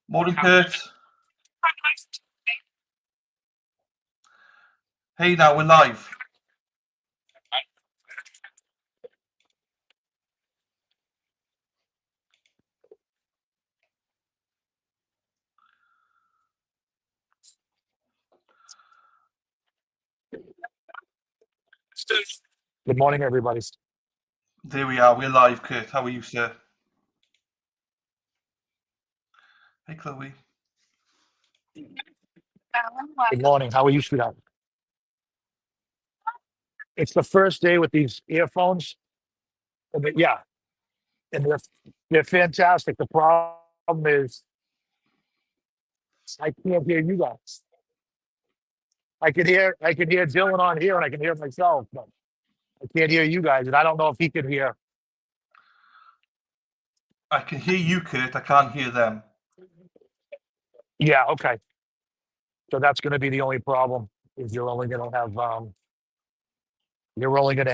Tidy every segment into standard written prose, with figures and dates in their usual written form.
Morning, Kurt. Hey, now we're live. Good morning, everybody. There we are. We're live, Kurt. How are you, sir? Hey, Chloe. Good morning. How are you, sweetheart? It's the first day with these earphones. Yeah, and they're fantastic. The problem is I can't hear you guys. I can hear Dylan on here, and I can hear myself, but I can't hear you guys, and I don't know if he can hear. I can hear you, Kurt. I can't hear them. Yeah, okay. So that's going to be the only problem. Is you're only going to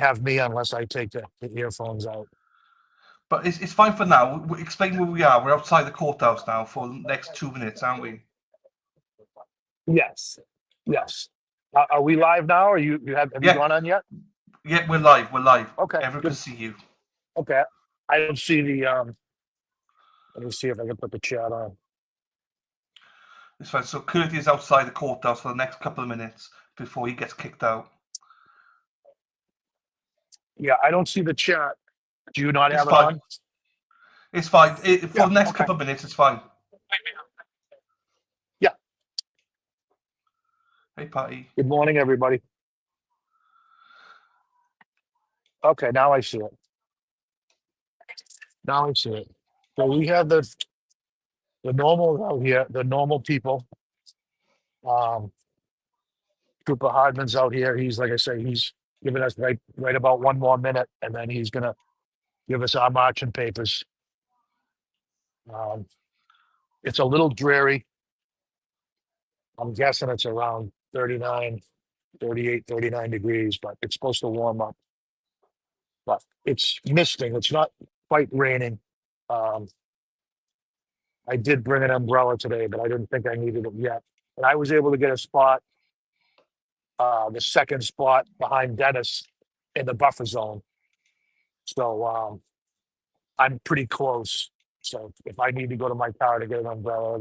have me unless I take the earphones out. But it's fine for now. Explain where we are. We're outside the courthouse now for the next 2 minutes, aren't we? Yes. Are we live now? Or have you gone on yet? Yeah, we're live. Okay. Everyone can see you. Okay. I don't see the let me see if I can put the chat on. It's fine. So Kurt is outside the courthouse for the next couple of minutes before he gets kicked out. Yeah, I don't see the chat. Do you not It's have it fine. on? It's fine. For the next couple of minutes, it's fine. Yeah. Hey, Patty. Good morning, everybody. Okay, now I see it. So we have the normal out here, the normal people. Trooper Hardman's out here. He's, like I say, he's giving us right about 1 more minute, and then he's gonna give us our marching papers. It's a little dreary. I'm guessing it's around 38, 39 degrees, but it's supposed to warm up. But it's misting. It's not quite raining. I did bring an umbrella today, but I didn't think I needed it yet. And I was able to get a spot, the second spot behind Dennis in the buffer zone. So I'm pretty close. So if I need to go to my car to get an umbrella,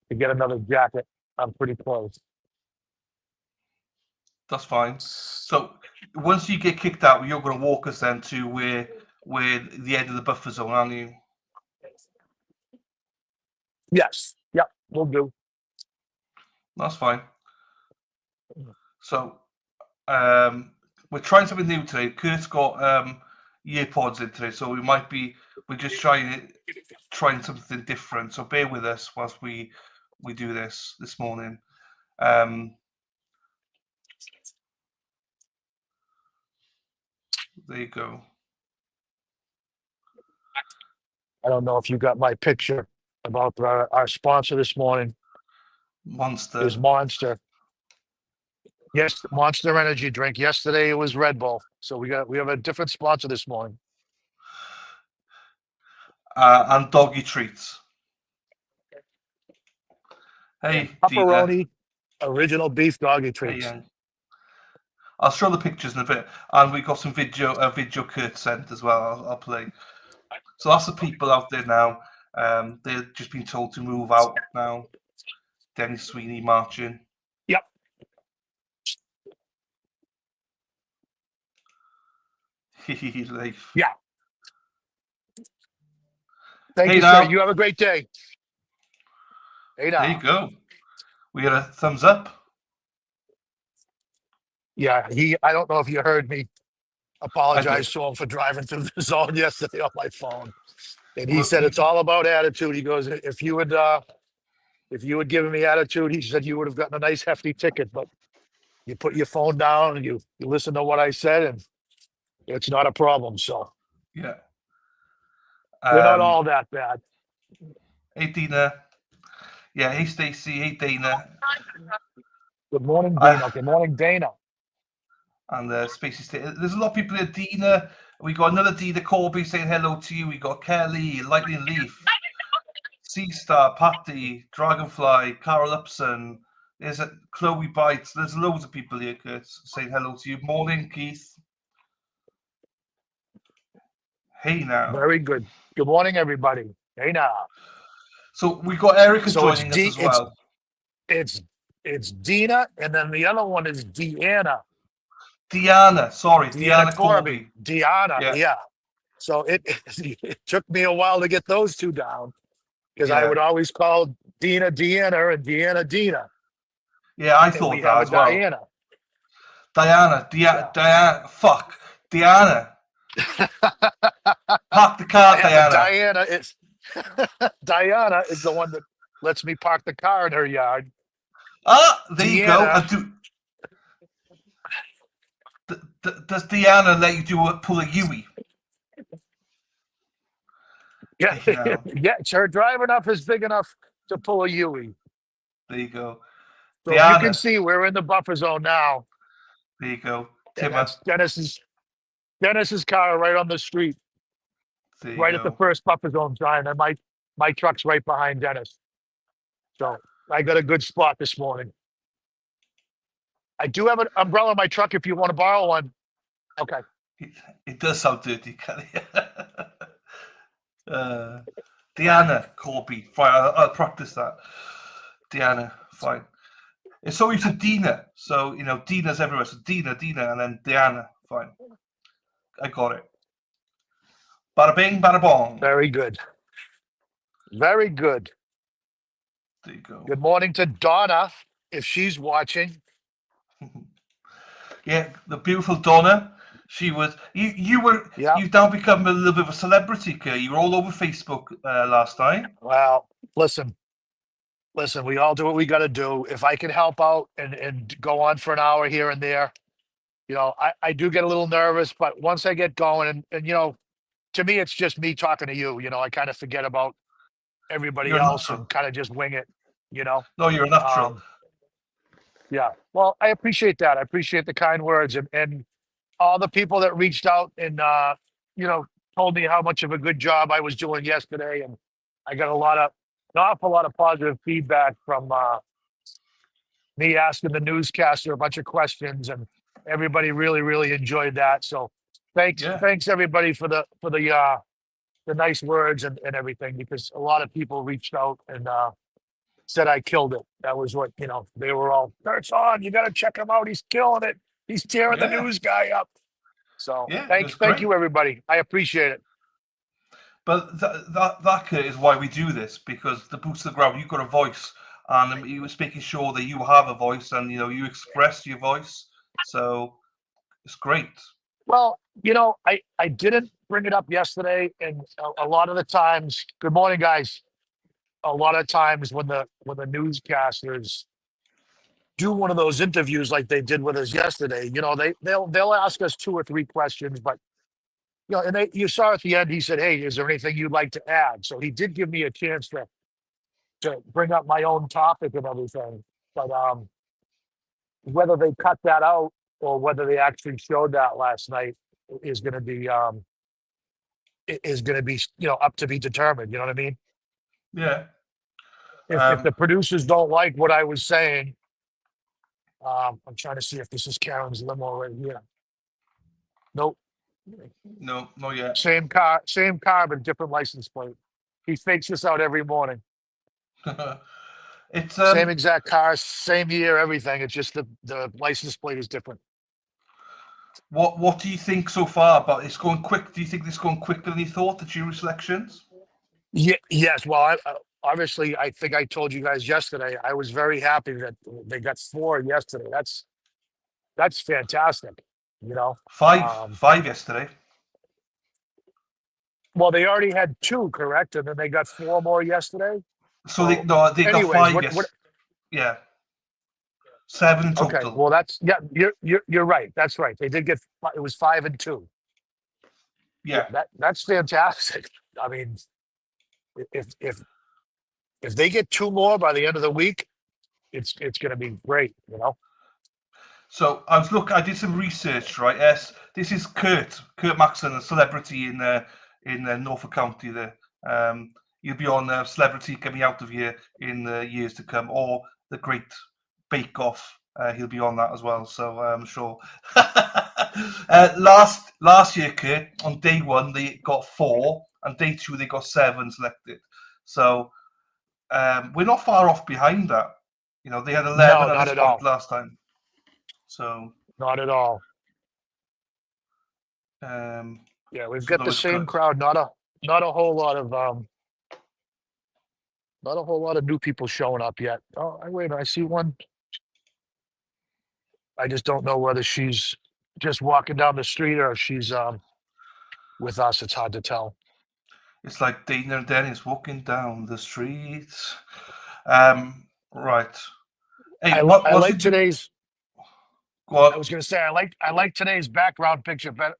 to get another jacket, I'm pretty close. That's fine. So once you get kicked out, you're going to walk us then to where the end of the buffer zone, aren't you? Yes. Yep. We'll do. That's fine. So we're trying something new today. Kurt's got earpods in today, so we're just trying something different. So bear with us whilst we do this morning. There you go. I don't know if you got my picture about our sponsor this morning. Monster. Is Monster. Yes, Monster energy drink. Yesterday it was Red Bull. So we have a different sponsor this morning. And doggy treats. Hey, pepperoni, original beef doggy treats. Hey, I'll show the pictures in a bit, and we got some video Kurt sent as well. I'll play. So that's the people out there now. They've just been told to move out now. Dennis Sweeney marching. Yep. Life. Yeah. Thank you, sir. You have a great day. Hey now. There you go. We got a thumbs up. Yeah, I don't know if you heard me apologize to him for driving through the zone yesterday on my phone. And he said it's all about attitude. He goes, if you had given me attitude, he said you would have gotten a nice hefty ticket, but you put your phone down and you listen to what I said, and it's not a problem. So yeah. We're not all that bad. Hey Dina. Yeah, hey Stacy, hey Dana. Good morning, Dana. Good morning, Dana. And Spacey State. There's a lot of people here. Dina, we got another Dina Corby saying hello to you. We got Kelly, Lightning Leaf, Seastar, Patty, Dragonfly, Carol Upson. There's a Chloe Bites. There's loads of people here, Kurt, saying hello to you. Morning, Keith. Hey now. Very good. Good morning, everybody. Hey now. So we got Erica So it's joining us as well. it's Dina, and then the other one is Deanna. Diana Corby. Corby. Deanna, yeah. So it took me a while to get those two down because I would always call Dina Deanna and Deanna Dina. Yeah, I thought that as well. Diana. Fuck. Diana. Park the car, Diana. Diana is the one that lets me park the car in her yard. Ah, there you go. Does Diana let you pull a Yui? Yeah, yeah. Her drive enough is big enough to pull a Yui. There you go. So you can see we're in the buffer zone now. There you go. That's Dennis's car right on the street, right at the first buffer zone sign, and my truck's right behind Dennis. So I got a good spot this morning. I do have an umbrella in my truck if you want to borrow one. Okay. It does sound dirty, Kelly. Diana Corby. Fine, I'll practice that. Diana, fine. It's so used to Dina. So, Dina's everywhere. So Dina, and then Diana. Fine. I got it. Bada bing, bada bong. Very good. Very good. There you go. Good morning to Donna, if she's watching. Yeah, the beautiful Donna. She was. You've now become a little bit of a celebrity, Kurt. You were all over Facebook last time. Well, listen. We all do what we got to do. If I can help out and go on for an hour here and there, I do get a little nervous, but once I get going, and to me, it's just me talking to you. I kind of forget about everybody else and kind of just wing it. No, you're a natural. Yeah. Well, I appreciate that. I appreciate the kind words and all the people that reached out and told me how much of a good job I was doing yesterday, and I got an awful lot of positive feedback from me asking the newscaster a bunch of questions, and everybody really, really enjoyed that. So thanks everybody for the nice words and everything, because a lot of people reached out and said I killed it. That was what, they were all, "Kurt's on, you got to check him out. He's killing it. He's tearing the news guy up." So thank you, everybody. I appreciate it. But that is why we do this, because the boots to the ground, you've got a voice, and he was making sure that you have a voice and you express your voice. So it's great. Well, I didn't bring it up yesterday, and a lot of the times, good morning, guys. A lot of times when the newscasters do one of those interviews like they did with us yesterday, they'll ask us 2 or 3 questions, but and you saw at the end, he said, "Hey, is there anything you'd like to add?" So he did give me a chance to bring up my own topic and everything. But whether they cut that out or whether they actually showed that last night is going to be up to be determined. You know what I mean? Yeah. If the producers don't like what I was saying, I'm trying to see if this is Karen's limo right here. Nope. No, not yet. Same car, but different license plate. He fakes this out every morning. It's same exact car, same year, everything. It's just the license plate is different. What do you think so far? But it's going quick. Do you think it's going quicker than you thought, the jury selections? Yeah. Yes. Well, obviously, I think I told you guys yesterday. I was very happy that they got 4 yesterday. That's fantastic. 5 yesterday. Well, they already had 2, correct? And then they got 4 more yesterday. So they got 5 yesterday. Yeah. 7 in total. Okay. Well, you're right. That's right. They did get, it was 5 and 2. Yeah. That's fantastic. I mean, if they get 2 more by the end of the week, it's going to be great. So I did some research, right? Yes, this is Kurt Maxon, a celebrity in Norfolk County. There, He'll be on Celebrity Coming Out of Here in the years to come, or The Great Bake Off. He'll be on that as well, so I'm sure. Last year, Kurt, on day 1 they got 4, and day 2 they got 7 selected. So we're not far off behind that. They had 11 No, at not this at point all. last time. So Not at all. yeah, we've so got that the was same good. crowd. Not a whole lot of new people showing up yet. Oh, wait, I see one. I just don't know whether she's just walking down the street or if she's with us. It's hard to tell. It's like Dana and Dennis walking down the street. Right. Hey, I what like should do? today's. What? I was going to say I like today's background picture better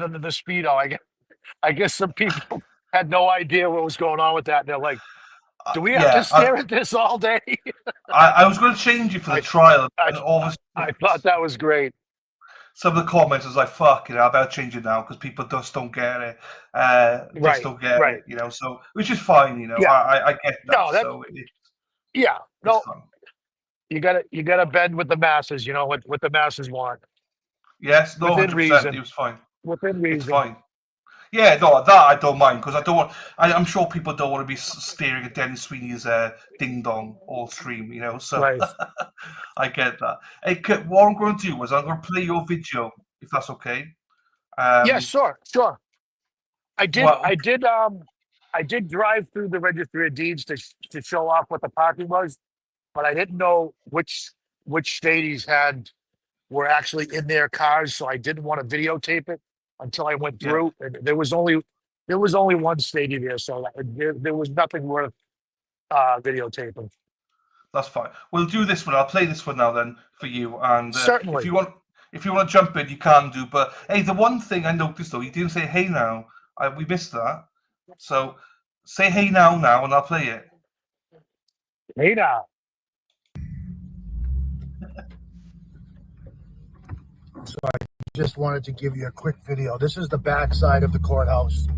than the Speedo. I guess some people had no idea what was going on with that. And they're like, do we have to Yeah, stare at this all day? I was going to change it for the I, trial, I, and obviously I thought that was great. some of the comments was like, "Fuck it, I better change it now because people just don't get it. Just Right, don't get right. it, So which is fine, Yeah. I get that. No, So yeah. it's No, fine. you gotta bend with the masses, what the masses want. Yes, no, Within 100%. reason. It was fine. Within It's reason. fine. Yeah, no, that I don't mind because I don't want. I'm sure people don't want to be staring at Dennis Sweeney's ding dong all stream, So Right. I get that. Hey, Kurt, what I'm going to do is I'm going to play your video if that's okay. Yeah, sure. I did Well, I did I did drive through the registry of deeds to show off what the parking was, but I didn't know which stadies were actually in their cars, so I didn't want to videotape it until I went yeah, through. And there was only one stadium there, so there was nothing worth videotaping. that's fine. We'll do this one. I'll play this one now then for you. And if Certainly. you want to jump in, you can do. But hey, the one thing I noticed though, you didn't say "Hey now." We missed that. So say "Hey now" and I'll play it. Hey now. So I just wanted to give you a quick video. This is the back side of the courthouse.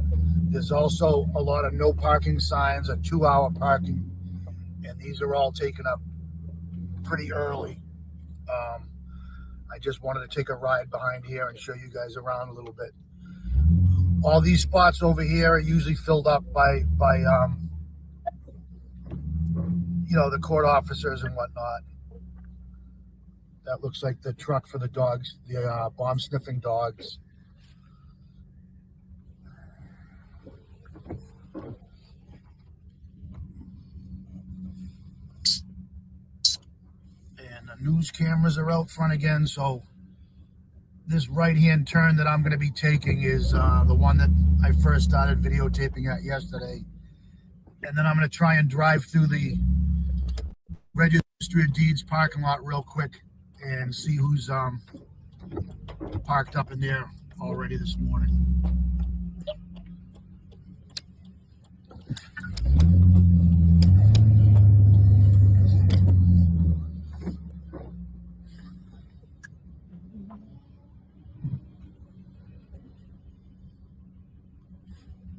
There's also a lot of no parking signs, a 2-hour parking, and these are all taken up pretty early. I just wanted to take a ride behind here and show you guys around a little bit. All these spots over here are usually filled up by the court officers and whatnot. That looks like the truck for the dogs, the bomb sniffing dogs. And the news cameras are out front again, so this right-hand turn that I'm going to be taking is the one that I first started videotaping at yesterday. And then I'm going to try and drive through the Registry of Deeds parking lot real quick and see who's parked up in there already this morning.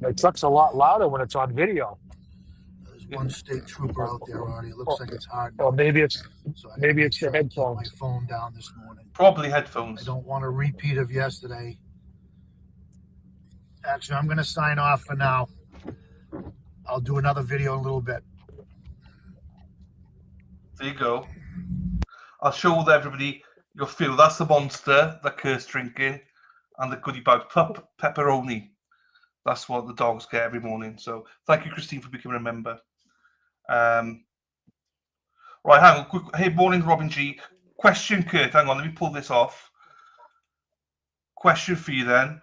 The truck's a lot louder when it's on video. There's one state trooper out there already. It looks like it's hard. Or maybe it's So maybe it's the my headphones. phone down this morning. Probably headphones. I don't want a repeat of yesterday. Actually, I'm going to sign off for now. I'll do another video in a little bit. There you go. I'll show everybody your feel. That's the monster that Kurt's drinking, and the goodie bag pepperoni. That's what the dogs get every morning. So thank you, Christine, for becoming a member. Right, hang on. Quick. Hey, morning, Robin G. Question, Kurt. Hang on, let me pull this off. Question for you then.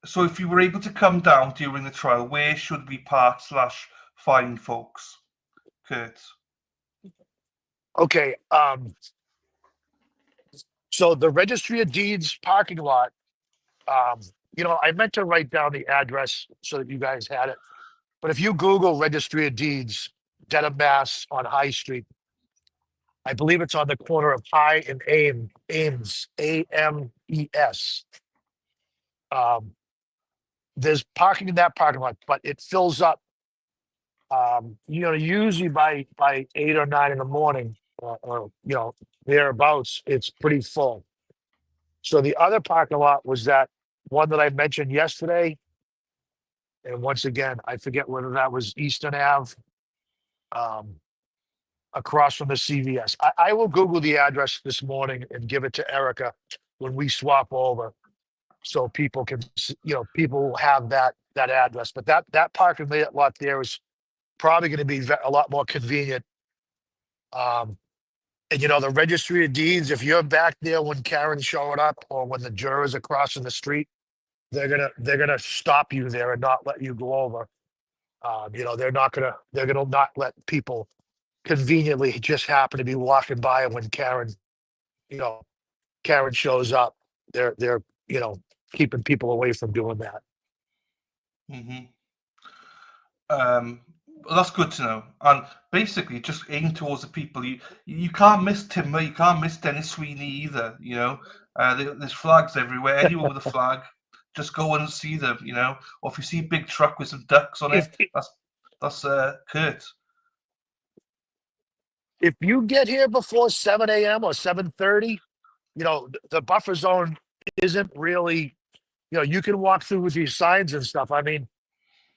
So if you were able to come down during the trial, where should we park / find folks? Kurt. Okay. So the Registry of Deeds parking lot, I meant to write down the address so that you guys had it. But if you Google Registry of Deeds, Dedham, Mass on High Street, I believe it's on the corner of High and Ames, Ames, A-M-E-S. there's parking in that parking lot, but it fills up. Usually by 8 or 9 in the morning, or thereabouts, it's pretty full. So the other parking lot was that one that I mentioned yesterday. And once again, I forget whether that was Eastern Ave, across from the CVS. I will Google the address this morning and give it to Erica when we swap over, so people can, people will have that address. But that parking lot there is probably going to be a lot more convenient. And the registry of deeds, if you're back there when Karen's showing up or when the jurors are crossing the street, they're gonna stop you there and not let you go over. They're gonna not let people conveniently just happen to be walking by when Karen shows up. They're keeping people away from doing that. Mm-hmm. Well, that's good to know. And basically, just aim towards the people. You can't miss Timber. You can't miss Dennis Sweeney either. There's flags everywhere. Anyone with a flag, just go and see them. Or if you see a big truck with some ducks on it, that's Kurt. If you get here before 7 a.m. or 7:30, the buffer zone isn't really. You can walk through with these signs and stuff. I mean,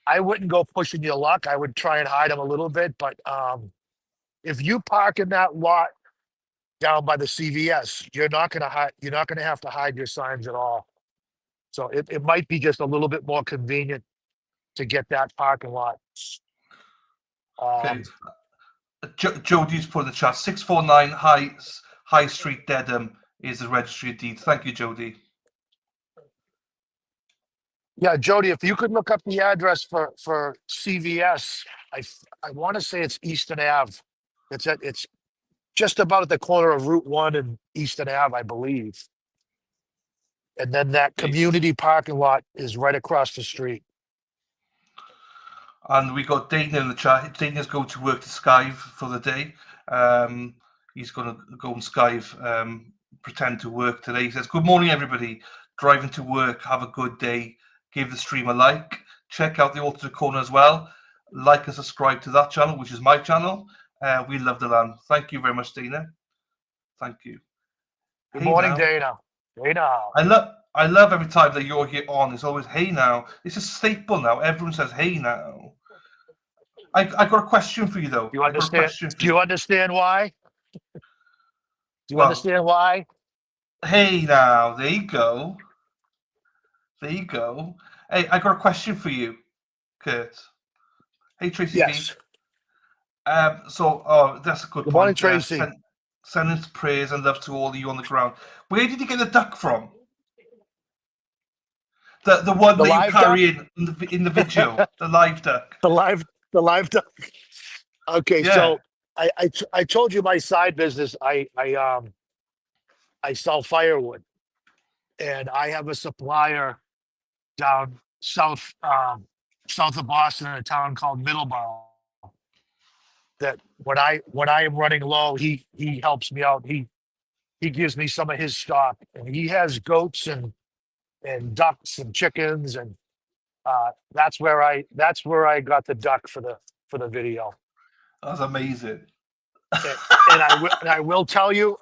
I wouldn't go pushing your luck. I would try and hide them a little bit. But if you park in that lot down by the CVS, you're not going to hide. You're not going to have to hide your signs at all. So it might be just a little bit more convenient to get that parking lot. Okay. Jody's put in the chat, 649 High Street, Dedham is the registry of deeds. Thank you, Jody. Yeah, Jody, if you could look up the address for CVS, I want to say it's Eastern Ave. It's just about at the corner of Route 1 and Eastern Ave, I believe. And then that community parking lot is right across the street. And we got Dana in the chat. Dana's going to work to Skive for the day. He's going to go and Skive, pretend to work today. He says, "Good morning, everybody. Driving to work. Have a good day. Give the stream a like. Check out the Auto Corner as well. Like and subscribe to that channel, which is my channel. We love the land." Thank you very much, Dana. Thank you. Good morning, Dana. Dana. I love every time that you're here on. It's always, "Hey now." It's a staple now. Everyone says, "Hey now." I got a question for you though. Do you understand why? Do you understand why? Hey now, there you go. There you go. Hey, I got a question for you, Kurt. Hey, Tracy. Yes. That's a good Good point. Morning, Tracy. Sending prayers and love to all of you on the ground. Where did you get the duck from? The one The that you carry duck? in the video, the live duck. The live duck. Okay, Yeah. so I told you my side business. I sell firewood, and I have a supplier down south of Boston in a town called Middleborough. That when I am running low, he helps me out. He gives me some of his stock, and he has goats and ducks and chickens, and that's where I got the duck for the video. That's amazing. And I will tell you,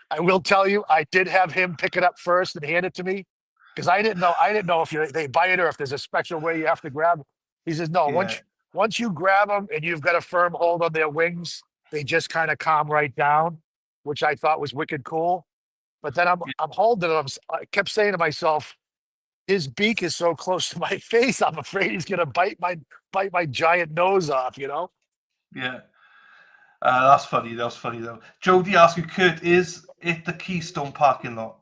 I did have him pick it up first and hand it to me, because I didn't know if they bite it or if there's a special way you have to grab. He says, "No, Yeah. once you grab them and you've got a firm hold on their wings, they just kind of calm right down," which I thought was wicked cool. But then I'm holding him. I kept saying to myself, his beak is so close to my face, I'm afraid he's gonna bite my giant nose off. Yeah. That's funny. That's funny though. Jody asks you, "Kurt, is it the Keystone parking lot?"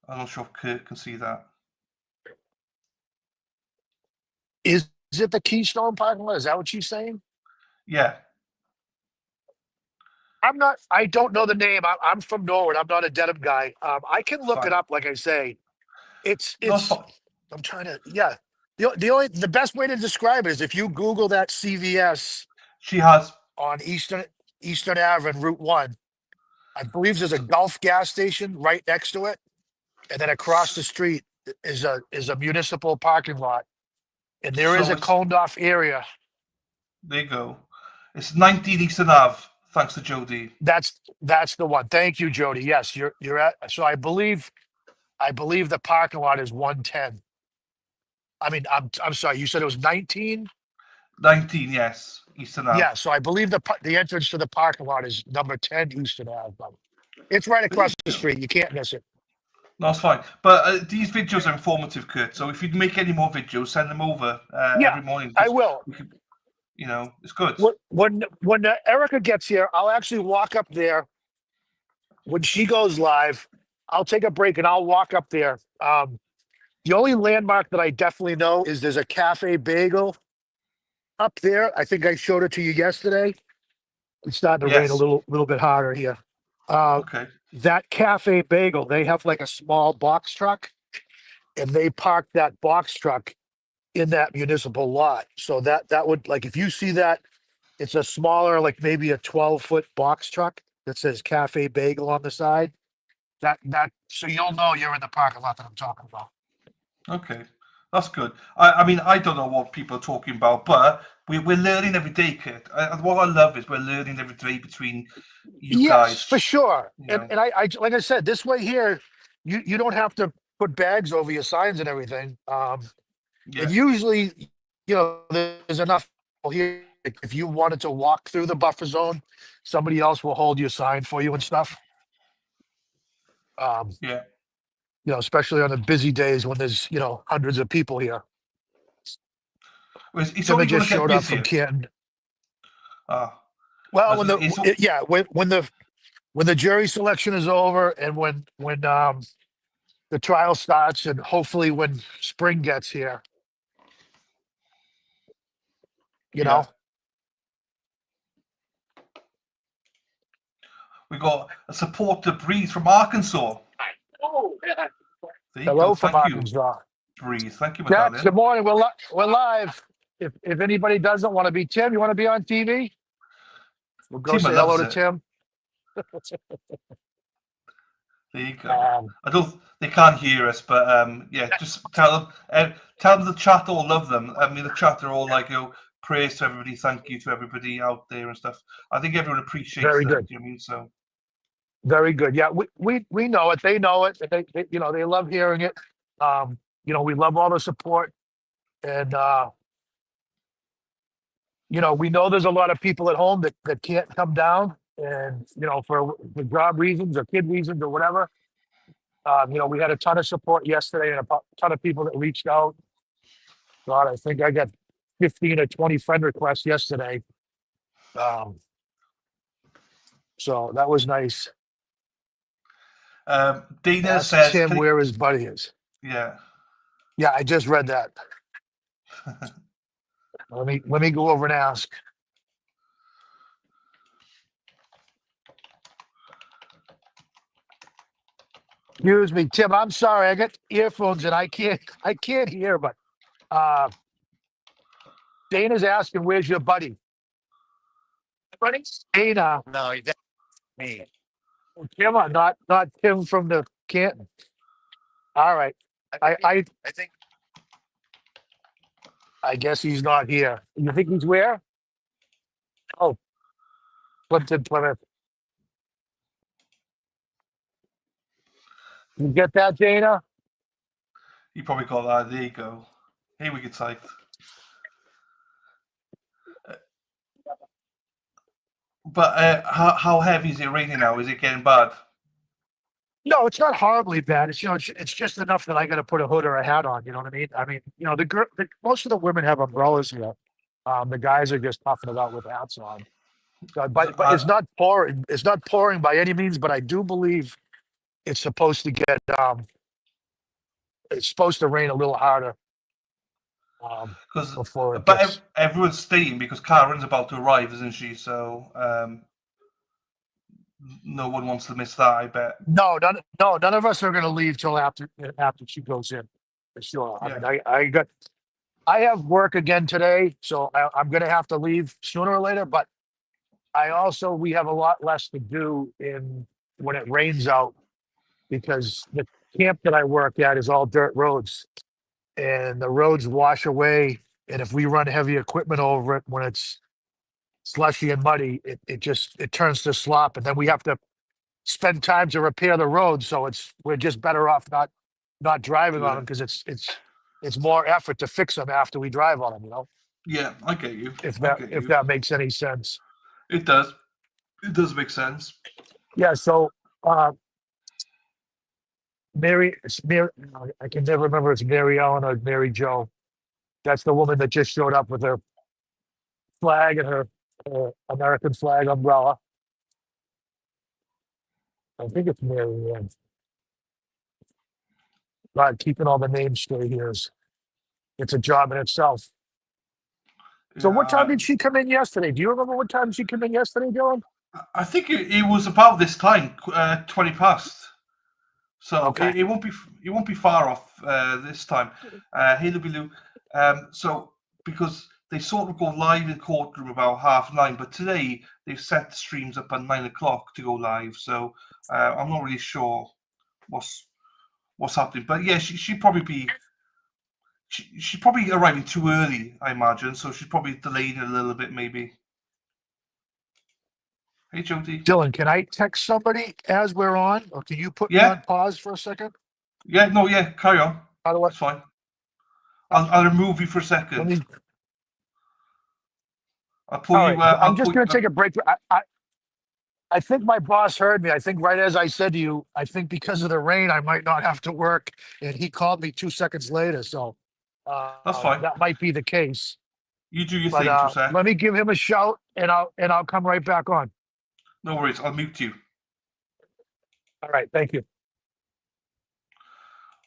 I'm not sure if Kurt can see that. Is it the parking lot? Is that what she's saying? Yeah. I don't know the name. I'm from Norwood. I'm not a Dedham guy. I can look Fine. it up. Like I say, it's. fine. I'm trying to. Yeah. The best way to describe it is if you Google that CVS She has. on Eastern Ave and Route 1. I believe there's a Gulf gas station right next to it. and then across the street is a municipal parking lot, and there is So a coned off area. there you go. It's 19 Eastern Ave. Thanks to Jody. That's the one. Thank you, Jody. Yes, you're at. So I believe the parking lot is 110. I mean, I'm sorry. You said it was 19. 19, yes, Eastern Ave. Yeah. So I believe the entrance to the parking lot is number 10 Eastern Ave. It's right across the street. You can't miss it. No, it's fine. But these videos are informative, Kurt. So if you'd make any more videos, send them over Yeah, every morning. I will. It's good. When Erica gets here, I'll actually walk up there. When she goes live, I'll take a break and I'll walk up there. The only landmark that I definitely know is there's a Cafe Bagel up there. I think I showed it to you yesterday. It's starting to rain a Yes. little bit harder here. Okay. That Cafe Bagel, they have like a small box truck, and they park that box truck in that municipal lot. So that would, like, if you see that, it's a smaller, like maybe a 12-foot box truck that says Cafe Bagel on the side. That so you'll know you're in the parking lot that I'm talking about. Okay. That's good. I mean, I don't know what people are talking about, but we're learning every day, Kurt. What I love is we're learning every day between you guys. For sure. You know. And I like I said, this way here, you don't have to put bags over your signs and everything. And usually, there's enough here. If you wanted to walk through the buffer zone, somebody else will hold your sign for you and stuff. Especially on the busy days when there's, hundreds of people here. It's Somebody only going just to get showed up from busier. Canton. Well, when the jury selection is over and when the trial starts, and hopefully when spring gets here, know. We got a supporter, Breeze from Arkansas. Oh, yeah. There Hello you go. from Thank you, Arkansas. Breeze. Thank you, my Jack, darling. good morning. We're live. If anybody doesn't want to be Tim, you want to be on TV? We'll go say hello to Tim. There you go. They can't hear us, but just tell them the chat all love them. I mean, the chat are all like, praise to everybody, thank you to everybody out there and stuff. I think everyone appreciates Very them. good. Do you know what I mean? So very good. Yeah, we know it. They know it. They love hearing it. We love all the support, and we know there's a lot of people at home that can't come down, and for job reasons or kid reasons or whatever. We had a ton of support yesterday and a ton of people that reached out. God, I think I got 15 or 20 friend requests yesterday. So that was nice. Dana says Tim where his buddy is. Yeah, I just read that. Let me go over and ask. Excuse me, Tim. I'm sorry. I got earphones and I can't hear. But Dana's asking, "Where's your buddy?" Buddy? Dana. No, that's me. Tim, not Tim from the Canton. All right. I think I guess he's not here. You think he's where? Oh, Plymouth. You get that, Dana? you probably got that. There you go. Here we get psyched. But how heavy is it raining now? Is it getting bad? No, it's not horribly bad. It's it's just enough that I got to put a hood or a hat on. You know what I mean? I mean, most of the women have umbrellas here. The guys are just puffing it out with hats on. But it's not pouring. It's not pouring by any means. But I do believe it's supposed to get. It's supposed to rain a little harder. Before it gets... everyone's staying because Karen's about to arrive, isn't she? So no one wants to miss that, I bet. No, none of us are going to leave till after she goes in, for sure. Yeah. I mean, I have work again today, so I'm going to have to leave sooner or later. But we have a lot less to do when it rains out, because the camp that I work at is all dirt roads, and the roads wash away. And if we run heavy equipment over it when it's slushy and muddy, it turns to slop, and then we have to spend time to repair the road. So we're just better off not driving on them, because it's more effort to fix them after we drive on them. Yeah, I get you. If I that get if you. that makes any sense. It does. It does make sense. Yeah. So Mary, I can never remember if it's Mary Ellen or Mary Jo. That's the woman that just showed up with her flag and her American flag umbrella. I think it's Mary Ann. God, keeping all the names straight here it's a job in itself. So what time did she come in yesterday? Do you remember what time she came in yesterday, Dylan? I think it was about this time, 20 past. So Okay. it won't be far off this time. Hey, Lou. So because they sort of go live in Courtroom about 9:30, but today they've set the streams up at 9 o'clock to go live. So I'm not really sure what's happening. But yeah, she'd probably arriving too early, I imagine. So she's probably delayed it a little bit, maybe. Hey, Jody. Dylan, can I text somebody as we're on, or can you put me Yeah. on pause for a second? Yeah, no, yeah, carry on. How do I? That's fine. I'll remove you for a second. I'll pull All you. right, I'm just going to take a break. I think my boss heard me. I think right as I said to you, I think because of the rain, I might not have to work. And he called me 2 seconds later. So That's fine. That might be the case. You do your thing for a sec. Let me give him a shout, and I'll come right back on. No worries. I'll mute you. All right. Thank you.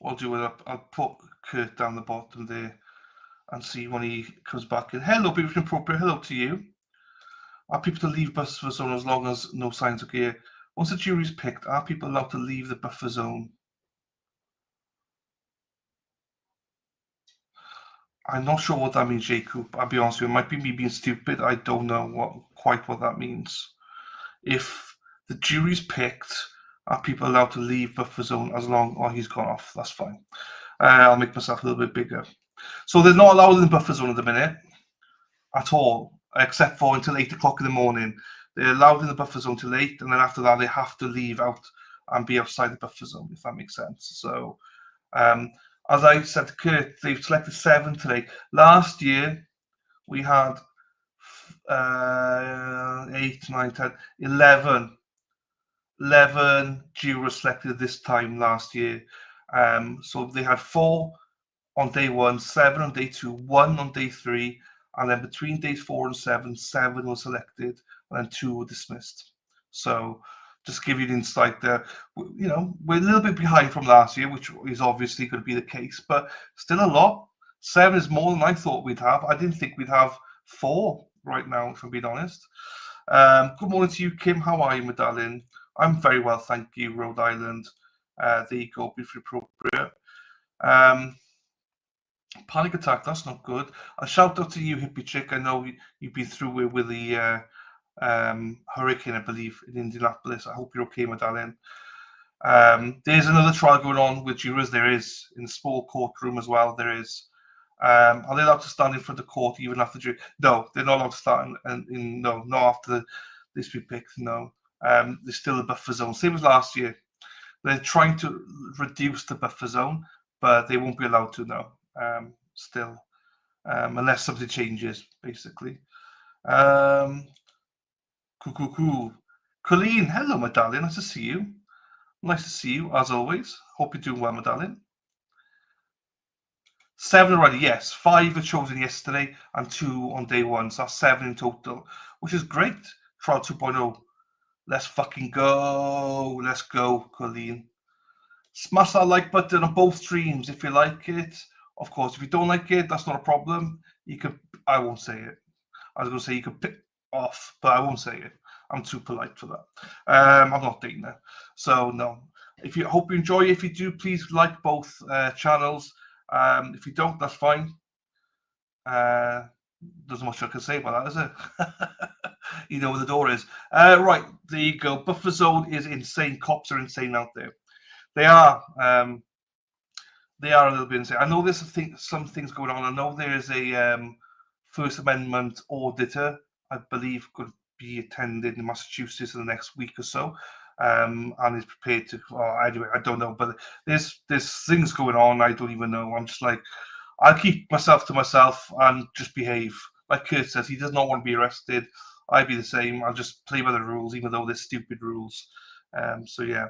I'll do it. I'll put Kurt down the bottom there and see when he comes back in. Hello, people appropriate. Hello to you. Are people to leave buffer zone as long as no signs of gear? Once the jury is picked, are people allowed to leave the buffer zone? I'm not sure what that means, Jacob. I'll be honest with you. It might be me being stupid. I don't know quite what that means. If the jury's picked, are people allowed to leave buffer zone as long as he's gone off? That's fine. I'll make myself a little bit bigger. So they're not allowed in the buffer zone at the minute at all, except for until 8 o'clock in the morning. They're allowed in the buffer zone till 8, and then after that they have to leave out and be outside the buffer zone, if that makes sense. So as I said to Kurt, they've selected 7 today. Last year we had 8, 9, 10, 11 jurors selected this time last year. So they had 4 on day 1, 7 on day 2, 1 on day 3, and then between days 4 and 7, 7 were selected, and then 2 were dismissed. So just to give you an insight there, we're a little bit behind from last year, which is obviously going to be the case, but still a lot. 7 is more than I thought we'd have. I didn't think we'd have 4 right now, if I'm being honest. Good morning to you, Kim. How are you, my darling? I'm very well, thank you, Rhode Island. There you go, if appropriate. Panic attack, that's not good. A shout out to you, hippie chick. I know you've been through it with the hurricane, I believe, in Indianapolis. I hope you're okay, my darling. There's another trial going on with jurors. There is in the small courtroom as well. There is. Are they allowed to stand in front of court even after jury? No, they're not allowed to stand no, not after this be picked. No, there's still a buffer zone, same as last year. They're trying to reduce the buffer zone, but they won't be allowed to now. Still, unless something changes, basically. Cool. Colleen, hello, my darling. Nice to see you. Nice to see you, as always. Hope you're doing well, my darling. 7 already, yes. 5 were chosen yesterday and 2 on day 1. So that's 7 in total, which is great. Trial 2.0. Let's fucking go. Let's go, Colleen. Smash that like button on both streams if you like it. Of course, if you don't like it, that's not a problem. You could, I won't say it. I was going to say you could pick off, but I won't say it. I'm too polite for that. I'm not doing that. So no. Hope you enjoy. If you do, please like both channels. If you don't, that's fine. There's much I can say about that, is it? You know where the door is. Right, there you go. Buffer zone is insane. Cops are insane out there. They are. They are a little bit insane. I know there's some things going on. I know there is a First Amendment auditor, I believe, could be attending in Massachusetts in the next week or so, and is prepared to. Anyway, I don't know, but there's things going on. I don't even know. I'm just like, I'll keep myself to myself and just behave. Like Kurt says, he does not want to be arrested. I'd be the same. I'll just play by the rules, even though they're stupid rules. So yeah.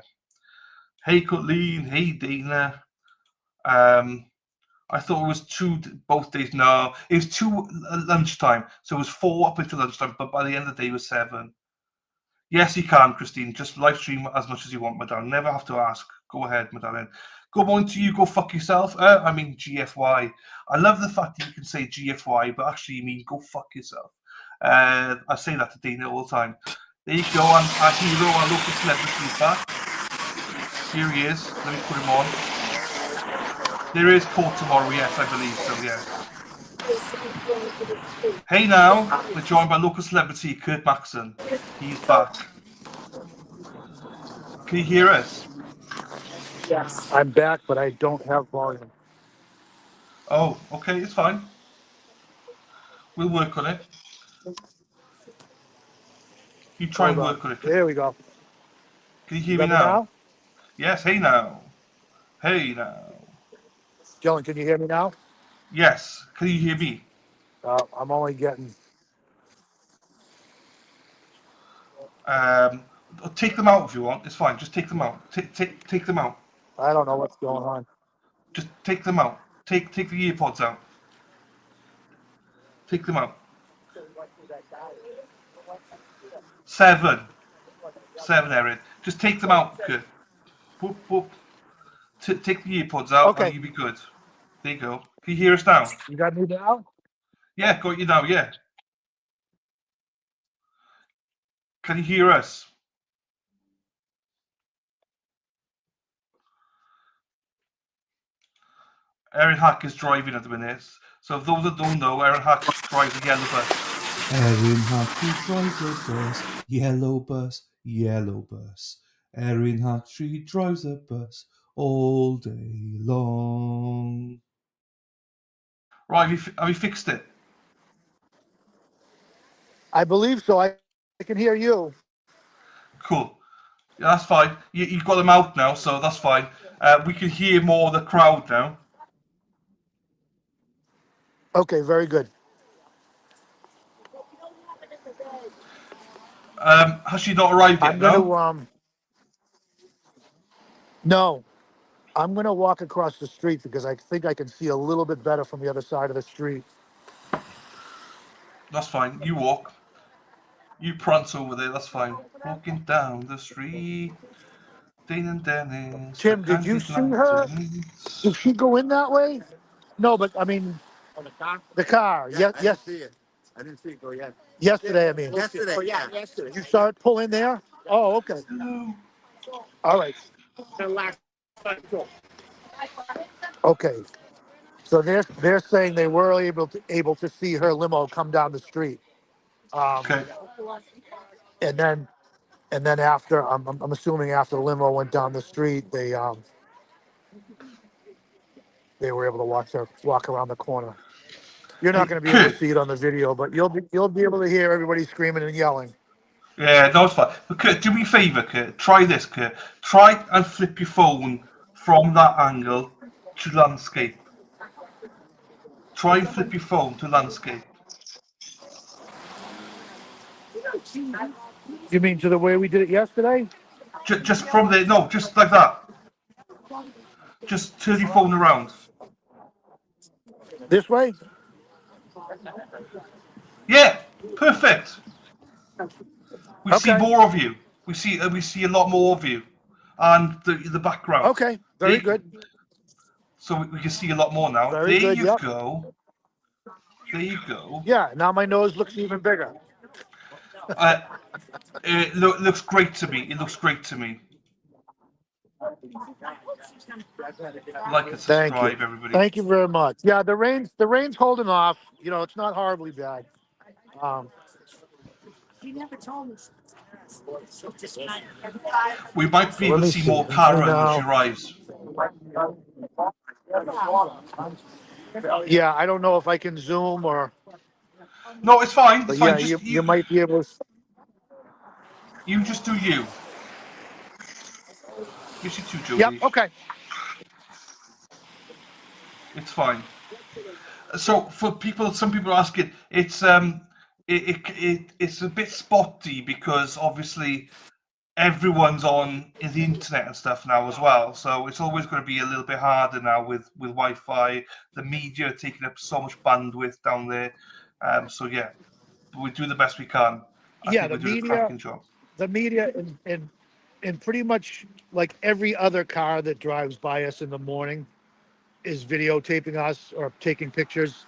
Hey, Colleen. Hey, Dana. I thought it was both days. No, it was 2 at lunchtime. So it was 4 up until lunchtime, but by the end of the day it was 7. Yes, you can, Christine. Just live stream as much as you want, my darling. Never have to ask. Go ahead, my darling. Good morning to you. Go fuck yourself. I mean GFY. I love the fact that you can say GFY, but actually you mean go fuck yourself. I say that to Dana all the time. There you go. Our hero, our local celebrity is back. Here he is. Let me put him on. There is court tomorrow, yes, I believe so, yeah. Hey now, we're joined by local celebrity Kurt Maxson. He's back. Can you hear us? Yes. I'm back, but I don't have volume. Oh, okay, it's fine. We'll work on it. You try and work on it. There we go. Can you hear me now? Yes, hey now. Hey now. Dylan, can you hear me now? Yes, can you hear me? I'm only getting... Take them out if you want. It's fine. Just take them out. Take them out. I don't know what's going on. Just take them out. Take the earpods out. Take them out. 7, Erin. Just take them out, Kurt. Whoop, whoop. Take the earpods out, Okay. and you'll be good. There you go. Can you hear us now? You got me now? Yeah, got you now. Yeah. Can you hear us? Erin Hack is driving at the minute. So, for those that don't know, Erin Hack drives a yellow bus. Erin Hack drives a bus, yellow bus, yellow bus. Erin Hack drives a bus all day long. Right, have you fixed it? I believe so. I can hear you. Cool. Yeah, that's fine. You've got them out now, so that's fine. We can hear more of the crowd now. Okay, very good. Has she not arrived yet? I'm gonna no. I'm gonna walk across the street because I think I can see a little bit better from the other side of the street. That's fine. You walk. You prance over there. That's fine. Walking down the street. Dean and Dennis. Tim, did you see her? Did she go in that way? No, but I mean, the car. Yeah, Yes. I didn't see it. I didn't see it go yet. Yesterday, I mean. Yesterday. Oh, yeah, Yeah. yesterday. You saw it pull in there? Oh, okay. Hello. All right. Okay. So they're saying they were able to see her limo come down the street. Okay. And then after I'm assuming after the limo went down the street, they were able to walk around the corner. You're not Hey, going to be able to Kurt. see it on the video, but you'll be able to hear everybody screaming and yelling. Yeah, no, it's fine. But Kurt, do me a favour, Kurt. Try this, Kurt. Try and flip your phone from that angle to landscape. Try and flip your phone to landscape. You mean to the way we did it yesterday? Just from there. No, just like that. Just turn your phone around. This way? Yeah, perfect. We see Okay. more of you. We see a lot more of you, and the background. Okay, very good. So we can see a lot more now. Very There good, you yep. go. There you go. Yeah, now my nose looks even bigger. It looks great to me. It looks great to me. Like and Thank subscribe, you. everybody. Thank you very much. Yeah, the rain's holding off. You know, it's not horribly bad. We might be So let able to me see see. more I'm seeing Karen when she now. arrives. Yeah, I don't know if I can zoom or, No, it's fine. but It's fine. yeah, Just you might be able to. you just do you. Miss you too, Yep. Jody. Okay. It's fine. So for people, some people are asking, it's it's a bit spotty because obviously everyone's on the internet and stuff now as well. So it's always going to be a little bit harder now with Wi-Fi. The media are taking up so much bandwidth down there. So yeah, we do the best we can. I Yeah, think we're doing a cracking job. the media, and pretty much like every other car that drives by us in the morning is videotaping us or taking pictures.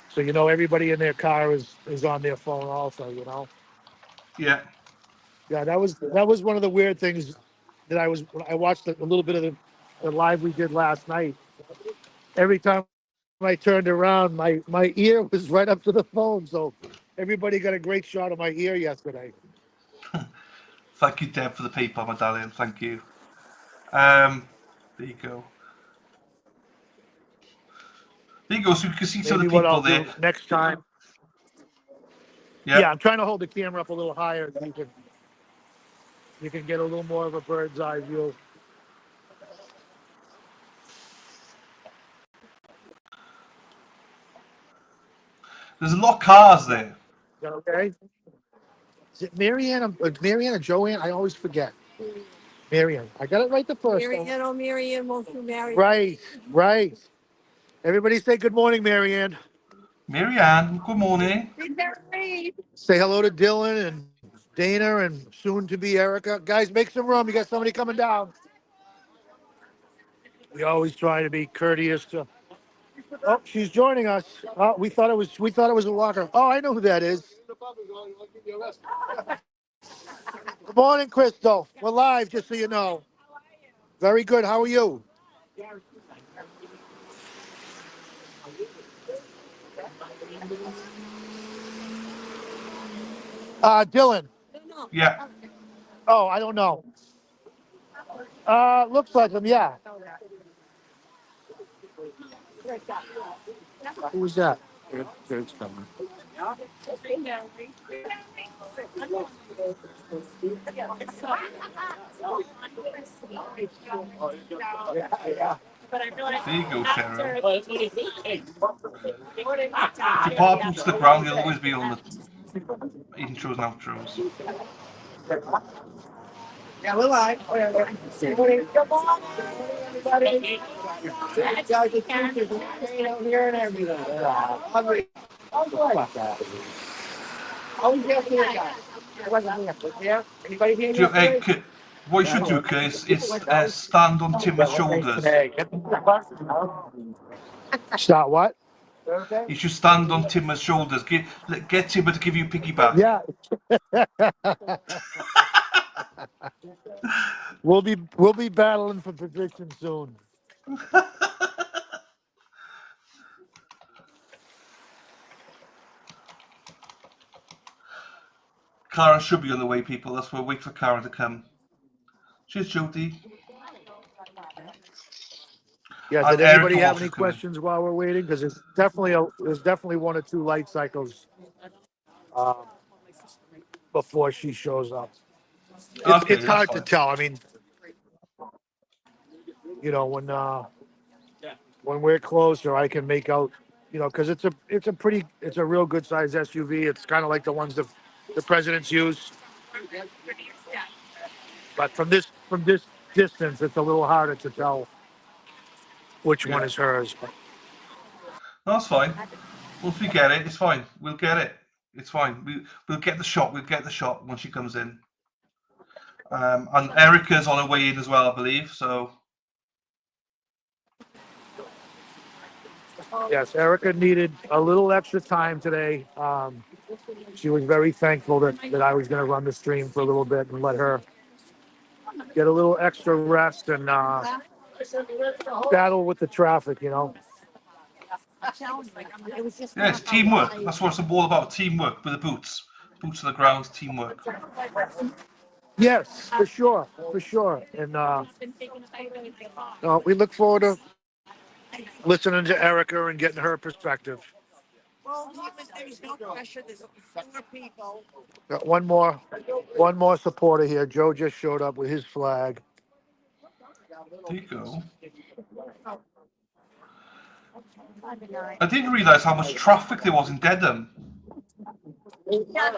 So everybody in their car is on their phone also. Yeah. Yeah, that was one of the weird things that I watched a little bit of the live we did last night. Every time I turned around, my ear was right up to the phone. So everybody got a great shot of my ear yesterday. Thank you, Deb, for the PayPal medallion. Thank you. There you go. There you go. So you can see some of Maybe the what people I'll there. do next time. Yeah. Yeah, I'm trying to hold the camera up a little higher so you can get a little more of a bird's eye view. There's a lot of cars there. Is that okay? Is it Marianne or Joanne? I always forget. Marianne. I got it right the first time. Marianne won't you marry? Right. Everybody say good morning, Marianne. Marianne, good morning. Say hello to Dylan and Dana and soon to be Erica. Guys, make some room. You got somebody coming down. We always try to be courteous to. Oh, she's joining us. Oh, we thought it was a walker. Oh, I know who that is. Good morning, Crystal. We're live, just so you know. Very good. How are you? Dylan. Yeah. Oh, I don't know. Looks like him. Yeah. Who was that? It's coming. There you go, Cheryl. If you pop boots to the ground, you'll always be on the intros and outros. Yeah, we're live. Good morning. Good morning, everybody. Here and everything. I was here for you guys. I wasn't here. Was there? Anybody here yesterday? What you should do, Chris, is stand on Tim's shoulders. Start what? You should stand on Tim's shoulders. Get Timber to give you piggyback. Yeah. We'll be battling for position soon. Karen should be on the way, people. That's why we'll wait for Karen to come. Cheers, Jody. Yeah. And Did anybody Erica have wants any to come in. questions while we're waiting? Because there's definitely one or two light cycles before she shows up. Okay, It's that's hard to fine. tell. I mean, when we're closer, I can make out, because it's a real good size SUV. It's kind of like the ones that the presidents use. But from this distance, it's a little harder to tell which one Yeah, is hers. that's fine. Once we get it, it's fine. We'll get it. It's fine. We'll get the shot. We'll get the shot when she comes in. And Erica's on her way in as well, I believe. So Yes, Erica needed a little extra time today. She was very thankful that I was going to run the stream for a little bit and let her get a little extra rest and battle with the traffic. yeah, it's teamwork. That's what it's all about. Teamwork with the boots. boots on the ground, teamwork. Yes, for sure, for sure. And we look forward to listening to Erica and getting her perspective. There's no pressure. There's 4 people. Got one more supporter here. Joe just showed up with his flag. There you go. I didn't realise how much traffic there was in Dedham. Yeah,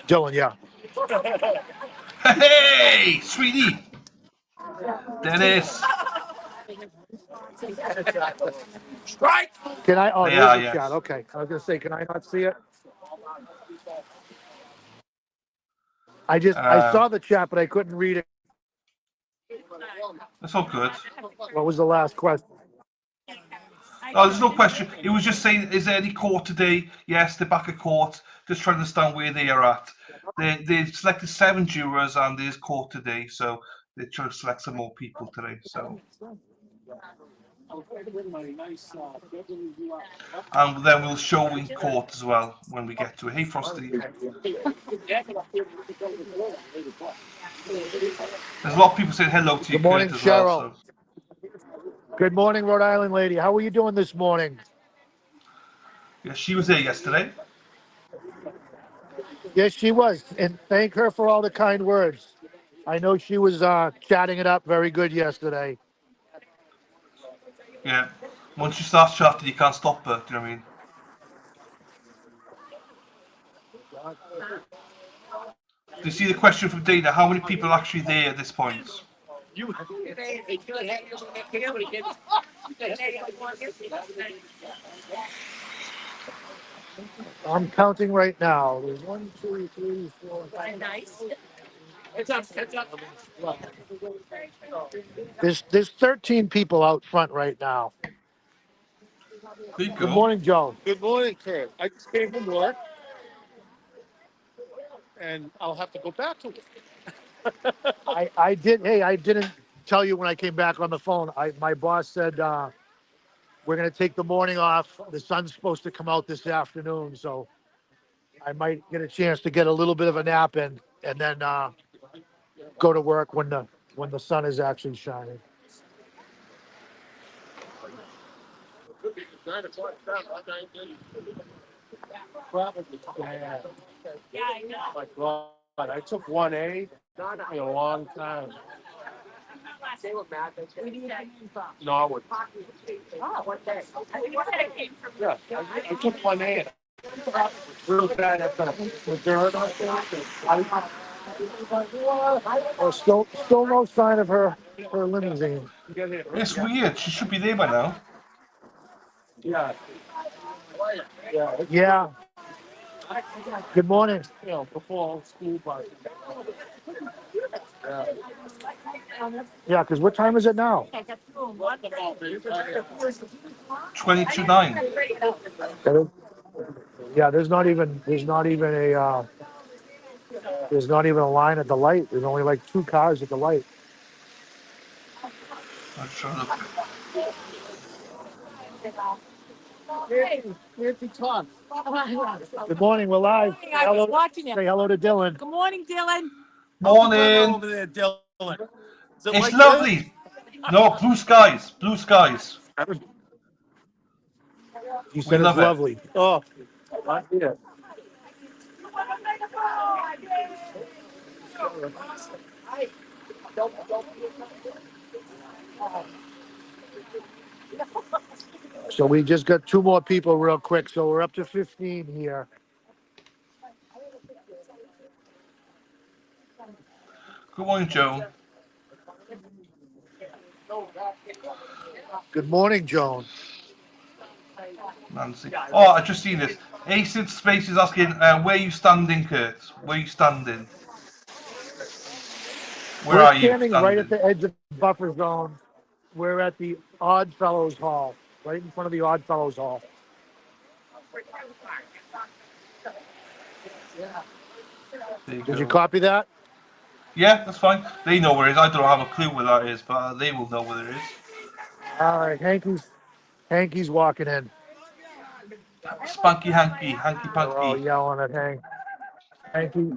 Dylan, yeah. Hey, sweetie! Dennis! Strike. Can I? Oh, They there's are, the yes. chat. Okay. I was going to say, can I not see it? I saw the chat, but I couldn't read it. That's all good. What was the last question? Oh, there's no question. It was just saying, is there any court today? Yes, they're back at court. Just trying to understand where they are at. They've selected 7 jurors and there's court today, so they're trying to select some more people today. So, and then we'll show in court as well when we get to it. Hey, Frosty. There's a lot of people saying hello to you, Good morning, Kurt, as well. Cheryl. So. Good morning, Rhode Island lady. How are you doing this morning? Yeah, she was there yesterday. Yes, she was. And thank her for all the kind words. I know she was chatting it up very good yesterday. Yeah. Once she starts chatting, you can't stop her. Do you know what I mean? Do you see the question from Dana? How many people are actually there at this point? I'm counting right now. There's 1, 2, 3, 4, 5. Nice. There's 13 people out front right now. There you Good go. morning, Joe. Good morning, Kurt. I just came from work, and I'll have to go back to it. I did. Hey, I didn't tell you when I came back on the phone. My boss said we're going to take the morning off. The sun's supposed to come out this afternoon, so I might get a chance to get a little bit of a nap in, and then go to work when the sun is actually shining. Probably. Yeah, I know. My God, I took 1A in a long time. Norwood. Oh, what day? I think you said it came from. Yeah, I took 1A. Real bad at the dirt out there. Oh, still no sign of her limousine. It's weird. She should be there by now. Yeah. Yeah. Good morning. You know, before school bus. Yeah, because what time is it now? 22:09. Yeah, there's not even a line at the light. There's only like 2 cars at the light. Let's try to look at Good morning. We're live. I was watching it. Say hello to Dylan. Good morning, Dylan. Morning. Over there, Dylan. Is it It's like lovely. No, blue skies. Blue skies. You said love it's it. lovely. Oh, right here. So we just got 2 more people real quick. So we're up to 15 here. Good morning, Joan. Good morning, Joan. Nancy. Oh, I just seen this. Ace in Space is asking, where you standing, Kurt? Where you standing? Where We're are you standing right at standing? the edge of the buffer zone. We're at the Odd Fellows Hall, right in front of the Odd Fellows Hall. Did you copy that? Yeah, that's fine. They know where it is. I don't have a clue where that is, but they will know where it is. All right, Hanky's walking in. Spunky Hanky, Hanky They're all Punky. yelling at Hank. Hanky.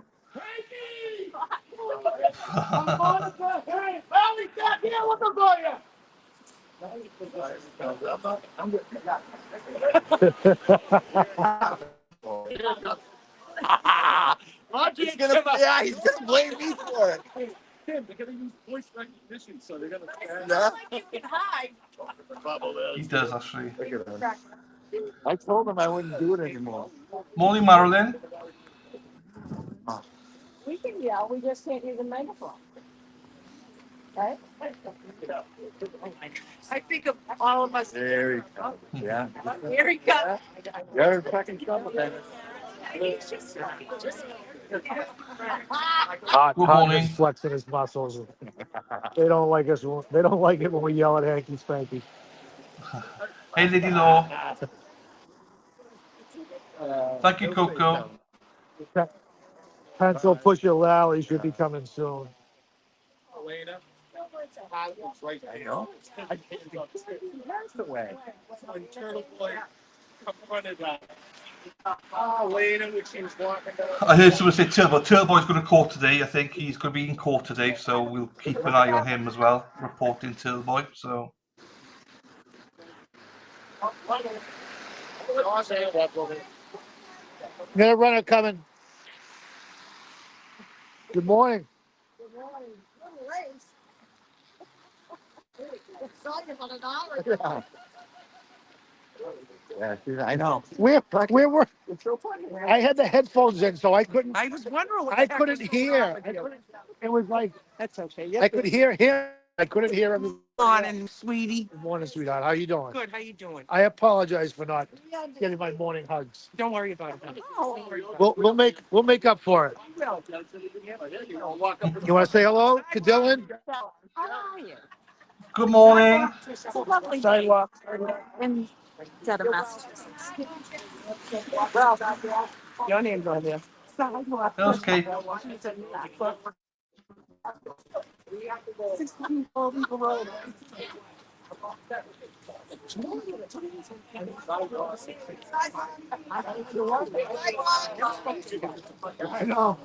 He's gonna blame me for it. Tim, they're gonna use voice recognition, so they're gonna. Yeah. He does actually. I told him I wouldn't do it anymore. Morning, Marilyn. We can yell, we just can't use a megaphone. Right? I think of all of us. There he goes. Yeah. Here he comes. You're in fucking trouble, then. Hot morning. just flexing his muscles. They don't like us. They don't like it when we yell at Hanky Spanky. Hey, Lady Law. Thank you, Coco. Pencil Pusher Lally should be coming soon. Elena. I know. That's the way. When Turtle Boy confronted Elena, which she was walking down. I heard someone say Turbo. Turbo's going to court today. I think he's going to be in court today, so we'll keep an eye on him as well, reporting Turbo. So. Got a runner coming. Good morning. Good morning. Good race. Excited about $1. Yeah, I know. Where were? I had the headphones in, so I couldn't. I was wondering what I couldn't hear. It was like That's okay. I could hear him. I couldn't hear him. Morning, sweetie. Good morning, sweetheart. How you doing? Good. How you doing? I apologize for not getting my morning hugs. Don't worry about it. We'll make up for it. You want to say hello to Dylan? How are you? Good morning. It's a lovely Sidewalk. in Dedham, Massachusetts. Your name's on there. Hello, Kate. 16 Old Eagle Road. I know.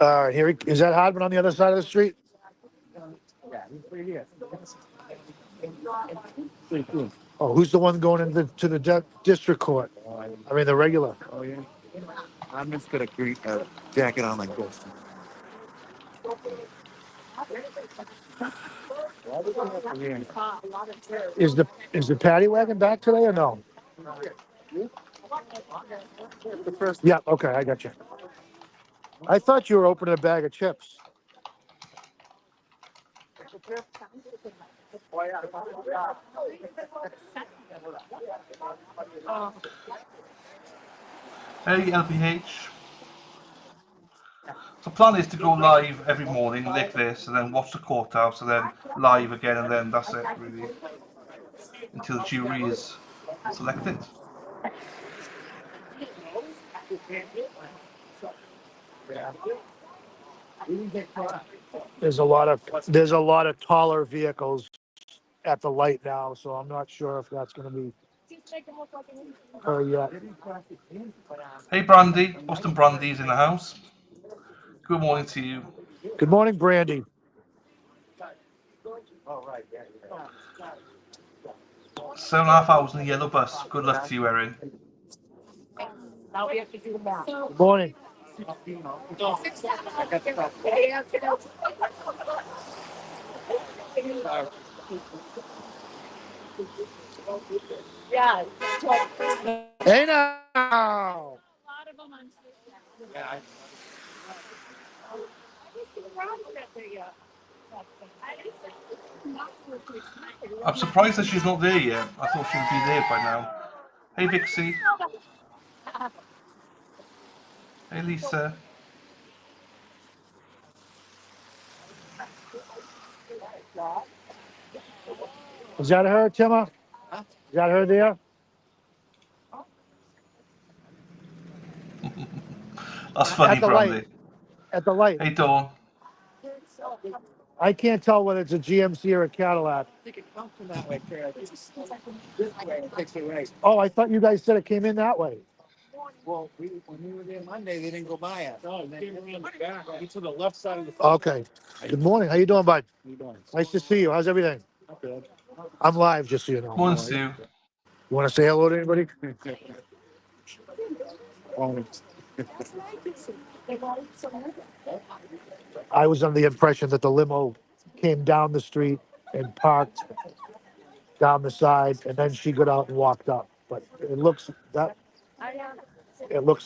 All right, is that Hardman on the other side of the street? Yeah, he's right here. Oh, who's the one going into the district court? I mean, the regular. Oh, yeah. I'm just gonna create a jacket on like this. Is the paddy wagon back today or no? Yeah, okay, I got you. I thought you were opening a bag of chips. Hey, LPH. The plan is to go live every morning like this, and then watch the courthouse, and then live again, and then that's it, really, until the jury is selected. There's a lot of taller vehicles at the light now, so I'm not sure if that's going to be her yet. Hey, Brandy. Boston Brandy's in the house. Good morning to you. Good morning, Brandy. 7.5 hours in the yellow bus. Good luck to you, Erin. Now we have to do the math. Good morning. Yeah. Hey now. I'm surprised that she's not there yet. I thought she would be there by now. Hey, Vixie. Hey, Lisa. Is that her, Timma? Huh? Is that her there? That's funny, At the Brandy. light. At the light. Hey, Dawn. I can't tell whether it's a GMC or a Cadillac. I think it comes from that way, Kurt. This way, it takes it right. Oh, I thought you guys said it came in that way. Well, when we were there Monday, they didn't go by us. No, they came around the back. It's on the left side of the. Okay. Good morning. How you doing, bud? How you doing? Nice to see you. How's everything? Good. I'm live, just so you know. Morning, Sue. You want to say hello to anybody? I was under the impression that the limo came down the street and parked down the side, and then she got out and walked up. But it looks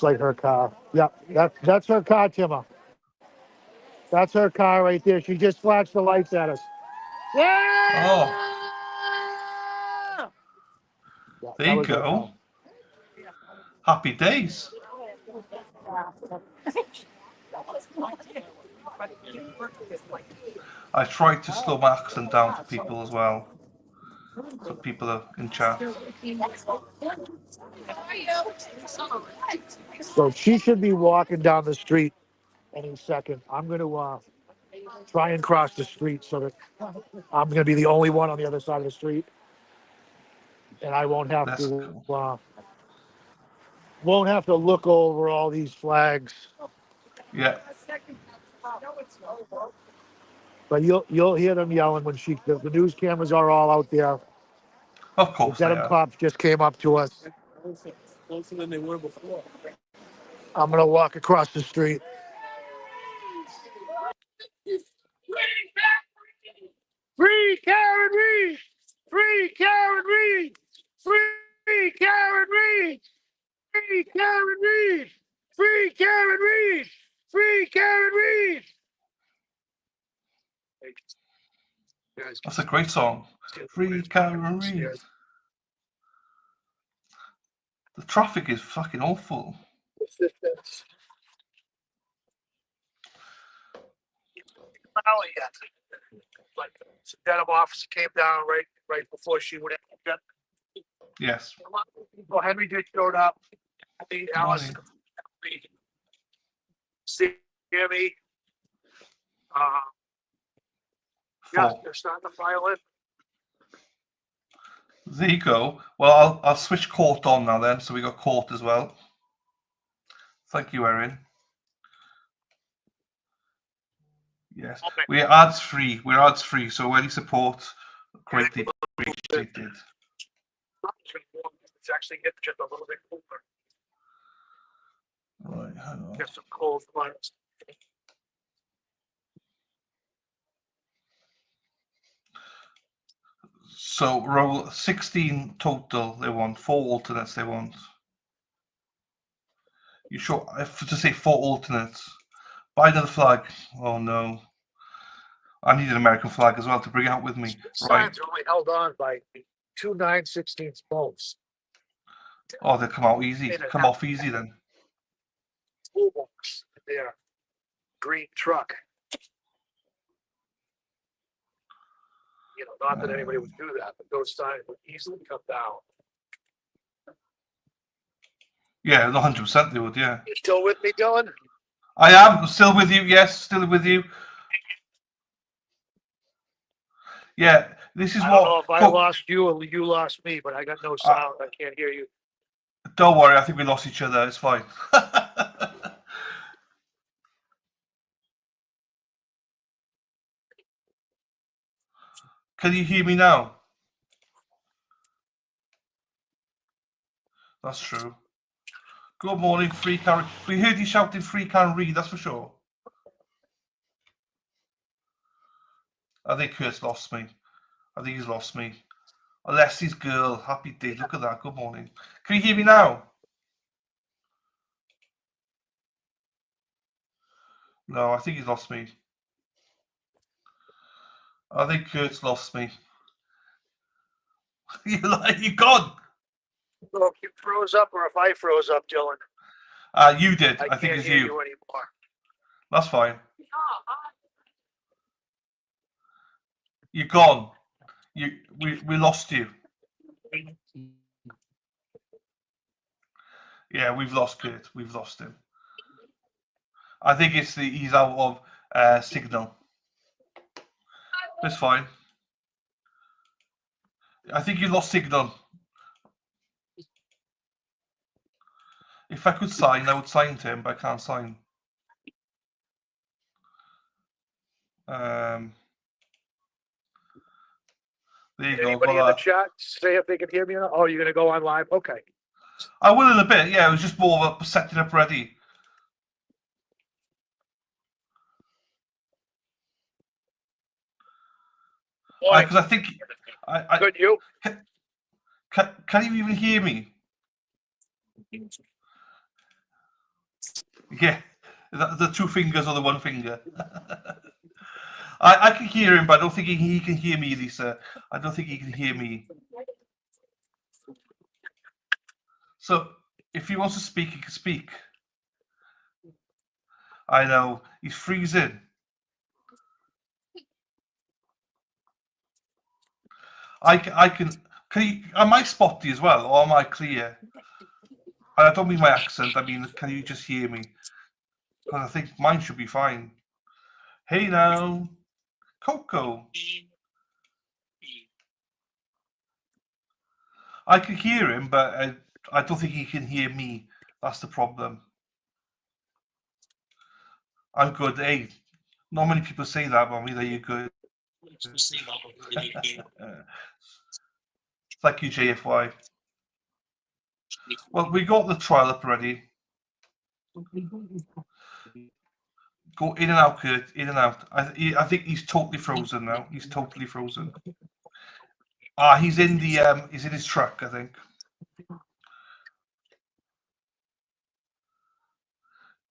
like her car. Yeah, that's her car, Timmer. That's her car right there. She just flashed the lights at us. Oh, Yeah, there that you was her go. car. Happy days. I tried to slow my accent down for people as well, so people are in chat. So she should be walking down the street any second. I'm going to try and cross the street so that I'm going to be the only one on the other side of the street, and I won't have That's to cool. look over all these flags. Yeah, But you'll hear them yelling when the news cameras are all out there. of The course they Dedham are. cops just came up to us. Closer than they were before. I'm going to walk across the street. Free Karen Reed! Free Karen Reed! Free Karen Reed! Free Karen Reed! Free Karen Reed! Free Karen Reed! That's a great song. Free Karen Reed. The traffic is fucking awful. Like, the Dedham officer came down right before she went in. Yes. Well, Henry did showed up. Alice, Morning. Sammy. Yeah, they're starting to file in. There you go. Well, I'll switch court on now then, so we got court as well. Thank you, Erin. Yes, we're ads free. We're ads free, so any support greatly appreciated. It's actually getting just a little bit cooler. Right, hang on. Get some cold fronts. So roll 16 total. They want 4 alternates. They want. You sure? I have to say 4 alternates. Buy another flag. Oh no. I need an American flag as well to bring out with me. Right. Signs are only held on by 2 9/16 bolts. Oh, they come out easy. Come off easy then. Toolbox in their green truck. You know, not that anybody would do that, but those signs would easily come down. Yeah, 100% they would. Yeah. You still with me, Dylan? I am still with you. Yes, still with you. Yeah, this is I what. don't know if I lost you or you lost me, but I got no sound. I can't hear you. Don't worry, I think we lost each other. It's fine. Can you hear me now? That's true. Good morning, Free Karen. We heard you shouting Free Karen Reed, that's for sure. I think Kurt's lost me. I think he's lost me. Alessi's girl, happy day. Look at that. Good morning. Can you hear me now? No, I think he's lost me. I think Kurt's lost me. You're gone. So if you froze up or if I froze up, Dylan. You did. I think can't it's hear you. you anymore. That's fine. You're gone. We lost you. Yeah, we've lost Kurt. We've lost him. I think it's he's out of signal. It's fine. I think you lost signal. If I could sign, I would sign to him, but I can't sign. There you go. Anybody in the chat say if they can hear me or not? Oh, you're gonna go on live? Okay. I will in a bit. Yeah, it was just more of a setting up ready. Because I think Good, you. Can you even hear me? Yeah, the two fingers or the one finger. I can hear him, but I don't think he can hear me, Lisa. I don't think he can hear me. So if he wants to speak, he can speak. I know he's freezing. I can. Can you? Am I spotty as well, or am I clear? I don't mean my accent. I mean, can you just hear me? Because I think mine should be fine. Hey now, Coco. I can hear him, but I don't think he can hear me. That's the problem. I'm good. Hey, not many people say that about me. That you're good. Thank you, JFY. Well, we got the trial up already. Go in and out, Kurt. In and out. I think he's totally frozen now. He's totally frozen. He's in the he's in his truck, I think.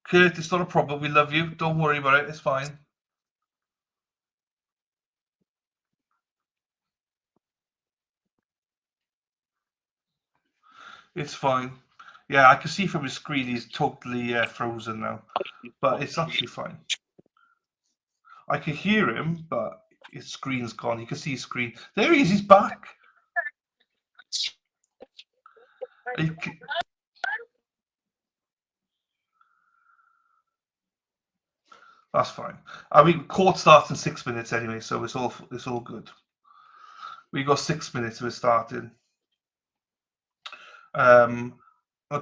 Kurt, it's not a problem. We love you. Don't worry about it. It's fine. It's fine. Yeah, I can see from his screen he's totally frozen now, but it's actually fine. I can hear him, but his screen's gone. You can see his screen. There he is. He's back. That's fine. I mean, court starts in 6 minutes anyway, so it's all good. We got 6 minutes of it starting.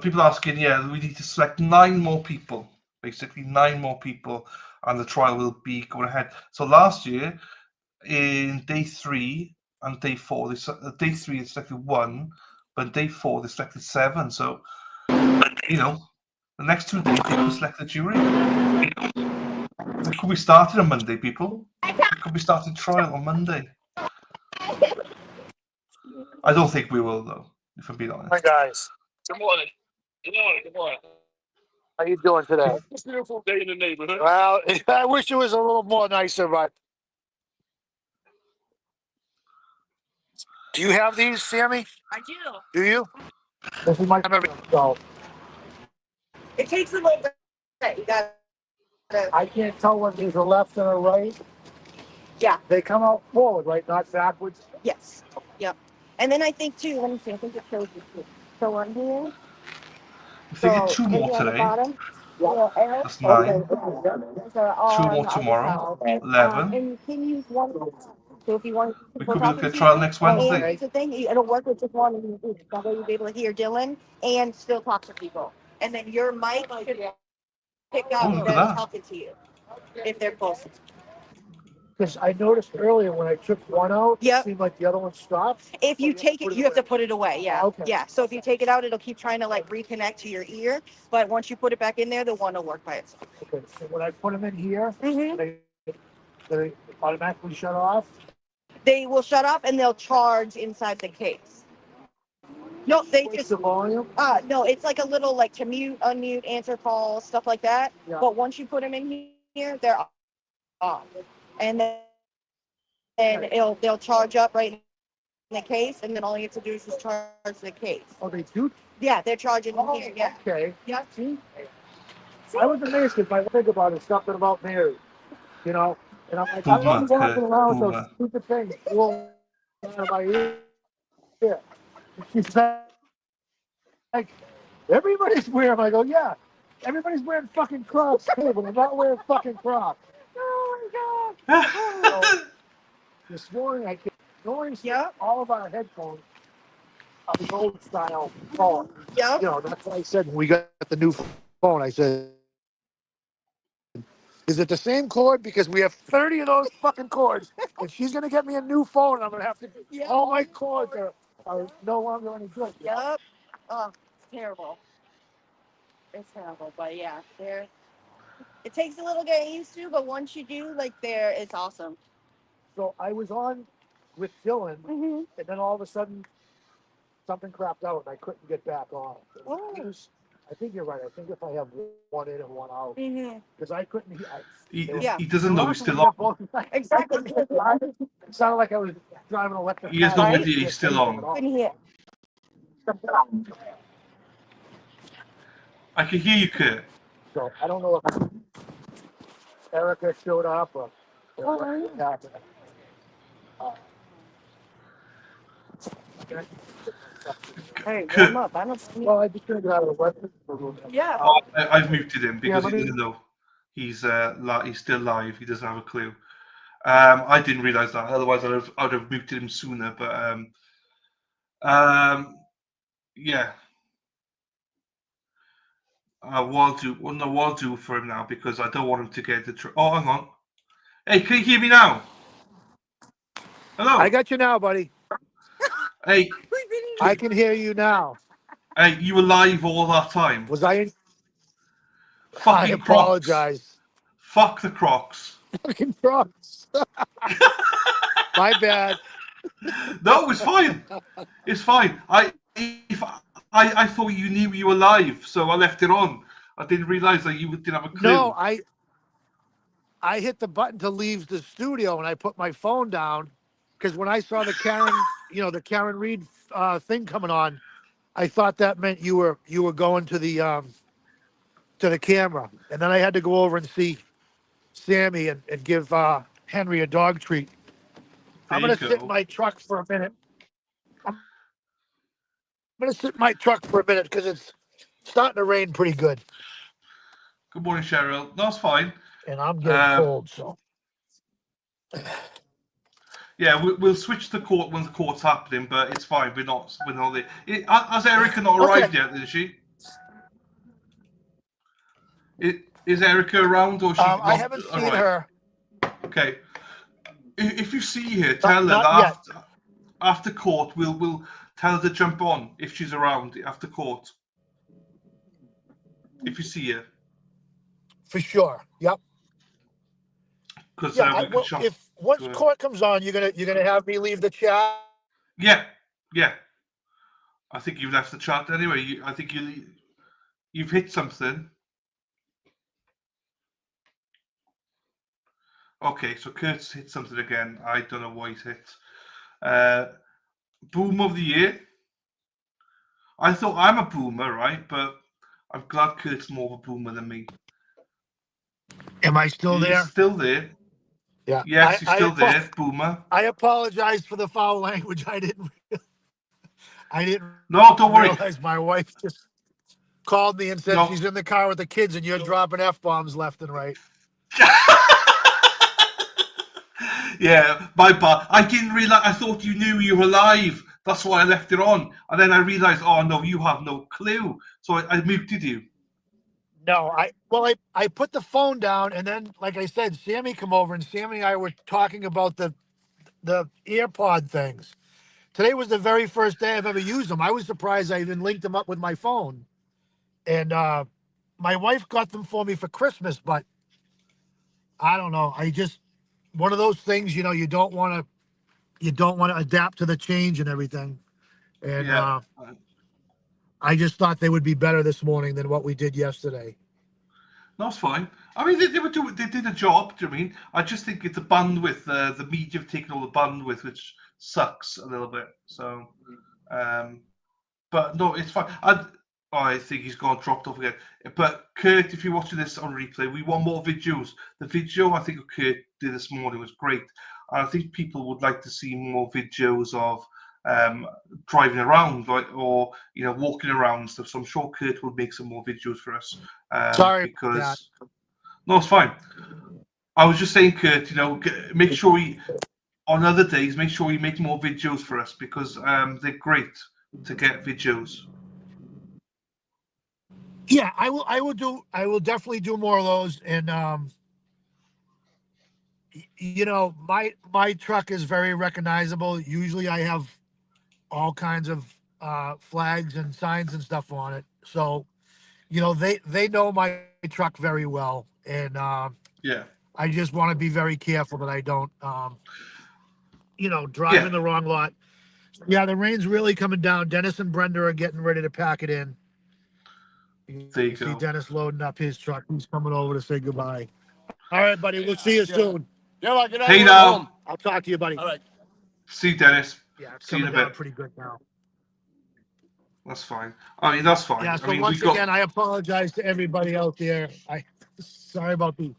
People asking, yeah, we need to select 9 more people, basically 9 more people, and the trial will be going ahead. So last year, in day 3 and day 4, day 3 they selected 1, but day 4 they selected 7. So, you know, the next 2 days they could select the jury. It could be started on Monday, people. It could be started trial on Monday. I don't think we will, though, if I'm being honest. Hi, guys. Good morning. Good morning. Good morning. How you doing today? It's a beautiful day in the neighborhood. Well, I wish it was a little more nicer, but. Do you have these, Sammy? I do. Do you? This is my so. It takes a little bit. You got. I can't tell when there's a left and a right. Yeah. They come out forward, right? Not backwards. Yes. Yep. And then I think too. Let me see. I think it shows you too. So on here. If they get 2 more today, that's 9. 2 more tomorrow, 11. And you can use one. So if you want, We could be looking at trial next Wednesday. It's a thing. It'll work with just one of you. That way you'll be able to hear Dylan and still talk to people. And then your mic should pick up them talking to you if they're close. Because I noticed earlier when I took one out, it seemed like the other one stopped. If you take it, you have to put it away. Yeah. Okay. Yeah. So if you take it out, it'll keep trying to like reconnect to your ear. But once you put it back in there, the one will work by itself. Okay. So when I put them in here, they automatically shut off? They will shut off and they'll charge inside the case. No, they What's just the volume? no, it's like a little like to mute, unmute, answer calls, stuff like that. Yeah. But once you put them in here, they're off. And then they'll charge up right in the case, and then all you have to do is just charge the case. Oh, they do? Yeah, they're charging here. Yeah. Okay. Yeah. See? I was amazed if I think about it, something about Mary, you know? And I'm like, I love walking around with those stupid things rolling out of my ear. Yeah. She's like, everybody's wearing them. I go, yeah. Everybody's wearing fucking Crocs too, but I'm not wearing fucking Crocs. Oh my God. this morning I came. All of our headphones are the old style phone. Yep. You know, that's what I said when we got the new phone. I said, is it the same cord? Because we have 30 of those fucking cords. If she's going to get me a new phone, I'm going to have to, all my cords are no longer any good. Yep. Oh, it's terrible. It's terrible, but yeah, it takes a little getting used to, but once you do, like it's awesome. So I was on with Dylan, Mm-hmm. and then all of a sudden, something crapped out, and I couldn't get back on. Oh. I think you're right. I think if I have one in and one out, Mm-hmm. because I couldn't. He doesn't know he's still on. Exactly. It sounded like I was driving an electric He has car. no Right? idea he's still on. Couldn't hear. I can hear you, Kurt. So I don't know if Erica showed up or what happened. Hey, Kurt, warm up. I don't. Well, I just figured out a weapon. Yeah. I've muted him because Yeah, he doesn't know he's still live. He doesn't have a clue. I didn't realize that. Otherwise, I'd have muted him sooner. But yeah. What I'll do for him now because I don't want him to get the. Oh, hang on. Hey, can you hear me now? Hello. I got you now, buddy. Hey, I can hear you now. hey, you were live all that time. Was I in? Fucking I apologize. Crocs. Fuck the Crocs. Fucking Crocs. My bad. No, it's fine. It's fine. I thought you knew you were live, so I left it on. I didn't realize that you didn't have a clue. No, I hit the button to leave the studio and I put my phone down because when I saw the Karen Reed thing coming on, I thought that meant you were going to the camera, and then I had to go over and see Sammy and give Henry a dog treat. I'm gonna sit in my truck for a minute. I'm gonna sit in my truck for a minute because it's starting to rain pretty good. Good morning, Cheryl. That's fine. And I'm getting cold, so. Yeah, we'll switch the court when the court's happening, but it's fine. We're not there. Has Erica not arrived yet? Is she? Is Erica around or she? I haven't seen her. Okay. If you see her, tell her that after court we'll tell her to jump on if she's around after court. If you see her. For sure. Yep. Because if once court comes on, you're gonna have me leave the chat. Yeah. I think you've left the chat anyway. I think you've hit something. Okay, so Kurt's hit something again. I don't know what he's hit. Boom of the year. I thought I'm a boomer, right? But I'm glad Kurt's more of a boomer than me. Am I still there? He's still there. Yeah. Yes, he's still there, boomer. I apologize for the foul language. I didn't. No, don't worry. Realize my wife just called me and said she's in the car with the kids and you're dropping F-bombs left and right. Yeah, my bad. I didn't realize. I thought you knew you were live. That's why I left it on. And then I realized, oh no, you have no clue. So I muted you. No, I put the phone down and then, like I said, Sammy come over and Sammy and I were talking about the AirPod things. Today was the very first day I've ever used them. I was surprised I even linked them up with my phone. And my wife got them for me for Christmas, but I don't know. One of those things, you don't want to adapt to the change and everything. And I just thought they would be better this morning than what we did yesterday. That's fine. I mean, they did a job. Do you know what I mean? I just think it's the bandwidth. The media have taken all the bandwidth, which sucks a little bit. So, but no, it's fine. I think he's dropped off again. But Kurt, if you're watching this on replay, we want more videos. The video I think Kurt did this morning was great. And I think people would like to see more videos of driving around, or walking around and stuff. So I'm sure Kurt will make some more videos for us. Sorry, no, it's fine. I was just saying, Kurt, make sure on other days, make sure you make more videos for us because they're great to get videos. Yeah, I will definitely do more of those. And you know, my truck is very recognizable. Usually I have all kinds of flags and signs and stuff on it. So, you know, they know my truck very well. And Yeah. I just want to be very careful that I don't you know, drive Yeah. in the wrong lot. Yeah, the rain's really coming down. Dennis and Brenda are getting ready to pack it in. There you You see go. Dennis loading up his truck. He's coming over to say goodbye. All right, buddy. We'll see you soon. Yeah, good night. Hey I'm now. home. I'll talk to you, buddy. All right. See you, Dennis. Yeah, it's See you in coming a down bit. pretty good now. That's fine. I mean, that's fine. Yeah. I So mean, once we got. again, I apologize to everybody out there. Sorry about the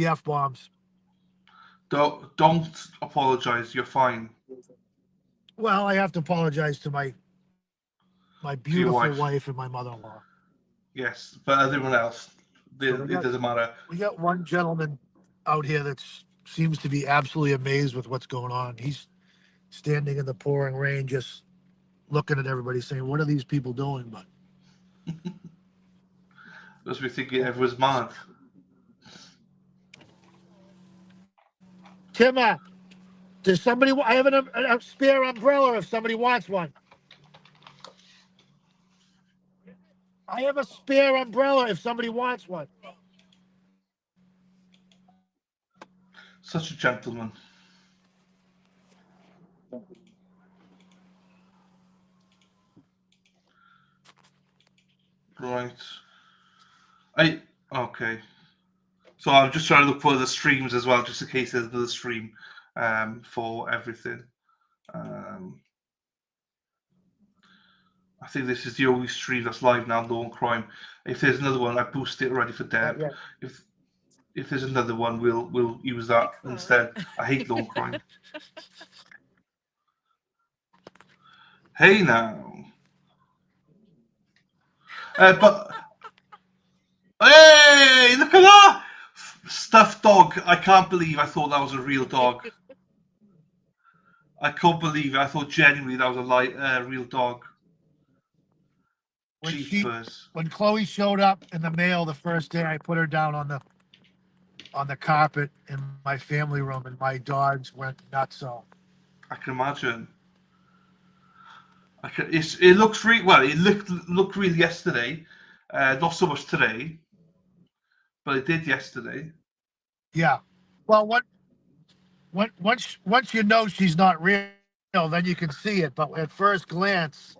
F bombs. Don't apologize. You're fine. Well, I have to apologize to my beautiful wife and my mother-in-law. Yes, but everyone else, So it doesn't matter. we got one gentleman out here that seems to be absolutely amazed with what's going on. He's standing in the pouring rain, just looking at everybody, saying, "What are these people doing?" But Must be thinking everyone's mad. Timma, does somebody? I have a spare umbrella if somebody wants one. I have a spare umbrella if somebody wants one. Such a gentleman. Right. Okay. So I'm just trying to look for the streams as well, just in case there's another stream for everything. I think this is the only stream that's live now, Law and Crime. If there's another one, I boosted it already for Deb. If there's another one, we'll use that instead. I hate Law and Crime. Hey now. But hey, look at that stuffed dog. I can't believe I thought that was a real dog. I can't believe it. I thought genuinely that was a real dog. When Chloe showed up in the mail the first day, I put her down on the carpet in my family room, and my dogs went nuts. So I can imagine. It looks really well. It looked real yesterday, not so much today, but it did yesterday. Yeah. Well, once you know she's not real, then you can see it. But at first glance,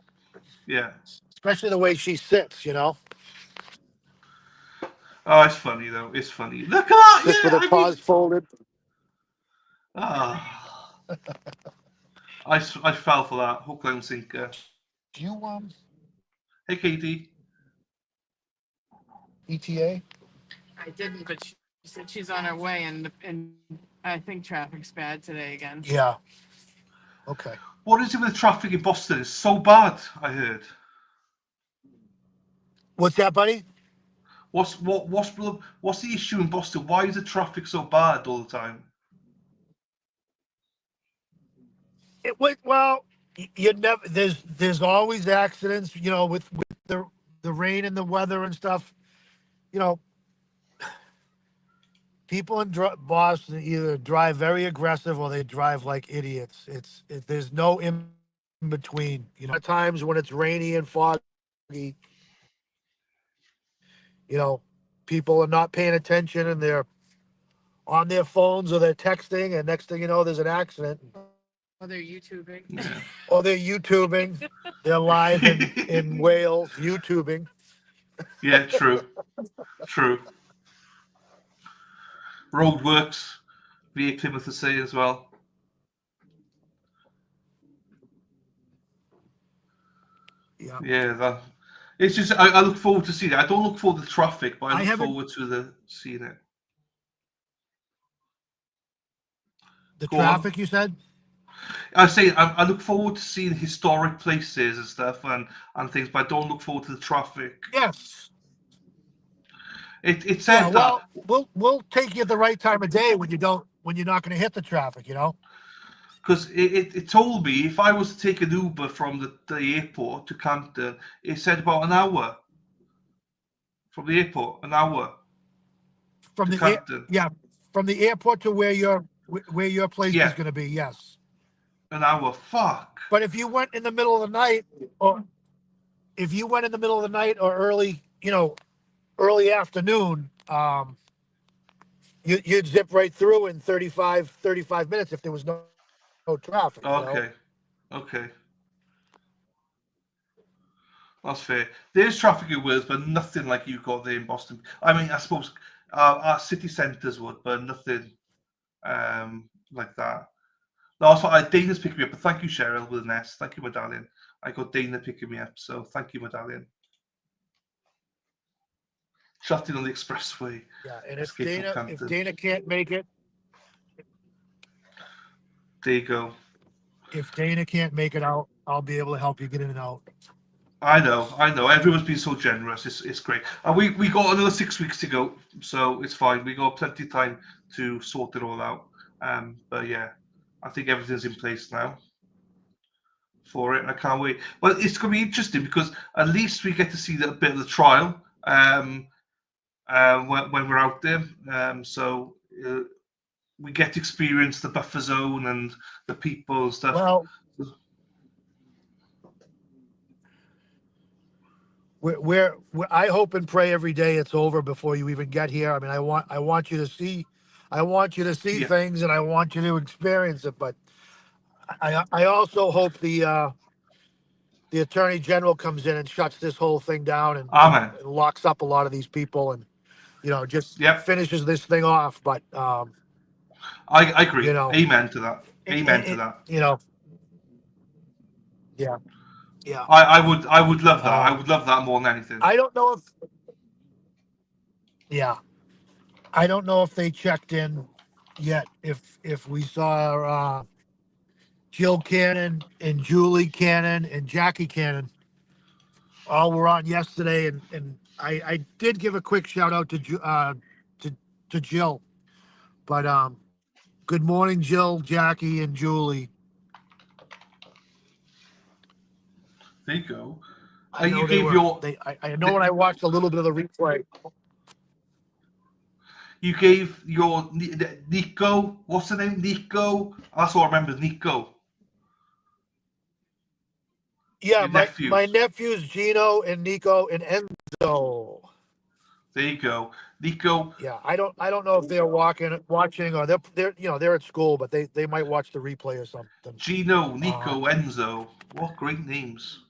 yeah, especially the way she sits, you know. Oh, it's funny though. It's funny. Look at that. Sits with her paws folded. Ah, I fell for that hook, line, sinker. Do you Hey, Katie. ETA? I didn't, but she said she's on her way, and I think traffic's bad today again. Yeah. Okay. What is it with traffic in Boston? It's so bad. I heard. What's that, buddy? What's the issue in Boston? Why is the traffic so bad all the time? Well, you never. There's always accidents, you know, with the rain and the weather and stuff. You know, people in Boston either drive very aggressive or they drive like idiots. There's no in between. You know, at times when it's rainy and foggy, you know, people are not paying attention and they're on their phones or they're texting, and next thing you know, there's an accident. Oh, they're YouTubing. Yeah. Or they're YouTubing. They're live in Wales, YouTubing. Yeah, true. True. Roadworks, via Plymouth to say as well. Yeah. Yeah, it's just I look forward to seeing it. I don't look forward to the traffic, but I look forward to seeing it. The traffic, you said? I say I look forward to seeing historic places and stuff and things, but I don't look forward to the traffic. Yes. It said well, we'll take you at the right time of day when you're not going to hit the traffic, you know. Because it told me if I was to take an Uber from the airport to Campden, it said about an hour. From the airport, an hour From to the Campden. from the airport to where your place is Yeah, going to be. Yes. an hour. Fuck. But if you went in the middle of the night, or if you went in the middle of the night or early, early afternoon, you'd zip right through in 35 minutes if there was no traffic. Okay. Okay. That's fair. There's traffic in Wales, but nothing like you got there in Boston. I mean, I suppose our city centres would, but nothing like that. That's why Dana's picking me up. But thank you, Cheryl, with an S. Thank you, my darling. I got Dana picking me up, so thank you, my darling. Chatting on the expressway. Yeah, and if Escape from Dana Campden. can't make it, There you go. if Dana can't make it out, I'll be able to help you get in and out. I know. Everyone's been so generous. It's great. And we got another 6 weeks to go, so it's fine. We got plenty of time to sort it all out. But yeah, I think everything's in place now for it. I can't wait. Well, it's going to be interesting because at least we get to see a bit of the trial when we're out there. So we get to experience the buffer zone and the people and stuff. Well, we're I hope and pray every day it's over before you even get here. I mean, I want you to see Yeah. things, and I want you to experience it. But I also hope the attorney general comes in and shuts this whole thing down and Amen. locks up a lot of these people and just Yep. finishes this thing off. But I agree. Amen to that. Amen to that. Yeah. Yeah. I would love that. I would love that more than anything. I don't know if they checked in yet. If we saw Jill Cannon and Julie Cannon and Jackie Cannon all were on yesterday, and I did give a quick shout out to Jill, but good morning, Jill, Jackie, and Julie. There you go. I know I know when I watched a little bit of the replay. You gave your Nico. What's the name? Nico. That's all I remember. Nico. Yeah, Your my nephews Gino and Nico and Enzo. There you go, Nico. Yeah, I don't know if they're watching or they're at school, but they might watch the replay or something. Gino, Nico, Enzo. What great names.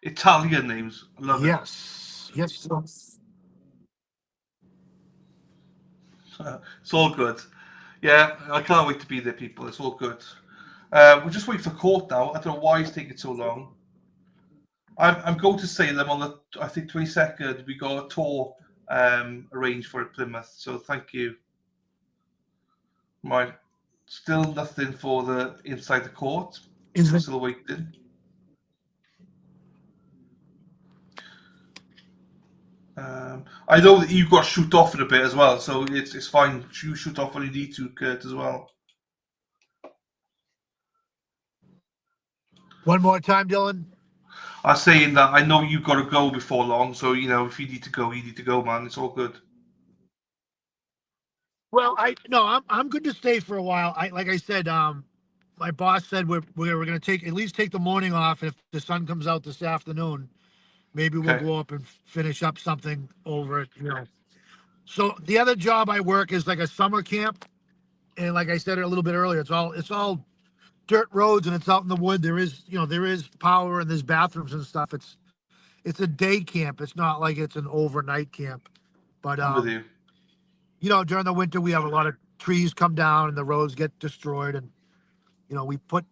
Italian names. I love it. Yes. It's all good. Yeah, I can't wait to be there, people. It's all good. We're just waiting for court now. I don't know why it's taking so long. I'm going to Salem on the, I think, 22nd. We got a tour arranged for Plymouth, so thank you. Right. Still nothing for the inside the court. Still waiting. I know that you've got to shoot off in a bit as well, so it's fine. You shoot off when you need to, Kurt, as well. One more time, Dylan. I was saying that I know you've got to go before long, so if you need to go, you need to go, man. It's all good. Well, I'm good to stay for a while. Like I said, my boss said we're going to at least take the morning off. If the sun comes out this afternoon, maybe we'll go up and finish up something over it. So the other job I work is like a summer camp, and like I said a little bit earlier, it's all dirt roads and it's out in the wood. There is power and there's bathrooms and stuff. It's a day camp. It's not like it's an overnight camp. But I'm with you. During the winter we have a lot of trees come down and the roads get destroyed, and we put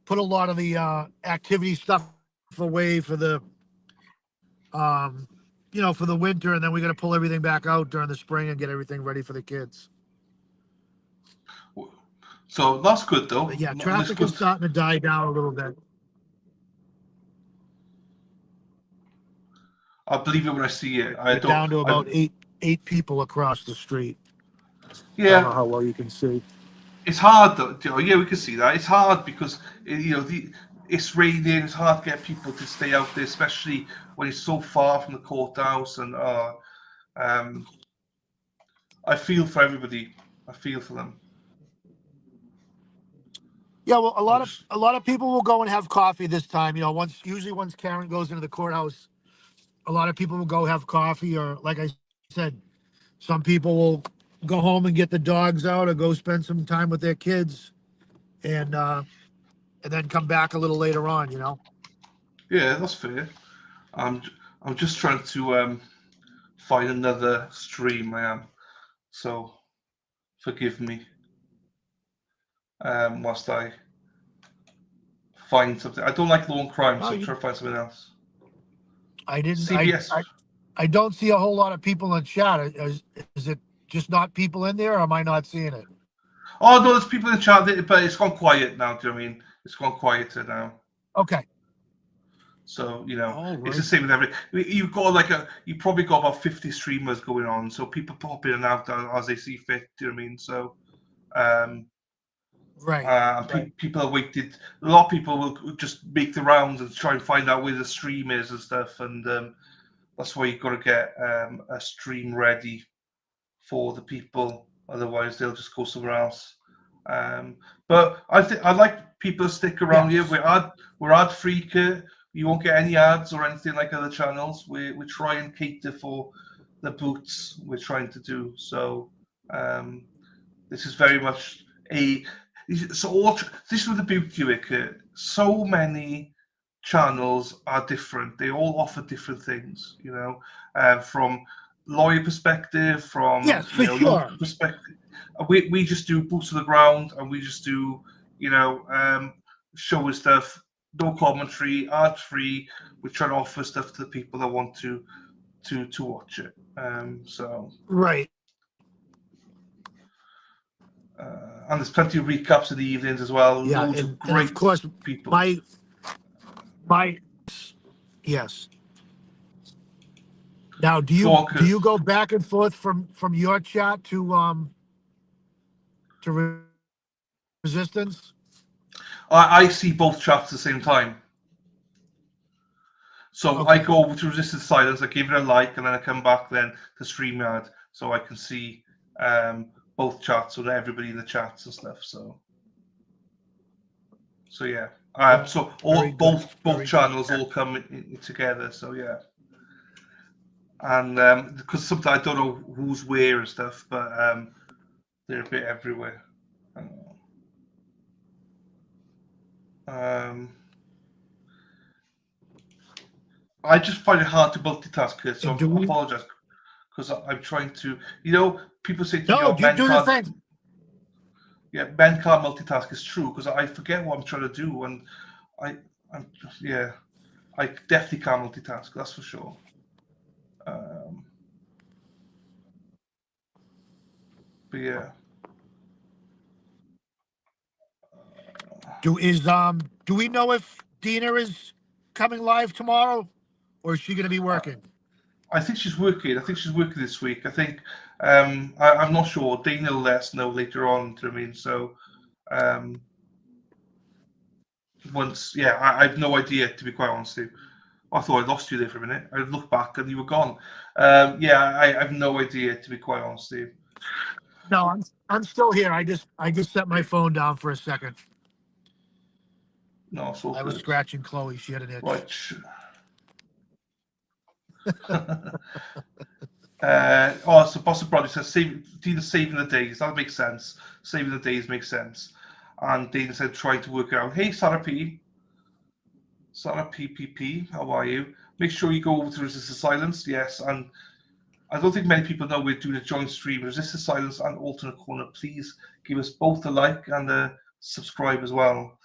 a lot of the activity stuff away for the for the winter, and then we got to pull everything back out during the spring and get everything ready for the kids. So that's good, though. But yeah, traffic is starting to die down a little bit. I'll believe it when I see it. We're down to about eight people across the street. Yeah. I don't know how well you can see. It's hard though. Yeah, we can see that. It's hard because it's raining. It's hard to get people to stay out there, especially when it's so far from the courthouse. And I feel for everybody. I feel for them. Yeah, well, a lot of people will go and have coffee this time. Usually once Karen goes into the courthouse, a lot of people will go have coffee, or like I said, some people will go home and get the dogs out, or go spend some time with their kids, and then come back a little later on. Yeah, that's fair. I'm just trying to find another stream. I am, so forgive me. Whilst I find something, I don't like law and crime, so I'm trying to find something else. CBS. I don't see a whole lot of people in chat. Is it just not people in there, or am I not seeing it? Oh no, there's people in chat, but it's gone quiet now. Do you know what I mean? It's gone quieter now. Okay. So it's the same with every. You've got you probably got about 50 streamers going on, so people pop in and out as they see fit. Do you know what I mean? So, right. People are waited. A lot of people will just make the rounds and try and find out where the stream is and stuff, and that's why you've got to get a stream ready for the people. Otherwise, they'll just go somewhere else. But I like people to stick around here. We're ad free. You won't get any ads or anything like other channels. We try and cater for the boots we're trying to do. So this is very much this is the beauty of it. So many channels are different. They all offer different things. From lawyer perspective, from local perspective. We just do boots to the ground, and we just do show stuff. No commentary, ad free. We try to offer stuff to the people that want to watch it. Right. And there's plenty of recaps in the evenings as well. Yeah, Loads of great of course, people. Yes. Now, do you go back and forth from your chat to Resistance? I see both chats at the same time. So I go over to Resistance Silence, I give it a like, and then I come back then to StreamYard, so I can see both chats and everybody in the chats and stuff. So yeah. So both channels all come in together. So yeah. And because sometimes I don't know who's where and stuff, but they're a bit everywhere. I just find it hard to multitask, so I apologize because I'm trying to. People say to me, "Men can't." Yeah, men can't multitask. It's true because I forget what I'm trying to do, and I definitely can't multitask. That's for sure. But yeah. Do we know if Dina is coming live tomorrow, or is she going to be working? I think she's working. I think she's working this week. I think I'm not sure. Dina will let us know later on. Do you know what I mean? So I have no idea, to be quite honest with you. I thought I lost you there for a minute. I looked back and you were gone. I have no idea, to be quite honest with you. No, I'm still here. I just set my phone down for a second. No, so I was scratching Chloe. She had an itch. Right. So Postal Address says saving the days. That makes sense. Saving the days makes sense. And Dana said trying to work out. Hey, Sarah P. Sarah PPP, how are you? Make sure you go over to Resistance Silence. Yes, and I don't think many people know we're doing a joint stream. Resistance Silence and Alternate Corner. Please give us both a like and a subscribe as well.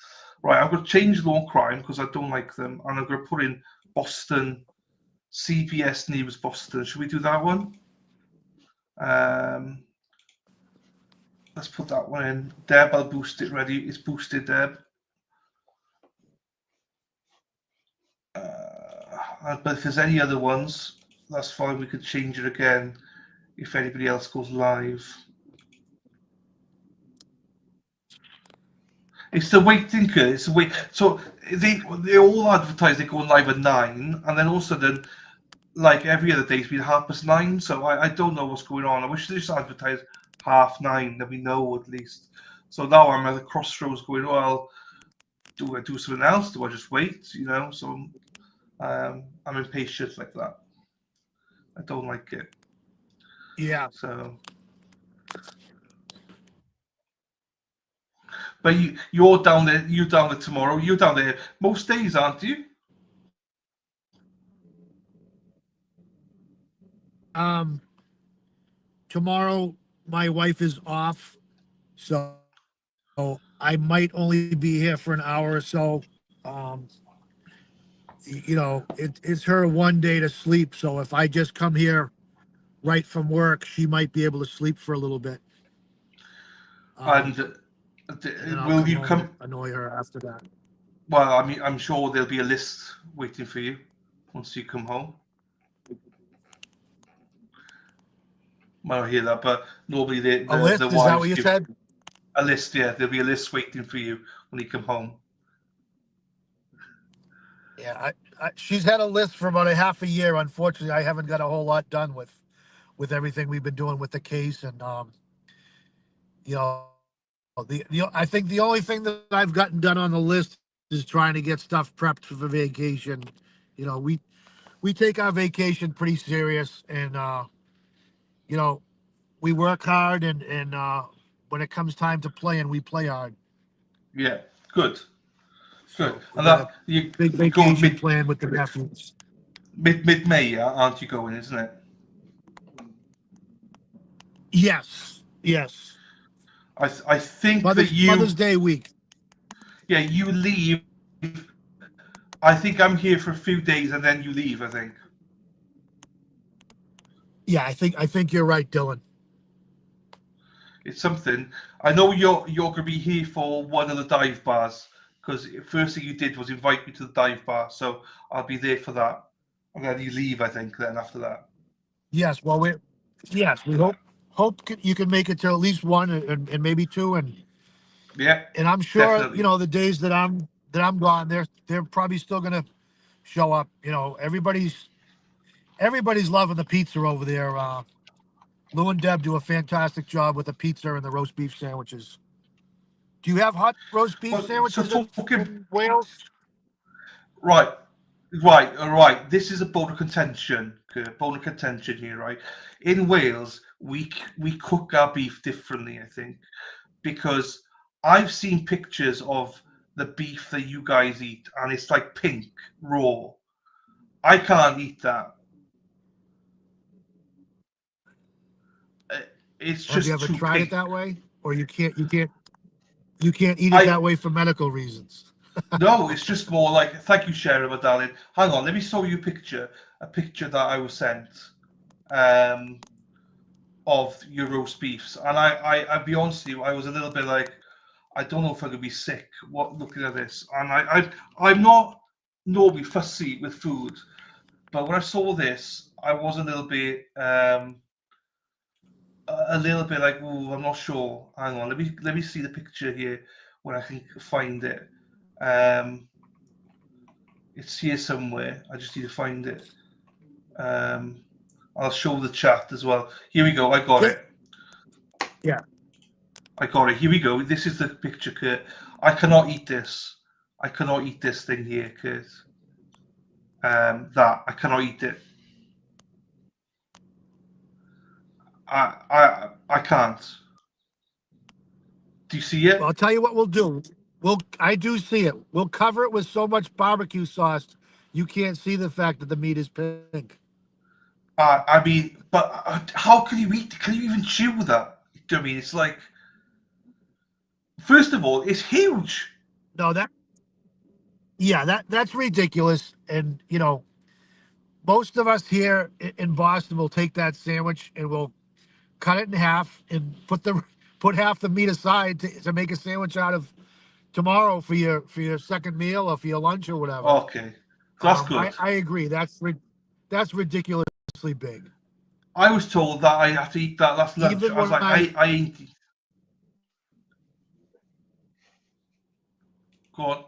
Right, I'm going to change Law and Crime because I don't like them, and I'm going to put in Boston, CBS News Boston. Should we do that one? Let's put that one in. Deb, I'll boost it ready. It's boosted, Deb. But if there's any other ones, that's fine. We could change it again if anybody else goes live. It's the waiting, Kurt. It's the wait. So they all advertise they're going live at 9, and then all of a sudden, like every other day, it's been 9:30. So I don't know what's going on. I wish they just advertised 9:30, that we know at least. So now I'm at the crossroads going, well, do I do something else? Do I just wait? You know, so I'm impatient like that. I don't like it. Yeah. So, but you're down there. You're down there tomorrow. You're down there most days, aren't you? Tomorrow my wife is off, so I might only be here for an hour or so. Um, it's her one day to sleep. So if I just come here right from work, she might be able to sleep for a little bit. And And then I'll will come you home come? and annoy her after that. Well, I mean, I'm sure there'll be a list waiting for you once you come home. Well, I hear that, but normally A list? the Is that what wives you give said? a list. Yeah, there'll be a list waiting for you when you come home. Yeah, she's had a list for about a half a year. Unfortunately, I haven't got a whole lot done with everything we've been doing with the case, and you know, I think the only thing that I've gotten done on the list is trying to get stuff prepped for vacation. We take our vacation pretty serious, and we work hard, and when it comes time to playing, we play hard. Yeah, good, good. So we And got a that you big go vacation plan with the nephews. mid May, aren't you going? Isn't it? Yes, yes. I think that Mother's Day week. yeah, you leave. I think I'm here for a few days and then you leave. I think Yeah, I think you're right, Dylan. it's something. I know you're gonna be here for one of the dive bars because the first thing you did was invite me to the dive bar, so I'll be there for that. And then you leave, I think. Then after that, Yes, well, we hope you can make it to at least one and maybe two, yeah, and I'm sure definitely. the days that I'm gone, they're probably still gonna show up. Everybody's loving the pizza over there. Lou and Deb do a fantastic job with the pizza and the roast beef sandwiches. Do you have hot roast beef Well, so sandwiches talking in Wales? right, right, all right. This is a bone of contention. Okay, bone of contention here, right? In Wales, we cook our beef differently, I think, because I've seen pictures of the beef that you guys eat, and it's like pink, raw. I can't eat that. Uh, It's Have you just ever too tried it pink. that way, or you can't eat it I that way for medical reasons? No, it's just more like thank you, Sharon, my darling. Hang on, let me show you a picture that I was sent um, of your roast beefs, and I'll be honest with you, I was a little bit like, I don't know if I'm gonna be sick. What looking at this, and I'm not normally fussy with food, but when I saw this, I was a little bit like, oh, I'm not sure. Hang on, let me see the picture here when I can find it. Um, it's here somewhere. I just need to find it. Um, I'll show the chat as well. Here we go. I got Just, it. yeah. I got it. Here we go. This is the picture, Kurt. I cannot eat this. I cannot eat this thing here, Kurt. That I cannot eat it. I can't. Do you see Well, I'll it? tell you what we'll do. I do see it. We'll cover it with so much barbecue sauce, you can't see the fact that the meat is pink. I mean, but how can you eat? Can you even chew that? Do you know what I mean? It's like, first of all, it's huge. No, that's ridiculous. And most of us here in Boston will take that sandwich and we'll cut it in half and put half the meat aside to make a sandwich out of tomorrow for your second meal or for your lunch or whatever. Okay, so that's good. I agree. That's ridiculously big. I was told that I had to eat that last lunch. Even I was when like, I ain't. Go on.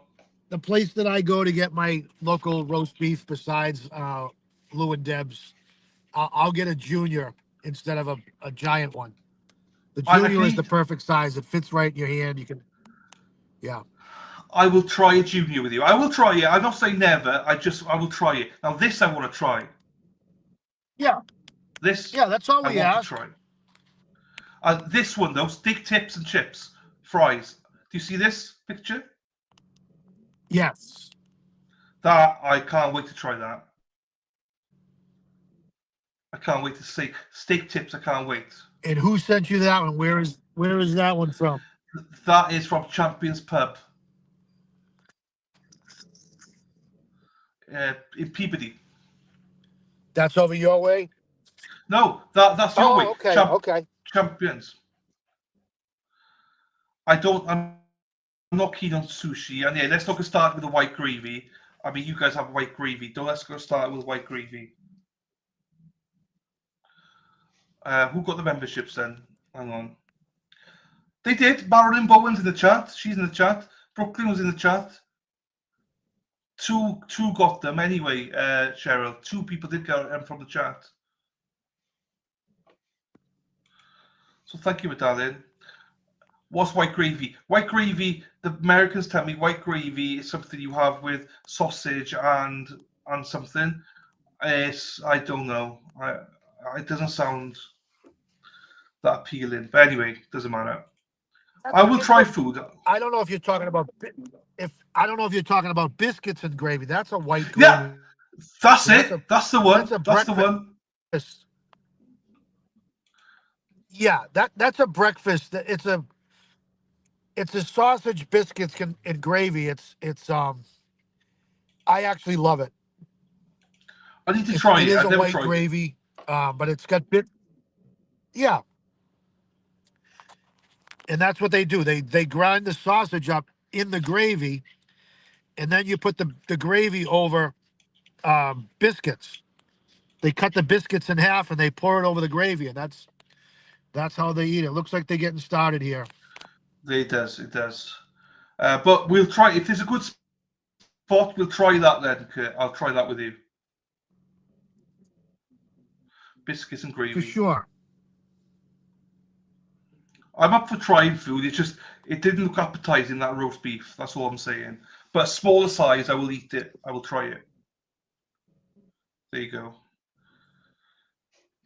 The place that I go to get my local roast beef, besides Lou and Deb's, I'll get a junior instead of a giant one. The junior is the perfect size. It fits right in your hand. You can, yeah. I will try a junior with you. I will try it. I'm not saying never. I will try it. Now this I want to try. Yeah. This. Yeah, that's all I we want ask. to try. This one though, steak tips and chips, fries. Do you see this picture? Yes. That I can't wait to try that. I can't wait to see steak tips. I can't wait. And who sent you that one? Where is that one from? That is from Champions Pub in Peabody. That's over your way? No, that's your way. Okay. Okay. Champions. I'm not keen on sushi. And yeah, let's not start with the white gravy. I mean, you guys have white gravy. Let's go start with white gravy. Who got the memberships then? Hang on. They did. Marilyn Bowen's in the chat. She's in the chat. Brooklyn was in the chat. Two got them anyway, Cheryl. 2 people did get them from the chat. So thank you, darling. What's white gravy? White gravy, the Americans tell me white gravy is something you have with sausage and something. I don't know. It doesn't sound that appealing. But anyway, doesn't matter. I will try food. I don't know if you're talking about biscuits and gravy. That's a white gravy. Yeah, that's it. That's the one. That's the one. Yeah, that's a breakfast. It's a sausage, biscuits, and gravy. It's I actually love it. I need to try it. It is a white gravy, but it's got yeah. And that's what they do. They grind the sausage up in the gravy, and then you put the gravy over biscuits. They cut the biscuits in half and they pour it over the gravy, and that's how they eat it. Looks like they're getting started here. It does. But we'll try. If there's a good spot, we'll try that then, Kurt. I'll try that with you. Biscuits and gravy. For sure. I'm up for trying food. It didn't look appetizing, that roast beef. That's all I'm saying. But smaller size, I will eat it. I will try it. There you go.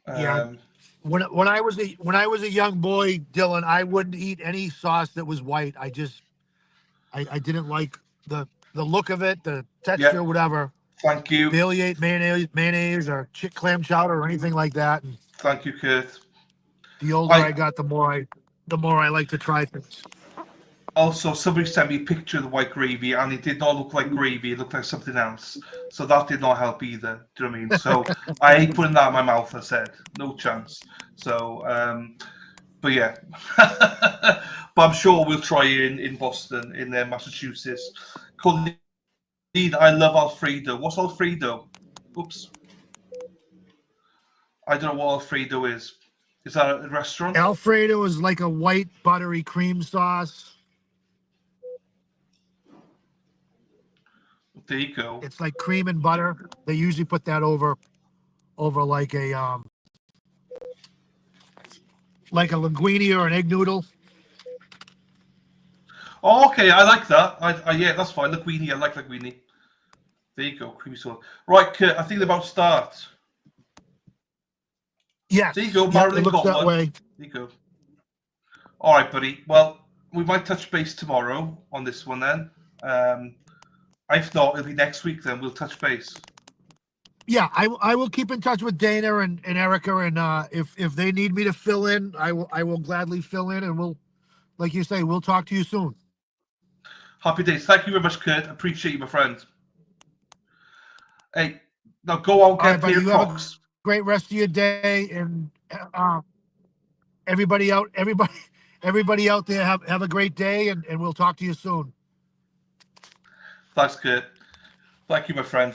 Yeah. When I was a young boy, Dylan, I wouldn't eat any sauce that was white. I didn't like the look of it, the texture, whatever. Thank you. Barely ate mayonnaise or clam chowder or anything like that. And thank you, Kurt. The older I got, the more I like to try things. Also, somebody sent me a picture of the white gravy, and it did not look like gravy. It looked like something else. So that did not help either. Do you know what I mean? So I ain't putting that in my mouth, I said. No chance. So, but yeah. But I'm sure we'll try it in Boston, in Massachusetts. Colleen, I love Alfredo. What's Alfredo? Oops. I don't know what Alfredo is. Is that a restaurant? Alfredo is like a white buttery cream sauce. There you go. It's like cream and butter. They usually put that over like a linguine or an egg noodle. Oh, okay, I like that. Yeah, that's fine. Linguine, I like linguine. There you go, creamy sauce. Right, Kurt, I think they're about to start. Yes. There you go, Marilyn got one. Way. There you go. All right, buddy. Well, we might touch base tomorrow on this one then. If not, it'll be next week then. We'll touch base. Yeah, I will keep in touch with Dana and Erica, and if they need me to fill in, I will gladly fill in, and we'll, like you say, we'll talk to you soon. Happy days. Thank you very much, Kurt. Appreciate you, my friend. Hey, now go out and get a pair of Crocs. Great rest of your day, and everybody out there have a great day, and we'll talk to you soon. Thanks, Kurt. Thank you, my friend.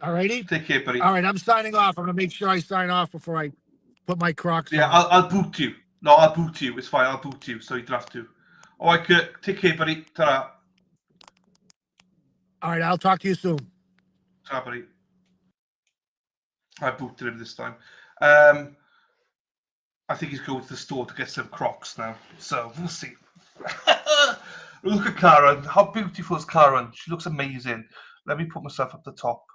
All righty. Take care, buddy. All right, I'm signing off. I'm gonna make sure I sign off before I put my Crocs on. Yeah, I'll boot you. No, I'll boot you. It's fine. I'll boot you, so you don't have to. All right, Kurt. Take care, buddy. Ta-ra. All right, I'll talk to you soon. Ciao, buddy. I booted him this time. I think he's going to the store to get some Crocs now. So we'll see. Look at Karen. How beautiful is Karen? She looks amazing. Let me put myself up the top.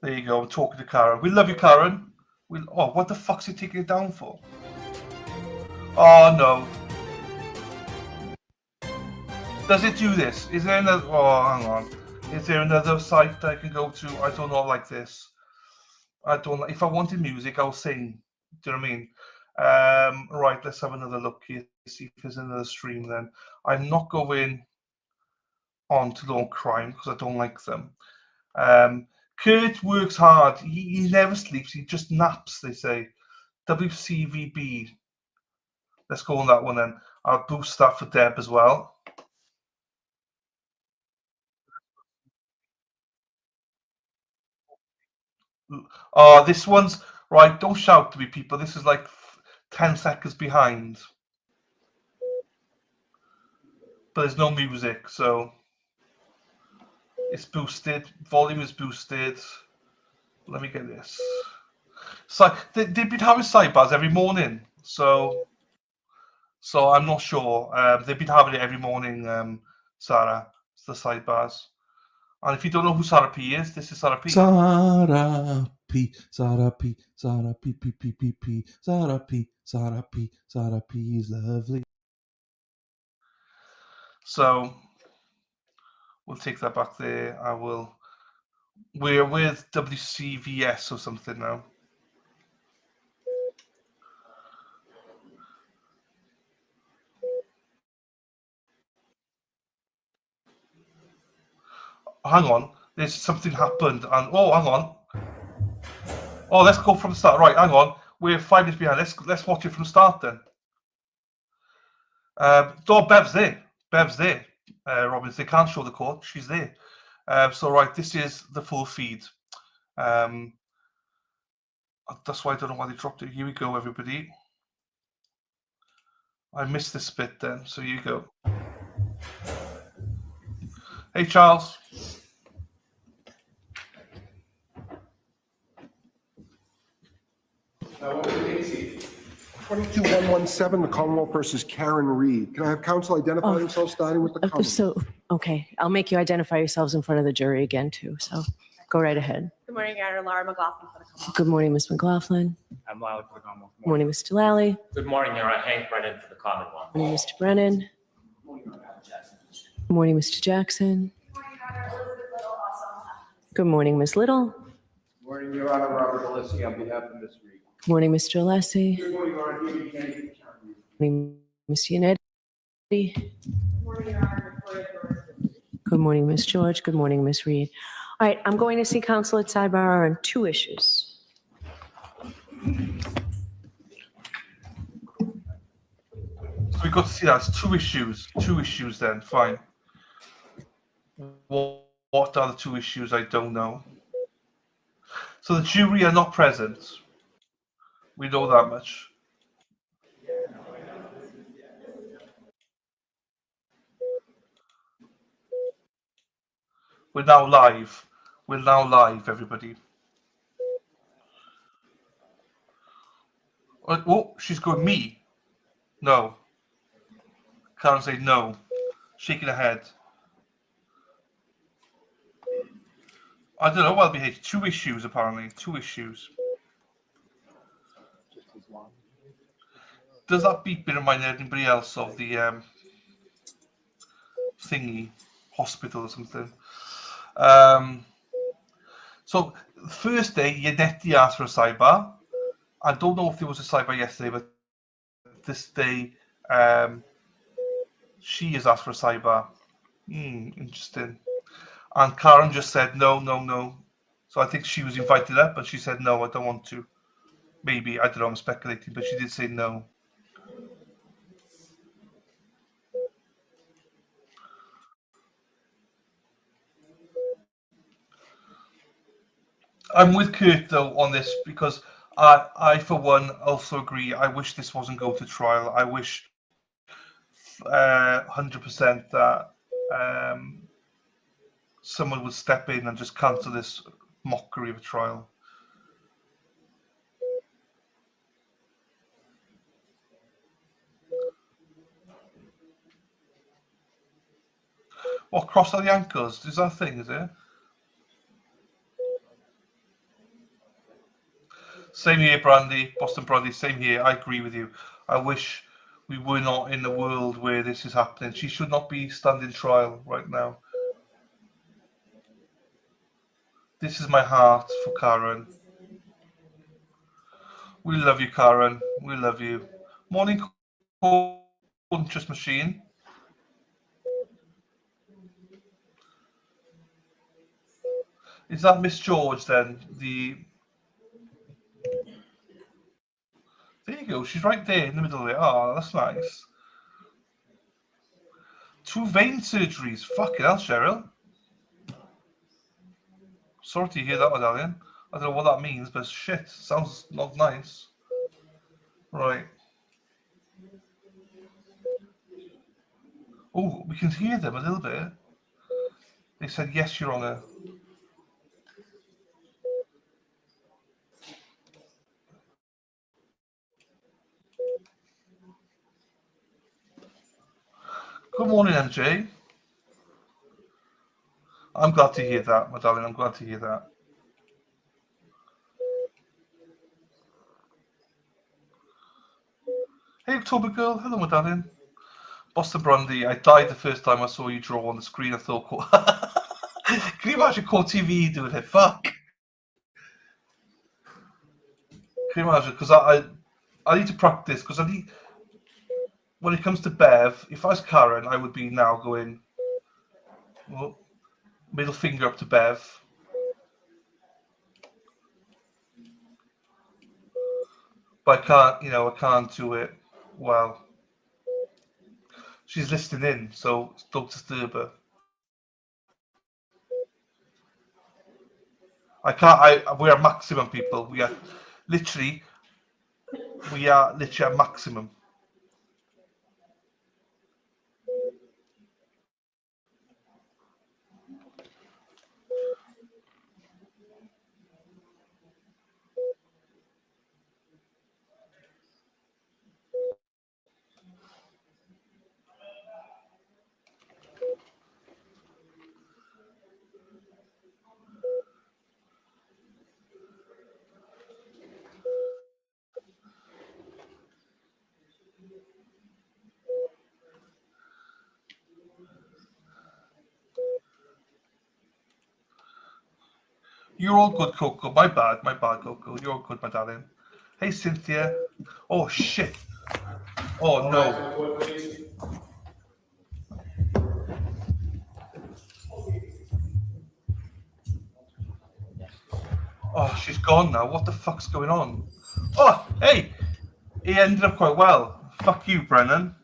There you go. I'm talking to Karen. We love you, Karen. Oh, what the fuck's he taking it down for? Oh, no. Does it do this? Is there another... Oh, hang on. Is there another site I can go to? I don't know, like this. I don't... If I wanted music, I'll sing. Do you know what I mean? Right, let's have another look here. See if there's another stream then. I'm not going on to Law and Crime because I don't like them. Kurt works hard. He never sleeps. He just naps, they say. WCVB. Let's go on that one then. I'll boost that for Deb as well. Oh, this one's... Right, don't shout to me, people. This is like 10 seconds behind. But there's no music, so... It's boosted. Volume is boosted. Let me get this. So they've been having sidebars every morning, so I'm not sure. They've been having it every morning, Sarah. It's the sidebars. And if you don't know who Sarah P is, this is Sarah P. Sarah P, Sarah P, Sarah P, P, P, P, P, Sarah P, Sarah P, Sarah P is lovely. So we'll take that back there. I will. We're with WCVS or something now. Hang on. There's something happened, and oh, hang on. Oh, let's go from the start. Right, hang on. We're 5 minutes behind. Let's watch it from the start then. Bev's there. Bev's there. Robbins, they can't show the court. She's there. So right, this is the full feed. That's why I don't know why they dropped it. Here we go, everybody. I missed this bit then, so here you go. Hey, Charles. 22117, the Commonwealth versus Karen Reed. Can I have counsel identify themselves, starting with the Commonwealth? Okay, I'll make you identify yourselves in front of the jury again, too. So go right ahead. Good morning, Your Honor. Laura McLaughlin for the Commonwealth. Good morning, Ms. McLaughlin. I'm Lally for the Commonwealth. Good morning, Mr. Lally. Good morning, Your Honor. Hank Brennan for the Commonwealth. Good morning, Mr. Brennan. Good morning, Mr. Jackson. Good morning, Ms. Little. Good morning, Your Honor. Robert Alessi on behalf of Ms. Reed. Good morning, Mr. Alessi. Good morning, Your Honor. Good morning, Ms. Yannetti. Good morning, Your Honor. Good morning, Ms. George. Good morning, Ms. Reed. All right, I'm going to see counsel at sidebar on 2 issues. So we got to see that. It's 2 issues. 2 issues then. Fine. What are the 2 issues? I don't know. So the jury are not present. We know that much. We're now live. We're now live, everybody. Oh, she's going, me? No. Karen say no. Shaking her head. I don't know what I'll be here. 2 issues, apparently. 2 issues. Does that beep remind anybody else of the thingy hospital or something? So the first day, Yannetti asked for a sidebar. I don't know if there was a sidebar yesterday, but this day she has asked for a sidebar. Interesting. And Karen just said no, no, no. So I think she was invited up, but she said no, I don't want to. Maybe, I don't know, I'm speculating, but she did say no. I'm with Kurt though on this because I for one also agree. I wish this wasn't go to trial. I wish 100% that someone would step in and just cancel this mockery of a trial. What, cross on the ankles? Is that a thing, is it? Same here, Brandy. Boston Brandy, same here. I agree with you. I wish we were not in a world where this is happening. She should not be standing trial right now. This is my heart for Karen. We love you, Karen. We love you. Morning, conscious machine. Is that Miss George then? There you go. She's right there in the middle of it. Oh, that's nice. 2 vein surgeries. Fucking hell, Cheryl. Sorry to hear that, my darling. I don't know what that means, but shit, sounds not nice. Right. Oh, we can hear them a little bit. They said, yes, Your Honour. Good morning, MJ. I'm glad to hear that, my darling. I'm glad to hear that. Hey, October girl. Hello, my darling. Boston Brandy, I died the first time I saw you draw on the screen. I thought, can you imagine Court TV doing it? Fuck. Can you imagine? Because I need to practice. Because I need, when it comes to Bev, if I was Karen, I would be now going, well, middle finger up to Bev. But I can't, I can't do it well. She's listening in, so don't disturb her. I can't. We are maximum people. We are literally at maximum. You're all good, Coco. My bad, Coco. You're all good, my darling. Hey, Cynthia. Oh, shit. Oh, no. Oh, she's gone now. What the fuck's going on? Oh, hey. He ended up quite well. Fuck you, Brennan.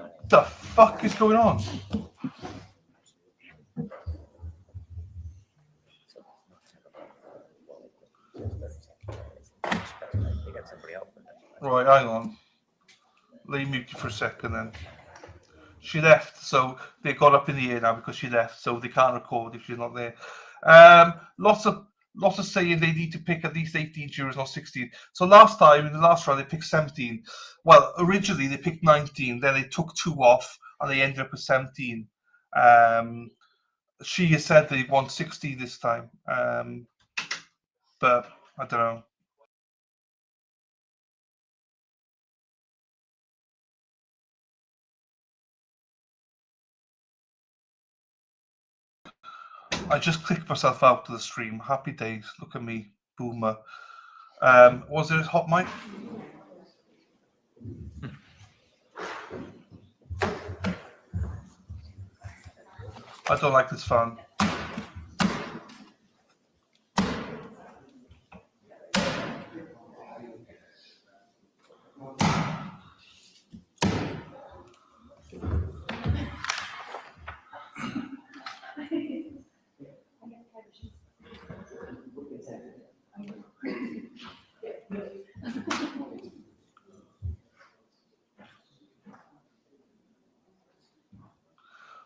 What the fuck is going on? Right, hang on. Let me mute you for a second then. She left, so they got up in the air now because she left, so they can't record if she's not there. Lots of saying they need to pick at least 18 jurors, not 16. So last time, in the last round, they picked 17. Well, originally they picked 19, then they took 2 off, and they ended up with 17. She has said they want 60 this time, but I don't know. I just clicked myself out of the stream. Happy days. Look at me, boomer. Was there a hot mic? I don't like this fan.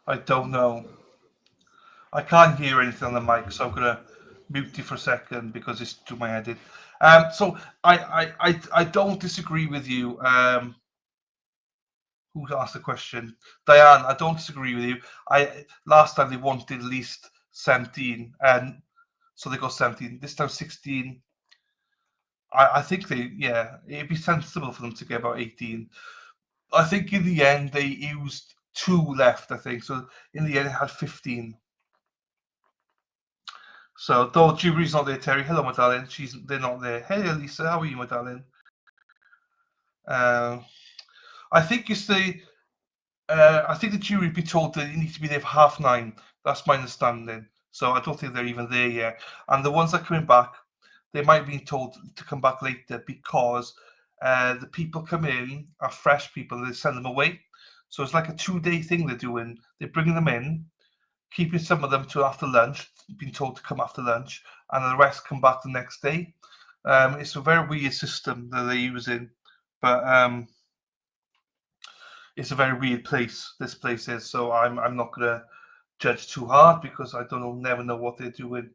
I don't know. I can't hear anything on the mic, so I'm gonna mute you for a second because it's too my head in. So I don't disagree with you. Who asked the question? Diane, I don't disagree with you. Last time they wanted at least 17, and so they got 17. This time 16. I think it'd be sensible for them to get about 18. I think in the end they used 2 left, I think. So in the end it had 15. So though Jubilee's not there, Terry. Hello, my darling. They're not there. Hey, Lisa. How are you, my darling? I think it's the. I think the jury would be told that you need to be there for 9:30. That's my understanding. So I don't think they're even there yet. And the ones that are coming back, they might be told to come back later because the people come in are fresh people and they send them away. So it's like a 2-day thing they're doing. They're bringing them in, keeping some of them till after lunch, being told to come after lunch, and the rest come back the next day. It's a very weird system that they're using, but it's a very weird place. This place is, so I'm not gonna judge too hard because I never know what they're doing.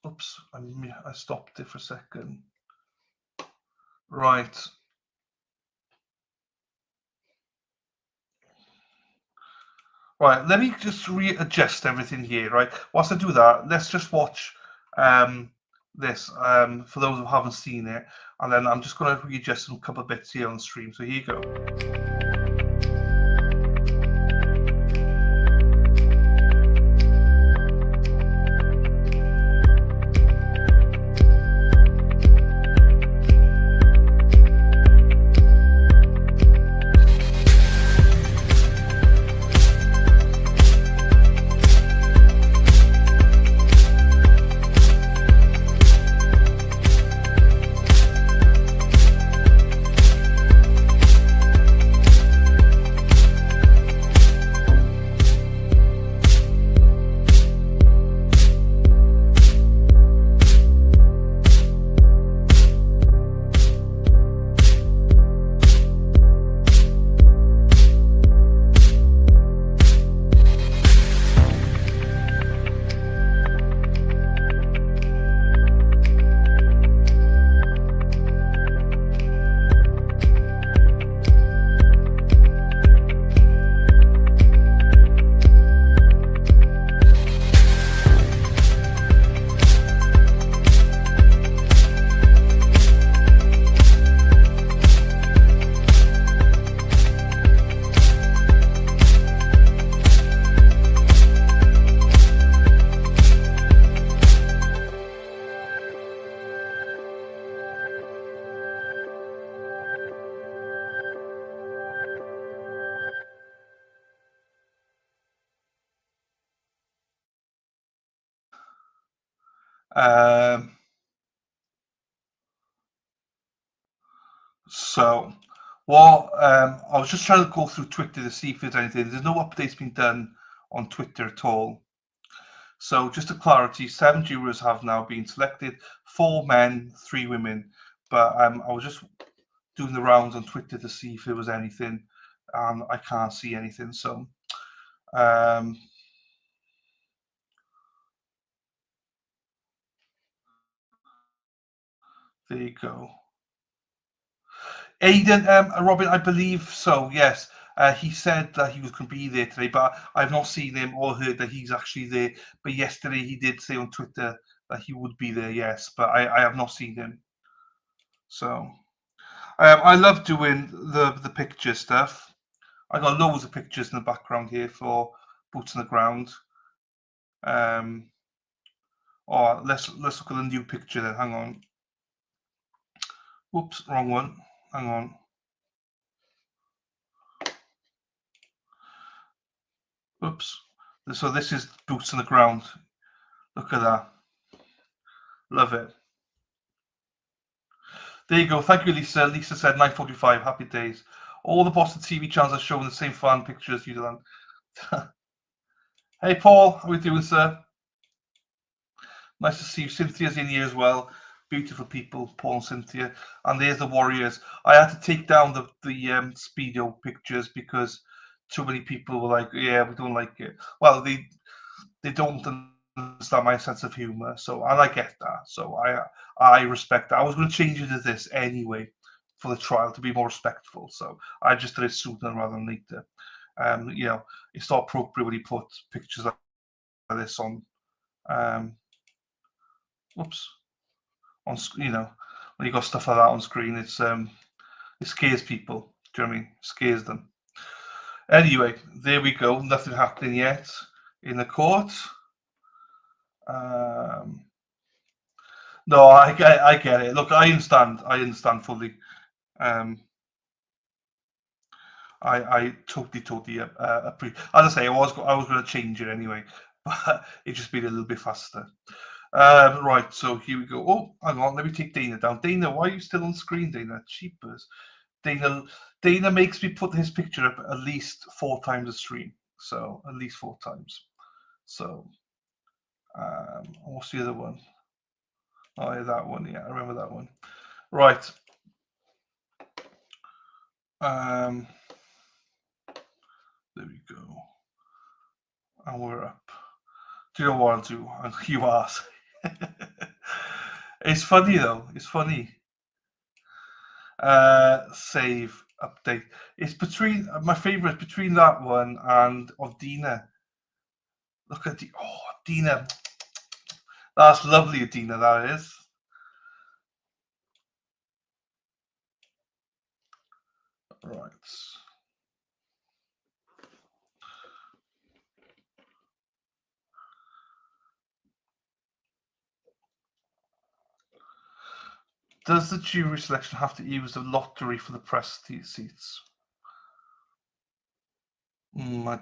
Oops, I stopped it for a second. Right. Right, let me just readjust everything here, right? Whilst I do that, let's just watch this for those who haven't seen it, and then I'm just going to readjust a couple of bits here on the stream. So here you go. So, I was just trying to go through Twitter to see if there's anything. There's no updates being done on Twitter at all. So, just a clarity, 7 jurors have now been selected: 4 men, 3 women. But I was just doing the rounds on Twitter to see if there was anything, and I can't see anything. So, there you go. Aidan, Robin, I believe so, yes. He said that he was going to be there today, but I've not seen him or heard that he's actually there. But yesterday he did say on Twitter that he would be there, yes, but I have not seen him. So I love doing the picture stuff. I got loads of pictures in the background here for Boots on the Ground. Let's look at the new picture then. Hang on. Whoops, wrong one. Hang on. Oops. So this is Boots on the Ground. Look at that. Love it. There you go. Thank you, Lisa. Lisa said 9:45. Happy days. All the Boston TV channels are showing the same fan picture as you, Dylan. Hey, Paul. How are you doing, sir? Nice to see you. Cynthia's in here as well. beautiful people, Paul and Cynthia. And there's the Warriors. I had to take down the Speedo pictures because too many people were like, yeah, we don't like it. Well, they don't understand my sense of humor, so and I get that. So I respect that. I was going to change it to this anyway for the trial to be more respectful. So I just did it sooner rather than later. You know, it's not appropriate when you put pictures like this on. Whoops. On you know, when you got stuff like that on screen, it scares people. Do you know what I mean? Scares them. Anyway, there we go. Nothing happening yet in the court. No, I get it. Look, I understand fully. I totally appreciate. As I say, I was going to change it anyway, but it just been a little bit faster. Right, so here we go. Oh, hang on, let me take Dana down. Dana, why are you still on screen, Dana? Cheapers. Dana makes me put his picture up at least 4 times a stream. So at least 4 times. So what's the other one? Oh yeah, that one. Yeah, I remember that one. Right. There we go. And we're up. Do you know what I'll do? You ask. It's funny though. It's funny. Save update. It's between my favorite between that one and of Dina. Look at Dina. That's lovely, Dina. That is. Right. Does the jury selection have to use the lottery for the press seats? I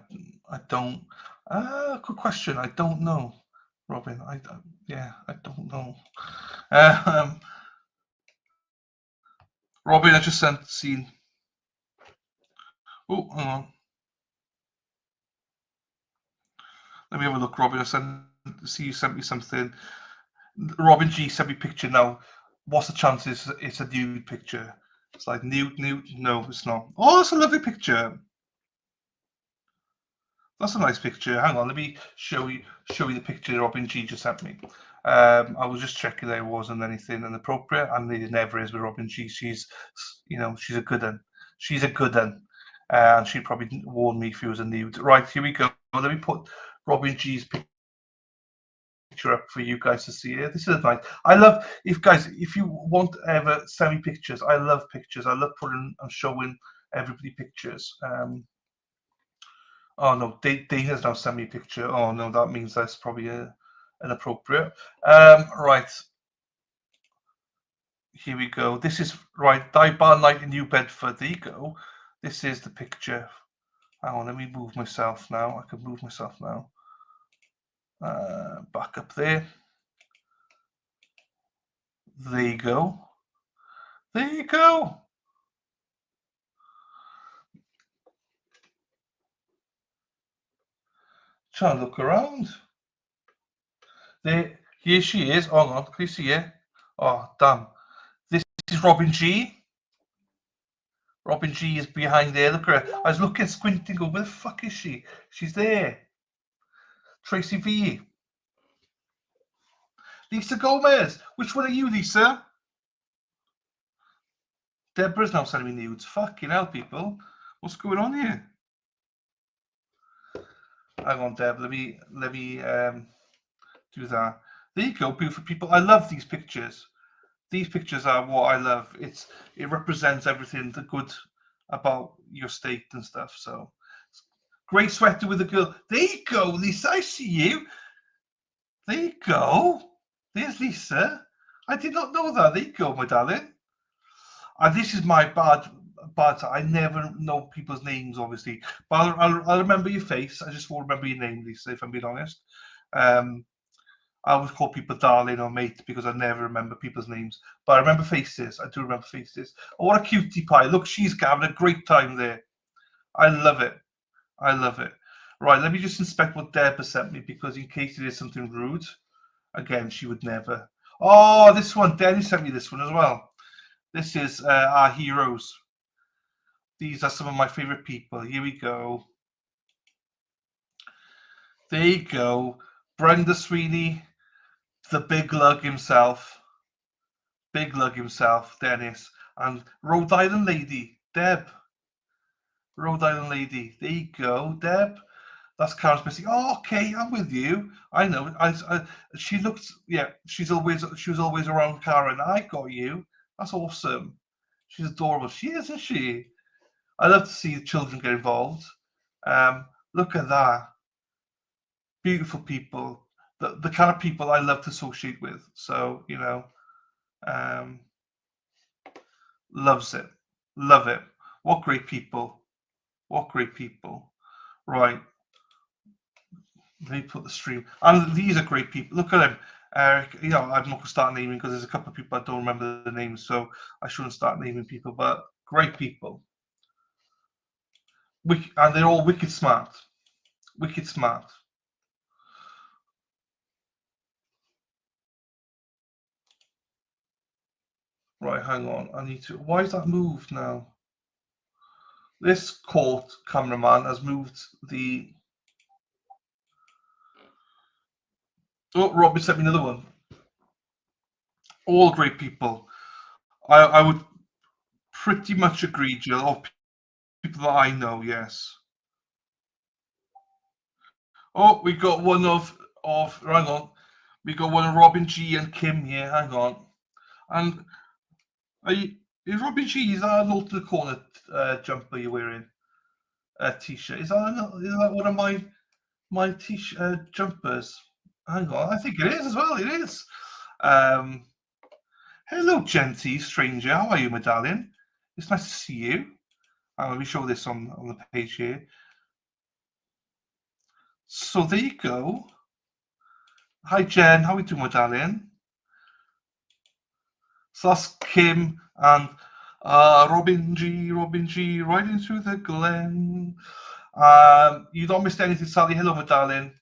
don't. Good question. I don't know, Robin. I don't know. Robin, I just seen. Oh, hang on. Let me have a look, Robin. See you sent me something. Robin G sent me a picture now. What's the chances it's a nude picture? It's like nude. No, it's not. Oh, that's a lovely picture. That's a nice picture. Hang on, let me show you the picture Robin G just sent me. I was just checking there wasn't anything inappropriate, and there never is with Robin G. She's a good one. She's a good one. And she'd probably warn me if he was a nude. Right, here we go. Let me put Robin G's picture up for you guys to see here. This is nice. I love if you want ever send me pictures. I love pictures. I love putting and showing everybody pictures. Oh no, Dana's now sent me a picture. Oh no, that means that's probably inappropriate. Right. Here we go. This is right. Dive Bar Night in New Bedford. There you go. This is the picture. Hang on, let me move myself now. I can move myself now. Back up there. There you go. There you go. Trying to look around. There, here she is. Hold on, can you see her? Oh, damn. This is Robin G. Robin G is behind there. Look at her. I was looking, squinting, going, where the fuck is she? She's there. Tracy V. Lisa Gomez. Which one are you, Lisa? Deborah's now sending me nudes. Fucking hell, people. What's going on here? Hang on, Deb. Let me do that. There you go, beautiful people. I love these pictures. These pictures are what I love. It represents everything the good about your state and stuff. So great sweater with a girl. There you go, Lisa. I see you. There you go. There's Lisa. I did not know that. There you go, my darling. And this is my bad. I never know people's names, obviously. But I'll remember your face. I just won't remember your name, Lisa, if I'm being honest. I always call people darling or mate because I never remember people's names. But I remember faces. I do remember faces. Oh, what a cutie pie. Look, she's having a great time there. I love it. I love it. Right, let me just inspect what Deb has sent me because in case it is something rude. Again, she would never. Oh, this one. Dennis sent me this one as well. This is our heroes. These are some of my favorite people. Here we go. There you go. Brenda Sweeney, the big lug himself. Big lug himself, Dennis. And Rhode Island lady, Deb. Rhode Island lady. There you go, Deb. That's Karen's missing. Oh, okay, I'm with you. I know. She looks. Yeah, she was always around Karen. I got you. That's awesome. She's adorable. She is, isn't she? I love to see the children get involved. Look at that. Beautiful people. The kind of people I love to associate with. So, you know, loves it. Love it. What great people. What great people. Right. Let me put the stream. And these are great people. Look at them. Eric, you know, I'm not going to start naming because there's a couple of people I don't remember the names, so I shouldn't start naming people, but great people. And they're all wicked smart. Wicked smart. Right, hang on. I need to. Why is that moved now? This court cameraman has moved the. Oh, Robin sent me another one. All great people. I would pretty much agree, Jill. Or people that I know, yes. Oh, we got one of. Hang on. We got one of Robin G and Kim here. Hang on. And is Robin G? Is that an alternate corner jumper you're wearing? T-shirt. Is that one of my t-shirt jumpers? Hang on, I think it is as well. It is. Hello, genty stranger. How are you, medallion? It's nice to see you. Let me show this on the page here. So there you go. Hi, Jen. How are you doing, medallion? So that's Kim and Robin G, riding through the glen. You don't miss anything, Sally. Hello, my darling.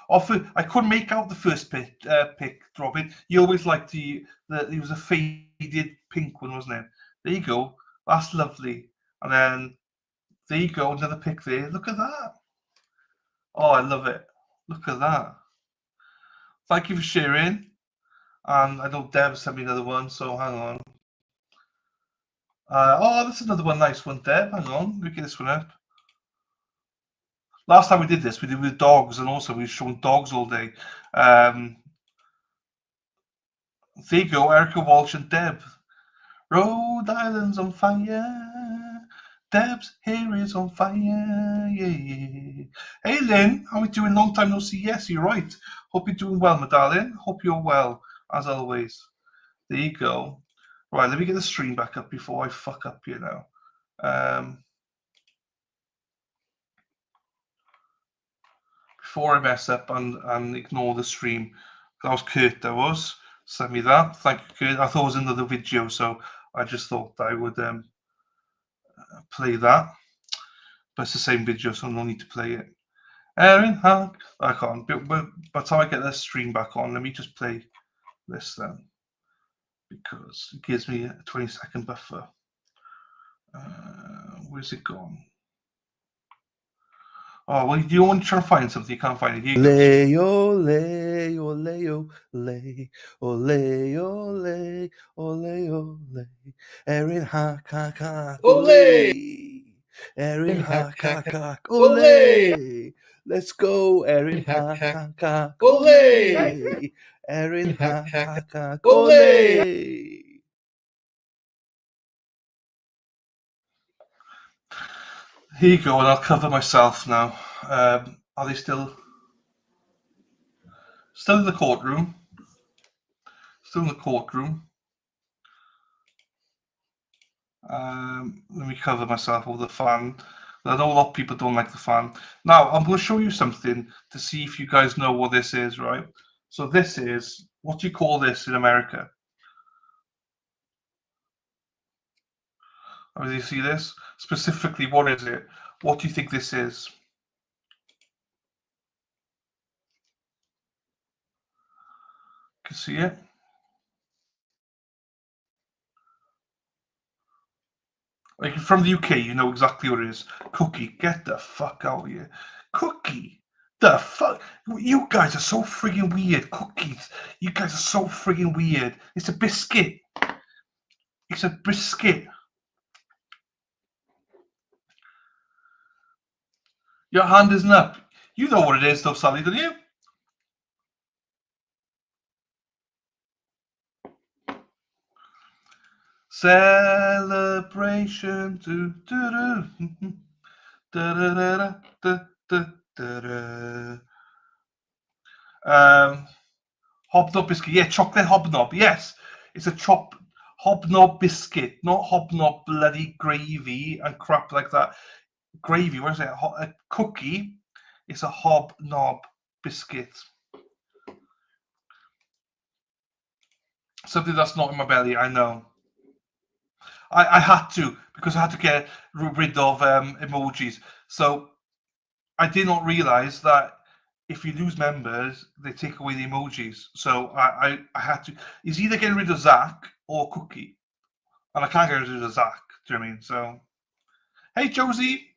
I couldn't make out the first pic, Robin. You always liked it was a faded pink one, wasn't it? There you go. That's lovely. And then there you go, another pic there. Look at that. Oh, I love it. Look at that. Thank you for sharing. And I know Deb sent me another one, so hang on. Oh, that's another one, nice one, Deb. Hang on, let me get this one up. Last time we did this, we did with dogs, and also we've shown dogs all day. There you go, Erica Walsh and Deb. Rhode Island's on fire. Deb's hair is on fire. Yeah. Hey, Lynn, how are we doing? Long time no see. Yes, you're right. Hope you're doing well, my darling. Hope you're well, as always. There you go. Right, let me get the stream back up before I fuck up, you know. Before I mess up and ignore the stream. That was Kurt, that was. Send me that. Thank you, Kurt. I thought it was another video, so I just thought I would play that. But it's the same video, so no need to play it. Erin, I can't. But by the time I get the stream back on, let me just play this then. Because it gives me a 20-second buffer. Where's it gone? Oh, well, you want to try to find something, you can't find it. Here you go. Ole, ole, ole, ole, ole, ole, ole, Erin hack, hack, hack, ole, Erin hack, hack, hack, ole, let's go, Erin hack, hack, hack, ole, Erin hack, hack, hack, ole. Here you go, and I'll cover myself now. Are they still in the courtroom? Still in the courtroom. Let me cover myself with the fan. I know a lot of people don't like the fan. Now, I'm going to show you something to see if you guys know what this is, right? So this is, what do you call this in America? Do you see this? Specifically, what is it? What do you think this is? Can see it. Like from the UK, you know exactly what it is. Cookie, get the fuck out of here. Cookie, the fuck. You guys are so friggin' weird. Cookies, you guys are so friggin' weird. It's a biscuit. It's a biscuit. Your hand isn't up. You know what it is, though, Sally, don't you? Celebration. Do, do, do. Da, da, da, da, da, da, da. Hobnob biscuit. Yeah, chocolate hobnob. Yes, it's a hobnob biscuit, not hobnob bloody gravy and crap like that. Gravy, what is it? A cookie. It's a hobnob biscuit. Something that's not in my belly, I know. I had to, because I had to get rid of emojis. So I did not realize that if you lose members, they take away the emojis. So I had to. It's either getting rid of Zach or Cookie. And I can't get rid of Zach. Do you know what I mean? So, hey, Josie.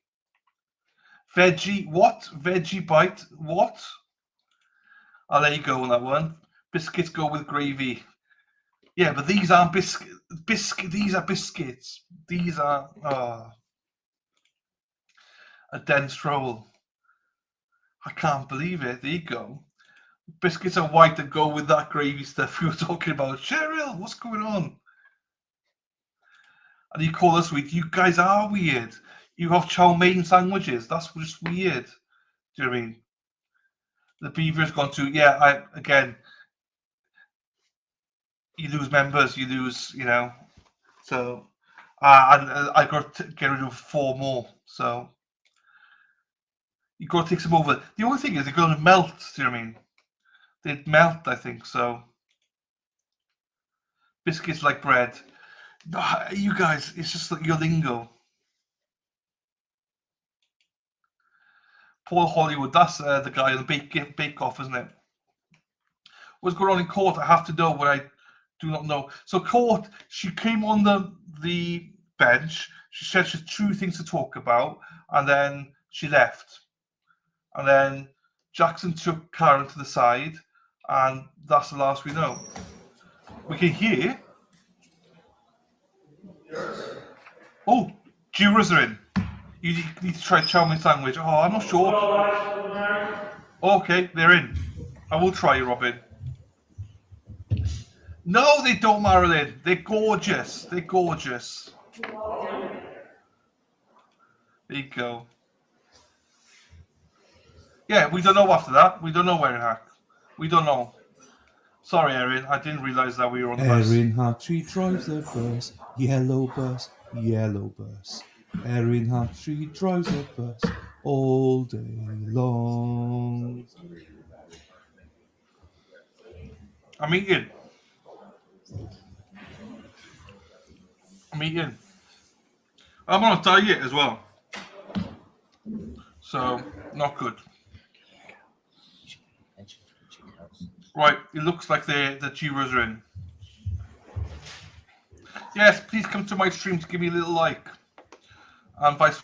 Veggie, what? Veggie bite, what? I'll let you go on that one. Biscuits go with gravy. Yeah, but these aren't biscuits. These are biscuits. These are a dense roll. I can't believe it. There you go. Biscuits are white that go with that gravy stuff we were talking about. Cheryl, what's going on? And you call us weird. You guys are weird. You have chow mein sandwiches. That's just weird. Do you know what I mean? The beaver's gone to, yeah, again, you lose members, you lose, you know. So, I got to get rid of 4 more. So, you got to take some over. The only thing is they're going to melt. Do you know what I mean? They'd melt, I think. So, biscuits like bread. You guys, it's just like your lingo. Paul Hollywood, that's the guy on the Bake Off, isn't it? What's going on in court? I have to know what I do not know. So court, she came on the bench. She said she had 2 things to talk about, and then she left. And then Jackson took Karen to the side, and that's the last we know. We can hear. Oh, jurors are in. You need to try chow mein sandwich. Oh, I'm not sure. Okay, they're in. I will try, Robin. No, they don't, Marilyn. They're gorgeous. They're gorgeous. There you go. Yeah, we don't know after that. We don't know where in Hack. We don't know. Sorry, Erin. I didn't realise that we were on the bus. Erin Hattree drives the bus. Yellow bus. Yellow bus. Erin Hattree drives the bus all day long. I'm eating. I'm on a diet as well. So, not good. Right, it looks like the jurors are in. Yes, please come to my stream to give me a little like. And vice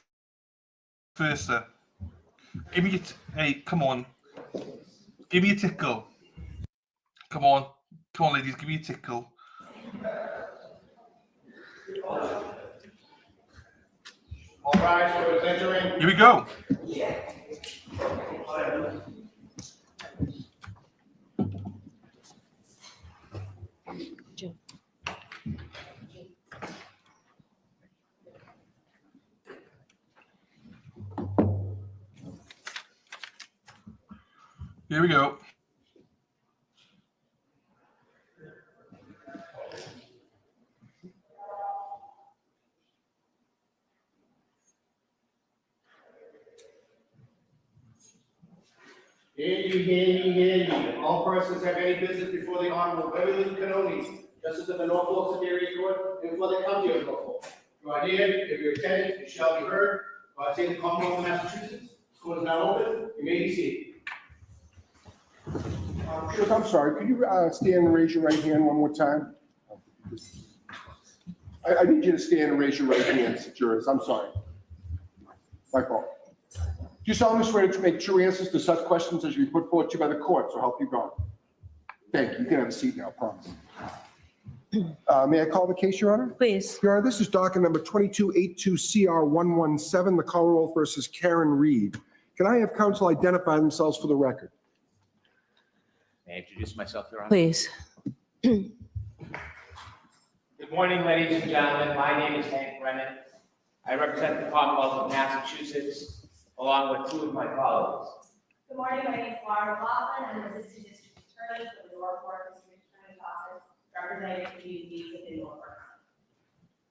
versa. Give me hey, come on. Give me a tickle. Come on, ladies, give me a tickle. All right, so it's entering. Here we go. Here we go. Hear ye. All persons have any business before the Honorable Beverly Cannoni, Justice of the Norfolk Superior Court, and before the County of Norfolk. You are here, if you're attended, you shall be heard. By saying the Commonwealth of Massachusetts, this court is now open. You may be seated. Jurors, I'm sorry, could you stand and raise your right hand one more time? I need you to stand and raise your right hands, jurors, I'm sorry. My fault. Do you solemnly swear to make true answers to such questions as you be put forward to you by the court, so help you God? Thank you. You can have a seat now, promise. May I call the case, Your Honor? Please. Your Honor, this is docket number 2282CR117, the Commonwealth versus Karen Reed. Can I have counsel identify themselves for the record? May I introduce myself, Your Honor? Please. Good morning, ladies and gentlemen. My name is Hank Brennan. I represent the Commonwealth of Massachusetts, along with two of my colleagues. Good morning, my name is Laura McLaughlin. I'm the Assistant District Attorney for the Norfolk District Attorney's Office, representing communities within Norfolk County.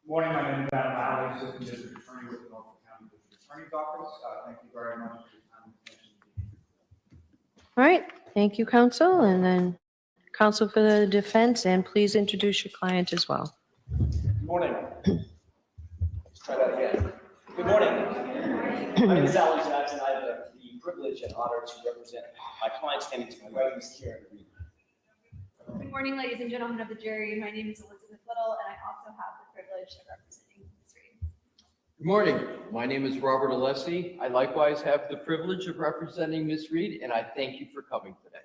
Good morning, my name is Adam Lally, Assistant District Attorney with the Norfolk County District Attorney's Office. Thank you very much for your time and attention. All right. Thank you, counsel. And then counsel for the defense, and please introduce your client as well. Good morning. Let's try that again. Good morning. My name is Alan Jackson. I have the privilege and honor to represent my client standing to my right, Ms. Karen Reed. Good morning, ladies and gentlemen of the jury. My name is Elizabeth Little, and I also have the privilege of representing Ms. Reed. Good morning. My name is Robert Alessi. I likewise have the privilege of representing Ms. Reed, and I thank you for coming today.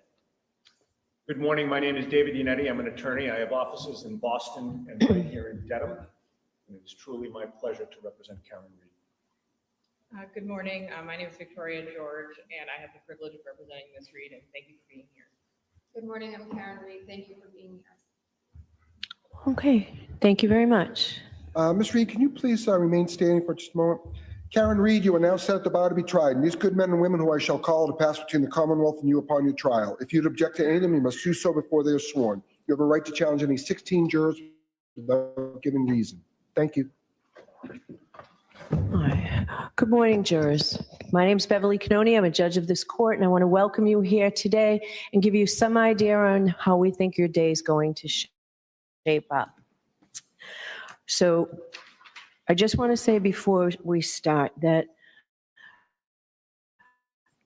Good morning, my name is David Yannetti. I'm an attorney. I have offices in Boston and right here in Dedham. And it's truly my pleasure to represent Karen Reed. Good morning. My name is Victoria George, and I have the privilege of representing Ms. Reed, and thank you for being here. Good morning, I'm Karen Reed. Thank you for being here. Okay. Thank you very much. Ms. Reed, can you please remain standing for just a moment? Karen Reed, you are now set at the bar to be tried, and these good men and women who I shall call to pass between the Commonwealth and you upon your trial. If you'd object to any of them, you must do so before they are sworn. You have a right to challenge any 16 jurors without giving reason. Thank you. All right. Good morning, jurors. My name is Beverly Canoni. I'm a judge of this court, and I want to welcome you here today and give you some idea on how we think your day is going to shape up. So I just want to say before we start that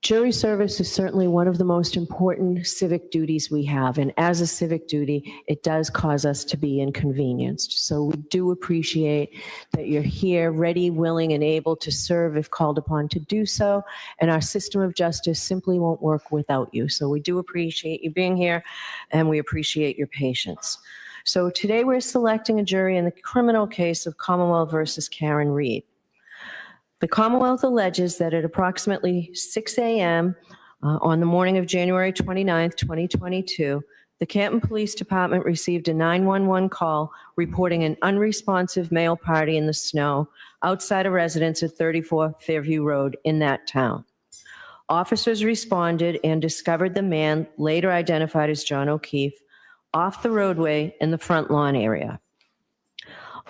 jury service is certainly one of the most important civic duties we have. And as a civic duty, it does cause us to be inconvenienced. So we do appreciate that you're here, ready, willing, and able to serve if called upon to do so. And our system of justice simply won't work without you. So we do appreciate you being here, and we appreciate your patience. So today we're selecting a jury in the criminal case of Commonwealth versus Karen Reed. The Commonwealth alleges that at approximately 6 a.m. On the morning of January 29th, 2022, the Canton Police Department received a 911 call reporting an unresponsive male party in the snow outside a residence at 34 Fairview Road in that town. Officers responded and discovered the man, later identified as John O'Keefe, off the roadway in the front lawn area.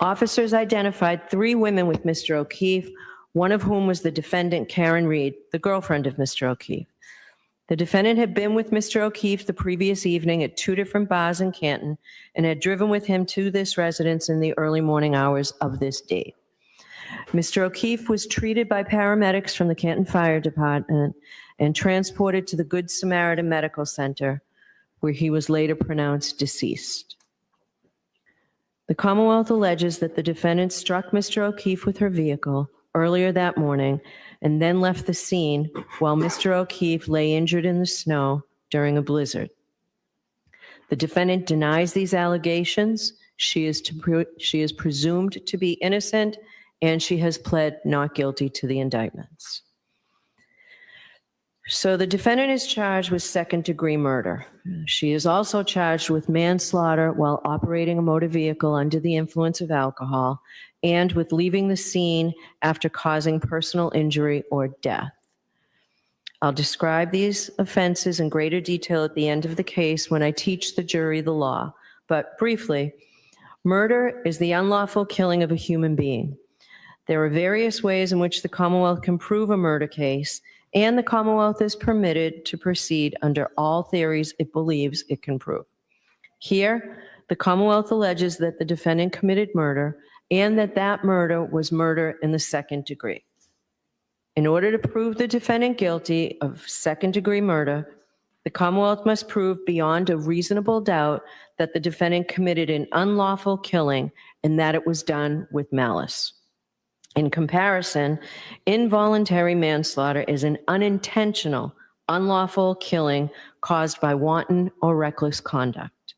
Officers identified 3 women with Mr. O'Keefe, one of whom was the defendant, Karen Reed, the girlfriend of Mr. O'Keefe. The defendant had been with Mr. O'Keefe the previous evening at 2 different bars in Canton and had driven with him to this residence in the early morning hours of this date. Mr. O'Keefe was treated by paramedics from the Canton Fire Department and transported to the Good Samaritan Medical Center, where he was later pronounced deceased. The Commonwealth alleges that the defendant struck Mr. O'Keefe with her vehicle earlier that morning and then left the scene while Mr. O'Keefe lay injured in the snow during a blizzard. The defendant denies these allegations. She is presumed to be innocent, and she has pled not guilty to the indictments. So the defendant is charged with second-degree murder. She is also charged with manslaughter while operating a motor vehicle under the influence of alcohol and with leaving the scene after causing personal injury or death. I'll describe these offenses in greater detail at the end of the case when I teach the jury the law. But briefly, murder is the unlawful killing of a human being. There are various ways in which the Commonwealth can prove a murder case, and the Commonwealth is permitted to proceed under all theories it believes it can prove. Here, the Commonwealth alleges that the defendant committed murder and that that murder was murder in the second degree. In order to prove the defendant guilty of second-degree murder, The Commonwealth must prove beyond a reasonable doubt that the defendant committed an unlawful killing and that it was done with malice. In comparison, involuntary manslaughter is an unintentional, unlawful killing caused by wanton or reckless conduct.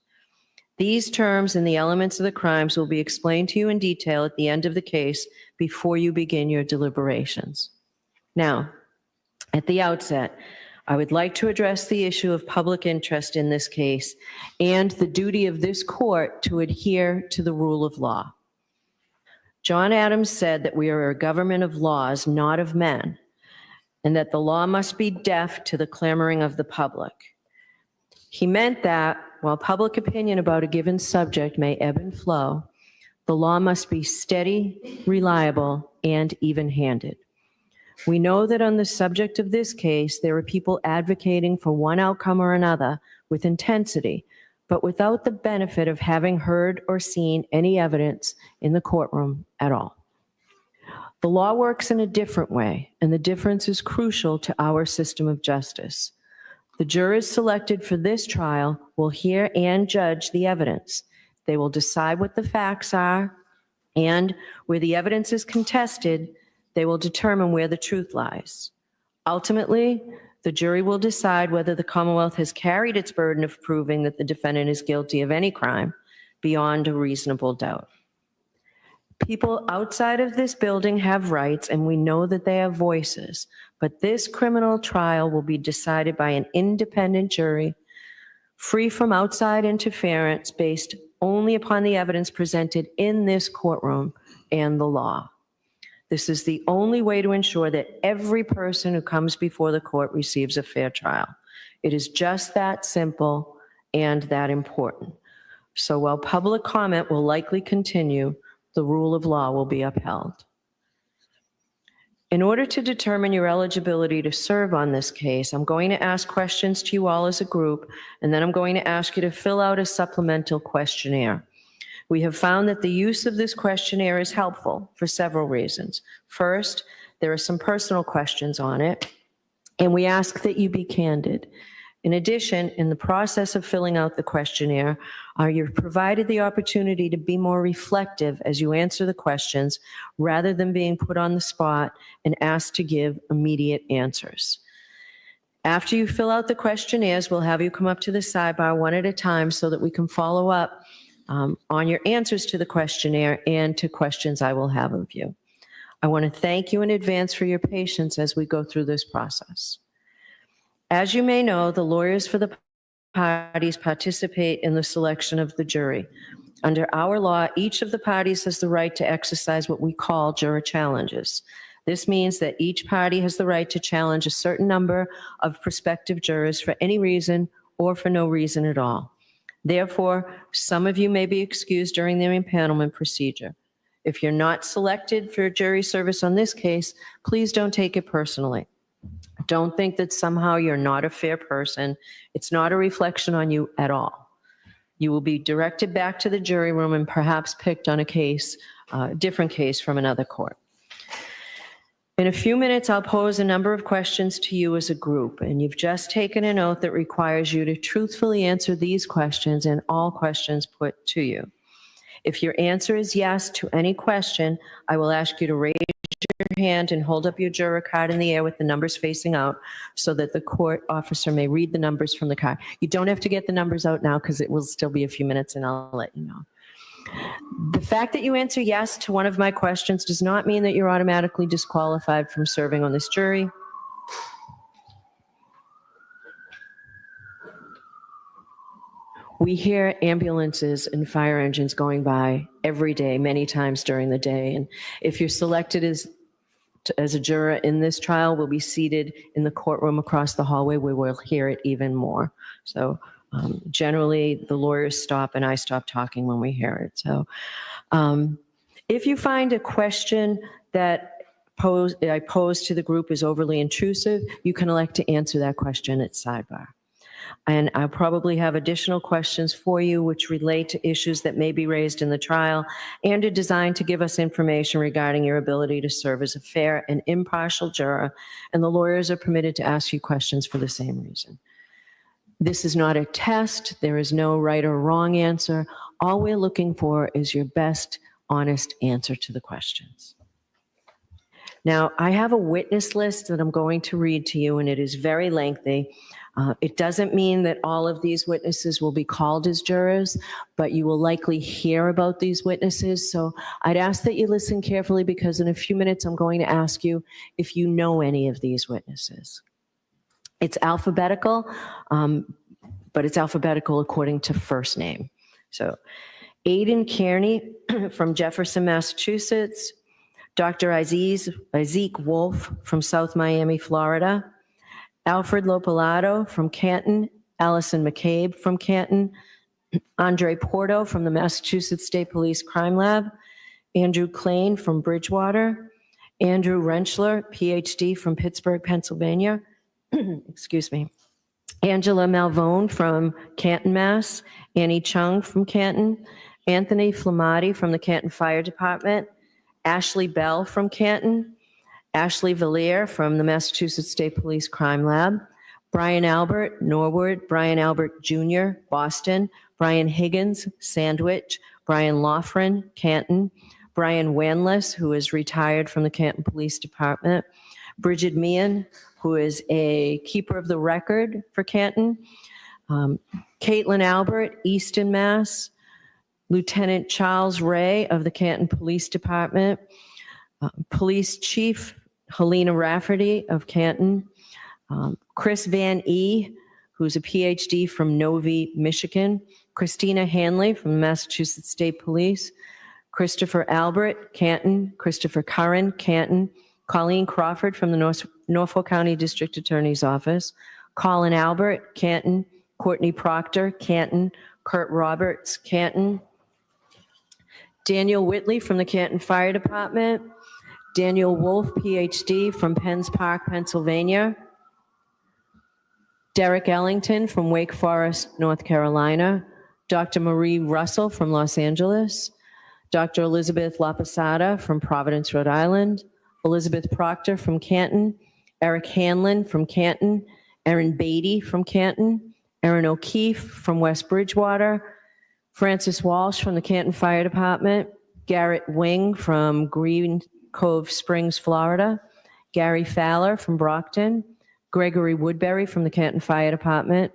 These terms and the elements of the crimes will be explained to you in detail at the end of the case before you begin your deliberations. Now, at the outset, I would like to address the issue of public interest in this case and the duty of this court to adhere to the rule of law. John Adams said that we are a government of laws, not of men, and that the law must be deaf to the clamoring of the public. He meant that while public opinion about a given subject may ebb and flow, the law must be steady, reliable, and even-handed. We know that on the subject of this case, there are people advocating for one outcome or another with intensity, but without the benefit of having heard or seen any evidence in the courtroom at all. The law works in a different way, and the difference is crucial to our system of justice. The jurors selected for this trial will hear and judge the evidence. They will decide what the facts are, and where the evidence is contested, they will determine where the truth lies. Ultimately, the jury will decide whether the Commonwealth has carried its burden of proving that the defendant is guilty of any crime beyond a reasonable doubt. People outside of this building have rights, and we know that they have voices, but this criminal trial will be decided by an independent jury, free from outside interference, based only upon the evidence presented in this courtroom and the law. This is the only way to ensure that every person who comes before the court receives a fair trial. It is just that simple and that important. So while public comment will likely continue, the rule of law will be upheld. In order to determine your eligibility to serve on this case, I'm going to ask questions to you all as a group, and then I'm going to ask you to fill out a supplemental questionnaire. We have found that the use of this questionnaire is helpful for several reasons. First, there are some personal questions on it, and we ask that you be candid. In addition, in the process of filling out the questionnaire, you're provided the opportunity to be more reflective as you answer the questions rather than being put on the spot and asked to give immediate answers. After you fill out the questionnaires, we'll have you come up to the sidebar one at a time so that we can follow up on your answers to the questionnaire and to questions I will have of you. I want to thank you in advance for your patience as we go through this process. As you may know, the lawyers for the parties participate in the selection of the jury. Under our law, each of the parties has the right to exercise what we call juror challenges. This means that each party has the right to challenge a certain number of prospective jurors for any reason or for no reason at all. Therefore, some of you may be excused during the impanelment procedure. If you're not selected for jury service on this case, please don't take it personally. Don't think that somehow you're not a fair person. It's not a reflection on you at all. You will be directed back to the jury room and perhaps picked on a case, different case from another court. In a few minutes, I'll pose a number of questions to you as a group, and you've just taken an oath that requires you to truthfully answer these questions and all questions put to you. If your answer is yes to any question, I will ask you to raise your hand and hold up your juror card in the air with the numbers facing out so that the court officer may read the numbers from the card. You don't have to get the numbers out now because it will still be a few minutes and I'll let you know. The fact that you answer yes to one of my questions does not mean that you're automatically disqualified from serving on this jury. We hear ambulances and fire engines going by every day, many times during the day. And if you're selected as a juror in this trial, we'll be seated in the courtroom across the hallway where we'll hear it even more. So generally, the lawyers stop and I stop talking when we hear it. So if you find a question that I pose to the group is overly intrusive, you can elect to answer that question at sidebar. And I'll probably have additional questions for you which relate to issues that may be raised in the trial and are designed to give us information regarding your ability to serve as a fair and impartial juror, and the lawyers are permitted to ask you questions for the same reason. This is not a test. There is no right or wrong answer. All we're looking for is your best, honest answer to the questions. Now, I have a witness list that I'm going to read to you, and it is very lengthy. It doesn't mean that all of these witnesses will be called as jurors, but you will likely hear about these witnesses. So I'd ask that you listen carefully, because in a few minutes I'm going to ask you if you know any of these witnesses. It's alphabetical, but it's alphabetical according to first name. So Aidan Kearney from Jefferson, Massachusetts. Dr. Isaac Wolf from South Miami, Florida. Alfred Lopalato from Canton. Allison McCabe from Canton. Andre Porto from the Massachusetts State Police Crime Lab. Andrew Klain from Bridgewater. Andrew Rentschler, PhD from Pittsburgh, Pennsylvania. Excuse me. Angela Malvone from Canton, Mass. Annie Chung from Canton. Anthony Flamati from the Canton Fire Department. Ashley Bell from Canton. Ashley Villier from the Massachusetts State Police Crime Lab. Brian Albert, Norwood. Brian Albert Jr., Boston. Brian Higgins, Sandwich. Brian Loughran, Canton. Brian Wanless, who is retired from the Canton Police Department. Bridget Meehan, who is a keeper of the record for Canton. Caitlin Albert, Easton, Mass. Lieutenant Charles Ray of the Canton Police Department. Police Chief Helena Rafferty of Canton. Chris Van E., who's a PhD from Novi, Michigan. Christina Hanley from the Massachusetts State Police. Christopher Albert, Canton. Christopher Curran, Canton. Colleen Crawford from the Norfolk County District Attorney's Office. Colin Albert, Canton. Courtney Proctor, Canton. Kurt Roberts, Canton. Daniel Whitley from the Canton Fire Department. Daniel Wolf, PhD from Penns Park, Pennsylvania. Derek Ellington from Wake Forest, North Carolina. Dr. Marie Russell from Los Angeles. Dr. Elizabeth LaPosada from Providence, Rhode Island. Elizabeth Proctor from Canton. Eric Hanlon from Canton. Erin Beatty from Canton. Erin O'Keefe from West Bridgewater. Francis Walsh from the Canton Fire Department. Garrett Wing from Green Cove Springs, Florida. Gary Fowler from Brockton. Gregory Woodbury from the Canton Fire Department.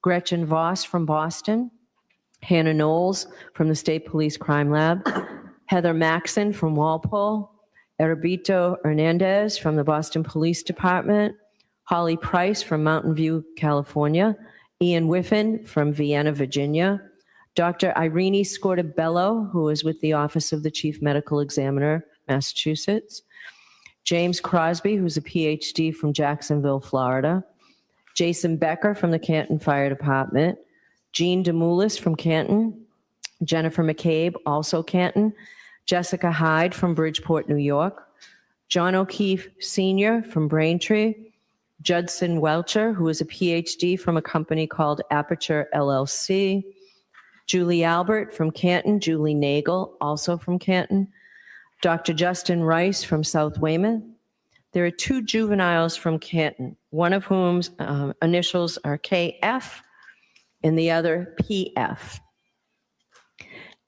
Gretchen Voss from Boston. Hannah Knowles from the State Police Crime Lab. Heather Maxon from Walpole. Herberto Hernandez from the Boston Police Department. Holly Price from Mountain View, California. Ian Whiffen from Vienna, Virginia. Dr. Irene Scortabello, who is with the Office of the Chief Medical Examiner, Massachusetts. James Crosby, who's a PhD from Jacksonville, Florida. Jason Becker from the Canton Fire Department. Jean Demoulis from Canton. Jennifer McCabe, also Canton. Jessica Hyde from Bridgeport, New York. John O'Keefe Sr. from Braintree. Judson Welcher, who is a PhD from a company called Aperture LLC. Julie Albert from Canton. Julie Nagel, also from Canton. Dr. Justin Rice from South Weymouth. There are two juveniles from Canton, one of whom's initials are KF and the other PF.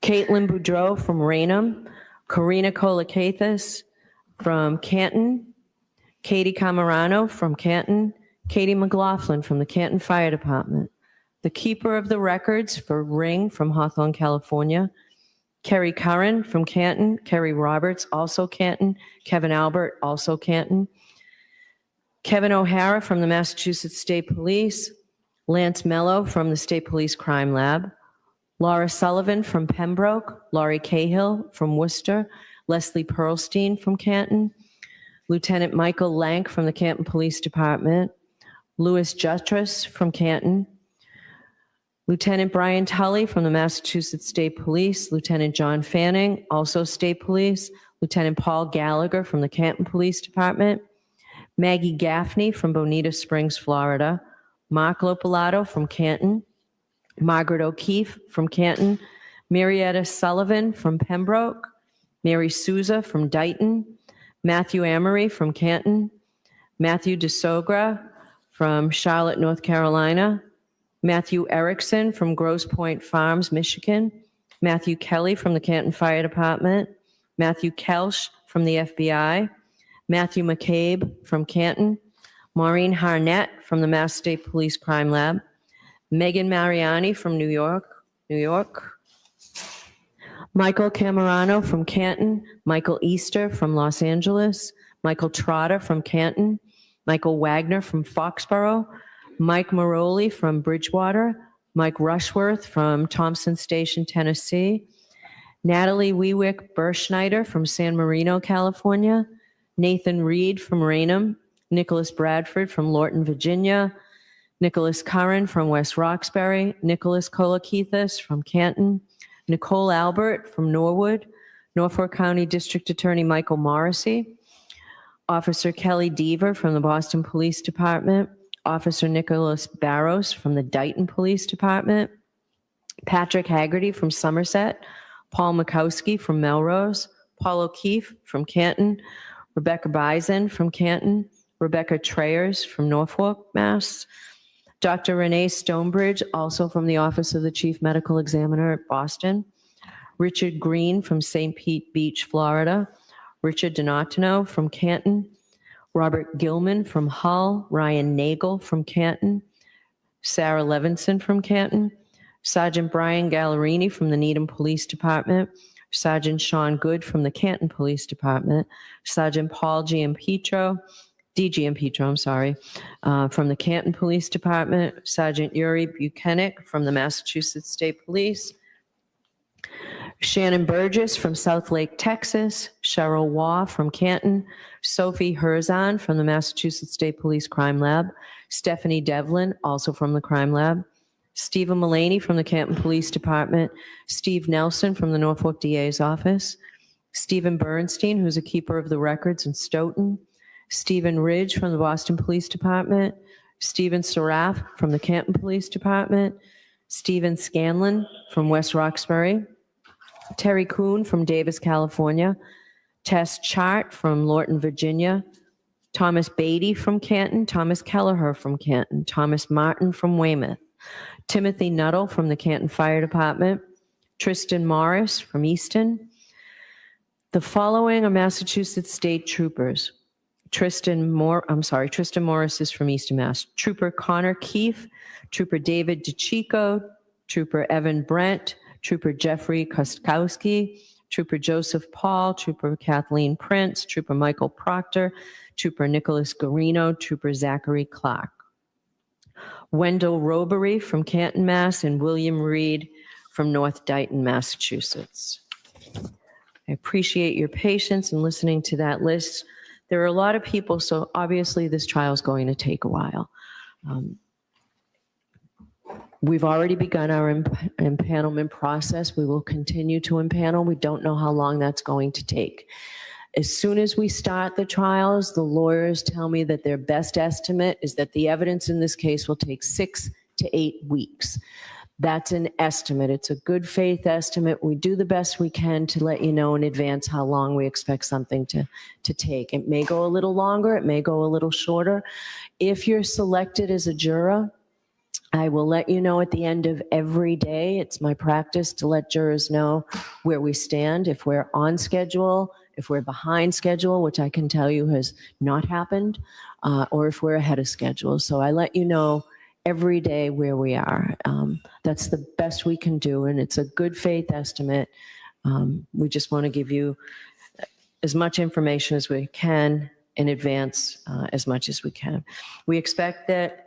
Caitlin Boudreau from Raynham. Karina Kolakathis from Canton. Katie Camarano from Canton. Katie McLaughlin from the Canton Fire Department. The keeper of the records for Ring from Hawthorne, California. Kerry Curran from Canton. Kerry Roberts, also Canton. Kevin Albert, also Canton. Kevin O'Hara from the Massachusetts State Police. Lance Mello from the State Police Crime Lab. Laura Sullivan from Pembroke. Laurie Cahill from Worcester. Leslie Pearlstein from Canton. Lieutenant Michael Lank from the Canton Police Department. Louis Jutras from Canton. Lieutenant Brian Tully from the Massachusetts State Police. Lieutenant John Fanning, also State Police. Lieutenant Paul Gallagher from the Canton Police Department. Maggie Gaffney from Bonita Springs, Florida. Mark Lopalato from Canton. Margaret O'Keefe from Canton. Marietta Sullivan from Pembroke. Mary Souza from Dighton. Matthew Amory from Canton. Matthew DeSogra from Charlotte, North Carolina. Matthew Erickson from Grosse Pointe Farms, Michigan. Matthew Kelly from the Canton Fire Department. Matthew Kelsch from the FBI. Matthew McCabe from Canton. Maureen Harnett from the Mass State Police Crime Lab. Megan Mariani from New York, New York. Michael Camerano from Canton. Michael Easter from Los Angeles. Michael Trotter from Canton. Michael Wagner from Foxborough. Mike Maroli from Bridgewater. Mike Rushworth from Thompson Station, Tennessee. Natalie Weewick Berschneider from San Marino, California. Nathan Reed from Raynham. Nicholas Bradford from Lorton, Virginia. Nicholas Curran from West Roxbury. Nicholas Kolakethis from Canton. Nicole Albert from Norwood. Norfolk County District Attorney Michael Morrissey. Officer Kelly Deaver from the Boston Police Department. Officer Nicholas Barros from the Dighton Police Department. Patrick Haggerty from Somerset. Paul Mikowski from Melrose. Paul O'Keefe from Canton. Rebecca Bison from Canton. Rebecca Trayers from Norfolk, Mass. Dr. Renee Stonebridge, also from the Office of the Chief Medical Examiner at Boston. Richard Green from St. Pete Beach, Florida. Richard Donatino from Canton. Robert Gilman from Hull. Ryan Nagel from Canton. Sarah Levinson from Canton. Sergeant Brian Gallerini from the Needham Police Department. Sergeant Sean Good from the Canton Police Department. Sergeant Paul Giampetro, from the Canton Police Department. Sergeant Yuri Buchanan from the Massachusetts State Police. Shannon Burgess from South Lake, Texas. Cheryl Waugh from Canton. Sophie Herzon from the Massachusetts State Police Crime Lab. Stephanie Devlin, also from the Crime Lab. Stephen Mullaney from the Canton Police Department. Steve Nelson from the Norfolk DA's office. Stephen Bernstein, who's a keeper of the records in Stoughton. Stephen Ridge from the Boston Police Department. Stephen Seraph from the Canton Police Department. Stephen Scanlon from West Roxbury. Terry Kuhn from Davis, California. Tess Chart from Lorton, Virginia. Thomas Beatty from Canton. Thomas Kelleher from Canton. Thomas Martin from Weymouth. Timothy Nuttall from the Canton Fire Department. Tristan Morris from Easton. The following are Massachusetts State Troopers. Tristan Morris is from Easton, Mass. Trooper Connor Keefe, Trooper David DeChico, Trooper Evan Brent, Trooper Jeffrey Kostkowski, Trooper Joseph Paul, Trooper Kathleen Prince, Trooper Michael Proctor, Trooper Nicholas Garino, Trooper Zachary Clark. Wendell Robery from Canton, Mass. And William Reed from North Dighton, Massachusetts. I appreciate your patience in listening to that list. There are a lot of people, so obviously this trial is going to take a while. We've already begun our impanelment process. We will continue to impanel. We don't know how long that's going to take. As soon as we start the trials, the lawyers tell me that their best estimate is that the evidence in this case will take 6 to 8 weeks. That's an estimate. It's a good faith estimate. We do the best we can to let you know in advance how long we expect something to take. It may go a little longer. It may go a little shorter. If you're selected as a juror, I will let you know at the end of every day. It's my practice to let jurors know where we stand, if we're on schedule, if we're behind schedule, which I can tell you has not happened, or if we're ahead of schedule. So I let you know every day where we are. That's the best we can do, and it's a good faith estimate. We just want to give you as much information as we can in advance, as much as we can. We expect that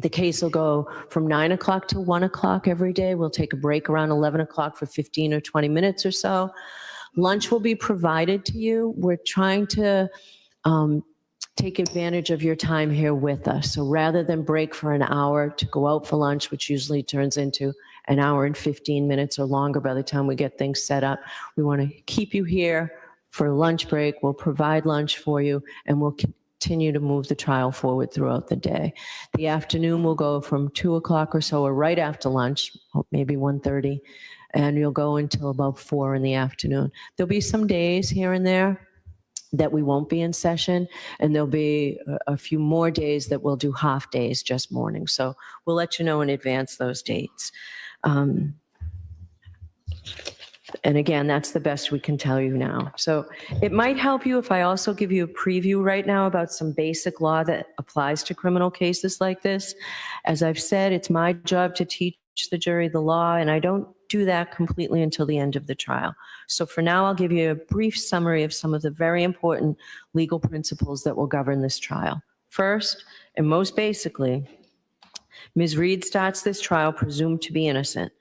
the case will go from 9 o'clock to 1 o'clock every day. We'll take a break around 11 o'clock for 15 or 20 minutes or so. Lunch will be provided to you. We're trying to take advantage of your time here with us. So rather than break for an hour to go out for lunch, which usually turns into an hour and 15 minutes or longer by the time we get things set up, we want to keep you here for a lunch break. We'll provide lunch for you, and we'll continue to move the trial forward throughout the day. The afternoon will go from 2 o'clock or so, or right after lunch, maybe 1:30, and you'll go until about 4 in the afternoon. There'll be some days here and there that we won't be in session, and there'll be a few more days that we'll do half days, just morning. So we'll let you know in advance those dates. And again, that's the best we can tell you now. So it might help you if I also give you a preview right now about some basic law that applies to criminal cases like this. As I've said, it's my job to teach the jury the law, and I don't do that completely until the end of the trial. So for now, I'll give you a brief summary of some of the very important legal principles that will govern this trial. First, and most basically, Ms. Reed starts this trial presumed to be innocent.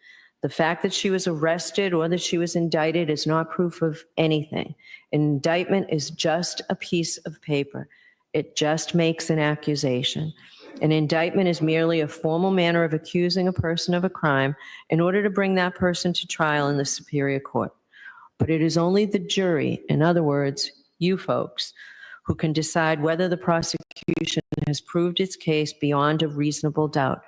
The fact that she was arrested or that she was indicted is not proof of anything. An indictment is just a piece of paper. It just makes an accusation. An indictment is merely a formal manner of accusing a person of a crime in order to bring that person to trial in the superior court. But it is only the jury, in other words, you folks, who can decide whether the prosecution has proved its case beyond a reasonable doubt.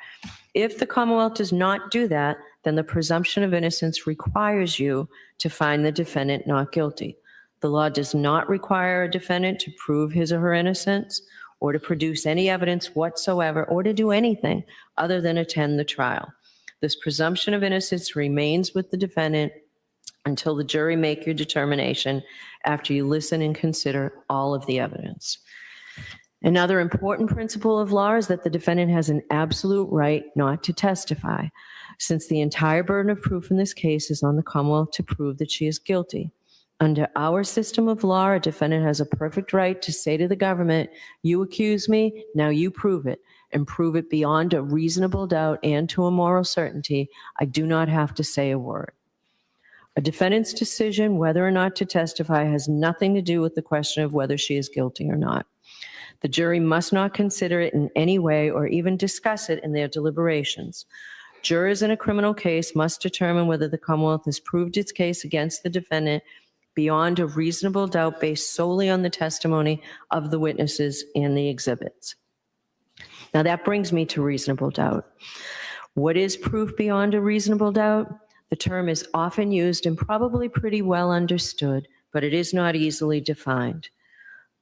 If the Commonwealth does not do that, then the presumption of innocence requires you to find the defendant not guilty. The law does not require a defendant to prove his or her innocence or to produce any evidence whatsoever or to do anything other than attend the trial. This presumption of innocence remains with the defendant until the jury make your determination after you listen and consider all of the evidence. Another important principle of law is that the defendant has an absolute right not to testify, since the entire burden of proof in this case is on the Commonwealth to prove that she is guilty. Under our system of law, a defendant has a perfect right to say to the government, you accuse me, now you prove it, and prove it beyond a reasonable doubt and to a moral certainty. I do not have to say a word. A defendant's decision whether or not to testify has nothing to do with the question of whether she is guilty or not. The jury must not consider it in any way or even discuss it in their deliberations. Jurors in a criminal case must determine whether the Commonwealth has proved its case against the defendant beyond a reasonable doubt based solely on the testimony of the witnesses and the exhibits. Now that brings me to reasonable doubt. What is proof beyond a reasonable doubt? The term is often used and probably pretty well understood, but it is not easily defined.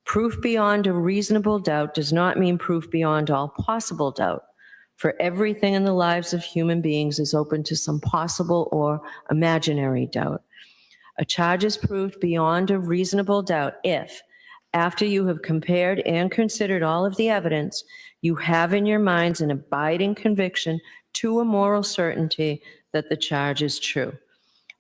Proof beyond a reasonable doubt does not mean proof beyond all possible doubt. For everything in the lives of human beings is open to some possible or imaginary doubt. A charge is proved beyond a reasonable doubt if, after you have compared and considered all of the evidence, you have in your minds an abiding conviction to a moral certainty that the charge is true.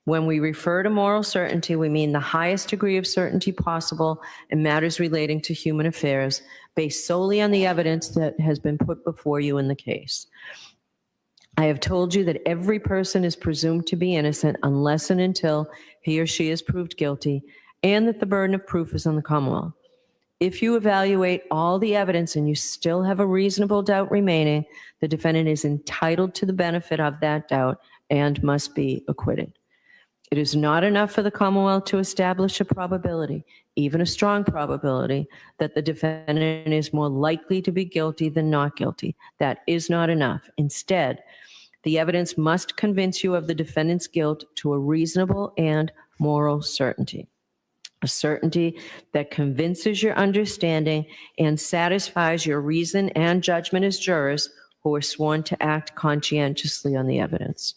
When we refer to moral certainty, we mean the highest degree of certainty possible in matters relating to human affairs, based solely on the evidence that has been put before you in the case. I have told you that every person is presumed to be innocent unless and until he or she is proved guilty, and that the burden of proof is on the Commonwealth. If you evaluate all the evidence and you still have a reasonable doubt remaining, the defendant is entitled to the benefit of that doubt and must be acquitted. It is not enough for the Commonwealth to establish a probability, even a strong probability, that the defendant is more likely to be guilty than not guilty. That is not enough. Instead, the evidence must convince you of the defendant's guilt to a reasonable and moral certainty. A certainty that convinces your understanding and satisfies your reason and judgment as jurors who are sworn to act conscientiously on the evidence.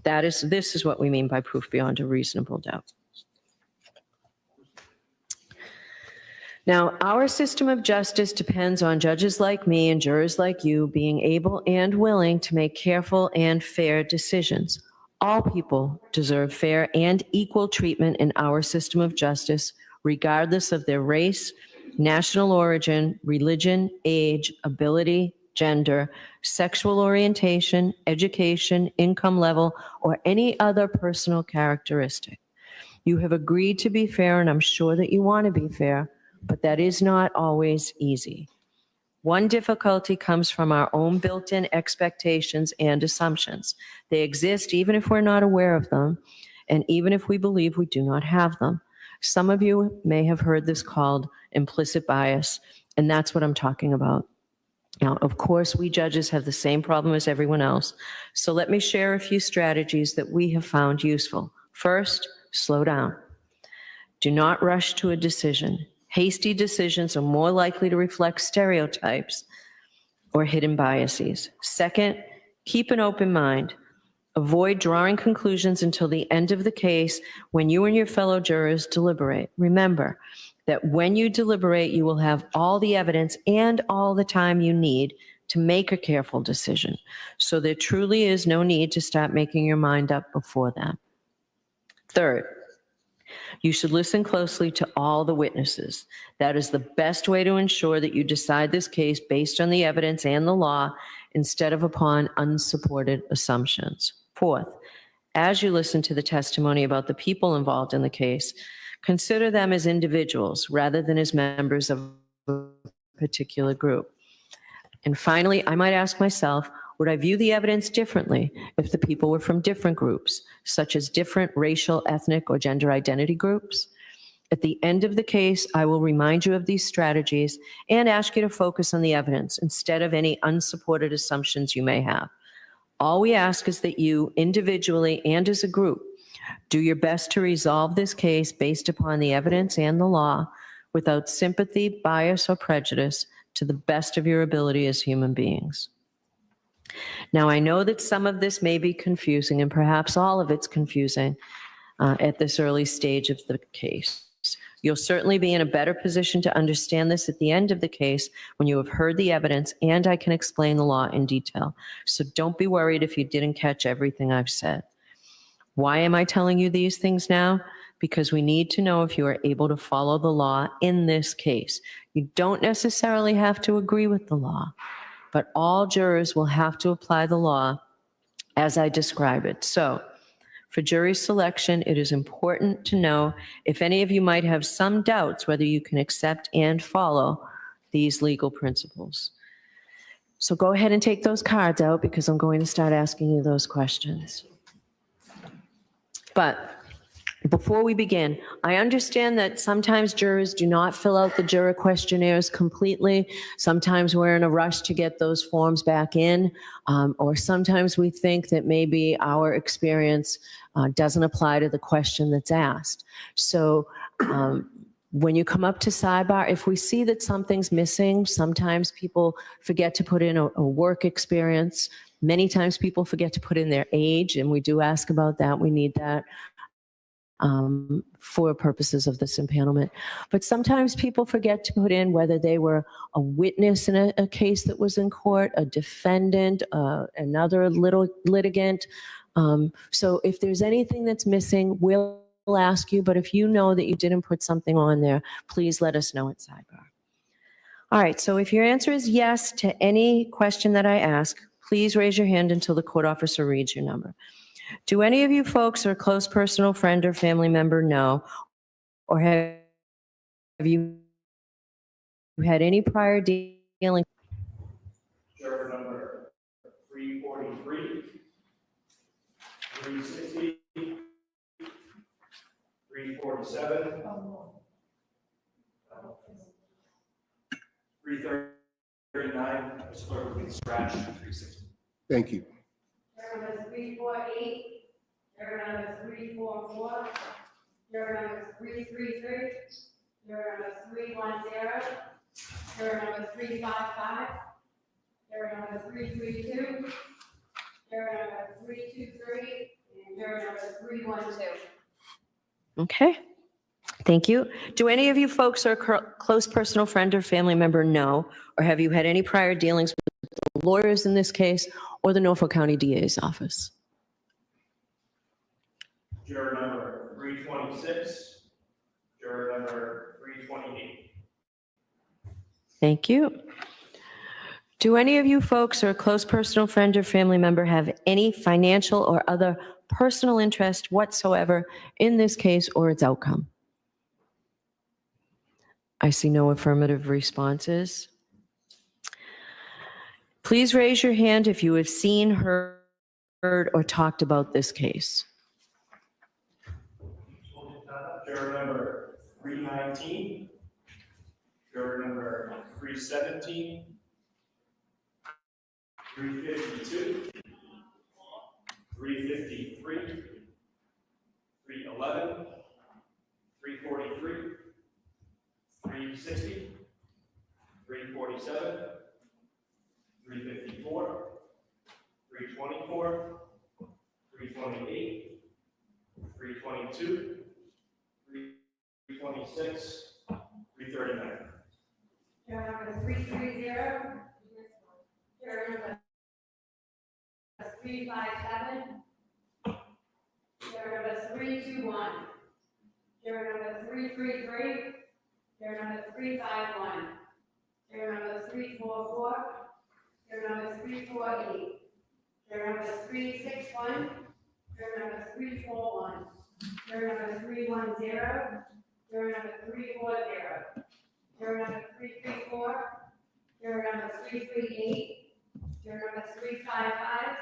This is what we mean by proof beyond a reasonable doubt. Now, our system of justice depends on judges like me and jurors like you being able and willing to make careful and fair decisions. All people deserve fair and equal treatment in our system of justice, regardless of their race, national origin, religion, age, ability, gender, sexual orientation, education, income level, or any other personal characteristic. You have agreed to be fair, and I'm sure that you want to be fair, but that is not always easy. One difficulty comes from our own built-in expectations and assumptions. They exist even if we're not aware of them, and even if we believe we do not have them. Some of you may have heard this called implicit bias, and that's what I'm talking about. Now, of course, we judges have the same problem as everyone else, so let me share a few strategies that we have found useful. First, slow down. Do not rush to a decision. Hasty decisions are more likely to reflect stereotypes or hidden biases. Second, keep an open mind. Avoid drawing conclusions until the end of the case when you and your fellow jurors deliberate. Remember that when you deliberate, you will have all the evidence and all the time you need to make a careful decision. So there truly is no need to start making your mind up before that. Third, you should listen closely to all the witnesses. That is the best way to ensure that you decide this case based on the evidence and the law instead of upon unsupported assumptions. Fourth, as you listen to the testimony about the people involved in the case, consider them as individuals rather than as members of a particular group. And finally, I might ask myself, would I view the evidence differently if the people were from different groups, such as different racial, ethnic, or gender identity groups? At the end of the case, I will remind you of these strategies and ask you to focus on the evidence instead of any unsupported assumptions you may have. All we ask is that you, individually and as a group, do your best to resolve this case based upon the evidence and the law without sympathy, bias, or prejudice to the best of your ability as human beings. Now, I know that some of this may be confusing, and perhaps all of it's confusing at this early stage of the case. You'll certainly be in a better position to understand this at the end of the case when you have heard the evidence and I can explain the law in detail. So don't be worried if you didn't catch everything I've said. Why am I telling you these things now? Because we need to know if you are able to follow the law in this case. You don't necessarily have to agree with the law, but all jurors will have to apply the law as I describe it. So, for jury selection, it is important to know if any of you might have some doubts whether you can accept and follow these legal principles. So go ahead and take those cards out because I'm going to start asking you those questions. But before we begin, I understand that sometimes jurors do not fill out the juror questionnaires completely. Sometimes we're in a rush to get those forms back in, or sometimes we think that maybe our experience doesn't apply to the question that's asked. So when you come up to sidebar, if we see that something's missing, sometimes people forget to put in a work experience. Many times people forget to put in their age, and we do ask about that. We need that for purposes of this impanelment. But sometimes people forget to put in whether they were a witness in a case that was in court, a defendant, another litigant. So if there's anything that's missing, we'll ask you, but if you know that you didn't put something on there, please let us know at sidebar. All right, so if your answer is yes to any question that I ask, please raise your hand until the court officer reads your number. Do any of you folks or a close personal friend or family member know, or have you had any prior dealing? Juror number 343, 360, 347, 339, I swear we can scratch 360. Thank you. Juror number 348, juror number 344, juror number 333, juror number 310, juror number 355, juror number 332, juror number 323, and juror number 312. Okay, thank you. Do any of you folks or close personal friend or family member know, or have you had any prior dealings with the lawyers in this case or the Norfolk County DA's office? Juror number 326, juror number 328. Thank you. Do any of you folks or a close personal friend or family member have any financial or other personal interest whatsoever in this case or its outcome? I see no affirmative responses. Please raise your hand if you have seen, heard, or talked about this case. Juror number 319, juror number 317, 352, 353, 311, 343, 3 347, 354, 324, 328, 322, 326, 339. Juror number 330. Juror number 357. Juror number 321. Juror number 333. Juror number 351. Juror number 344. Juror number 348. Juror number 361. Juror number 341. Juror number 310. Juror number 340. Juror number 334. Juror number 338. Juror number 355.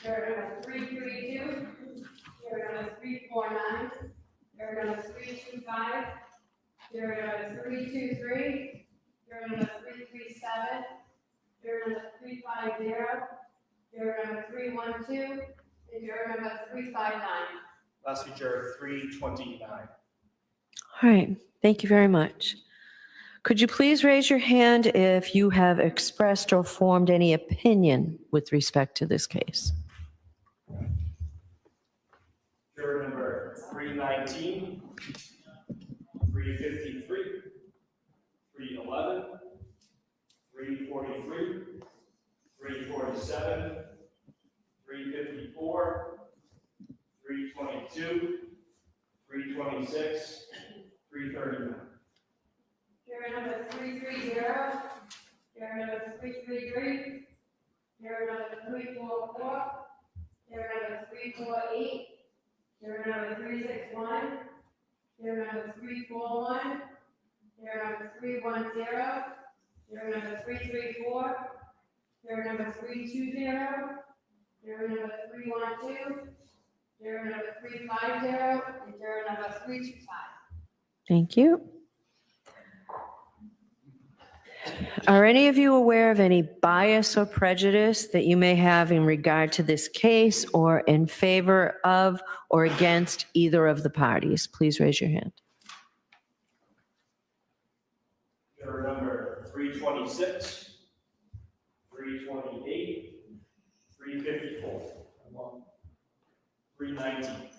Juror number 332. Juror number 349. Juror number 325. Juror number 323. Juror number 337. Juror number 350. Juror number 312. And juror number 359. Lastly, juror 329. All right, thank you very much. Could you please raise your hand if you have expressed or formed any opinion with respect to this case? Juror number 319, 353, 311, 343, 347, 354, 322, 326, 339. Juror number 330. Juror number 333. Juror number 344. Juror number 348. Juror number 361. Juror number 341. Juror number 310. Juror number 334. Juror number 320. Juror number 312. Juror number 350. And juror number 325. Thank you. Are any of you aware of any bias or prejudice that you may have in regard to this case or in favor of or against either of the parties? Please raise your hand. Juror number 326, 328, 354, 319.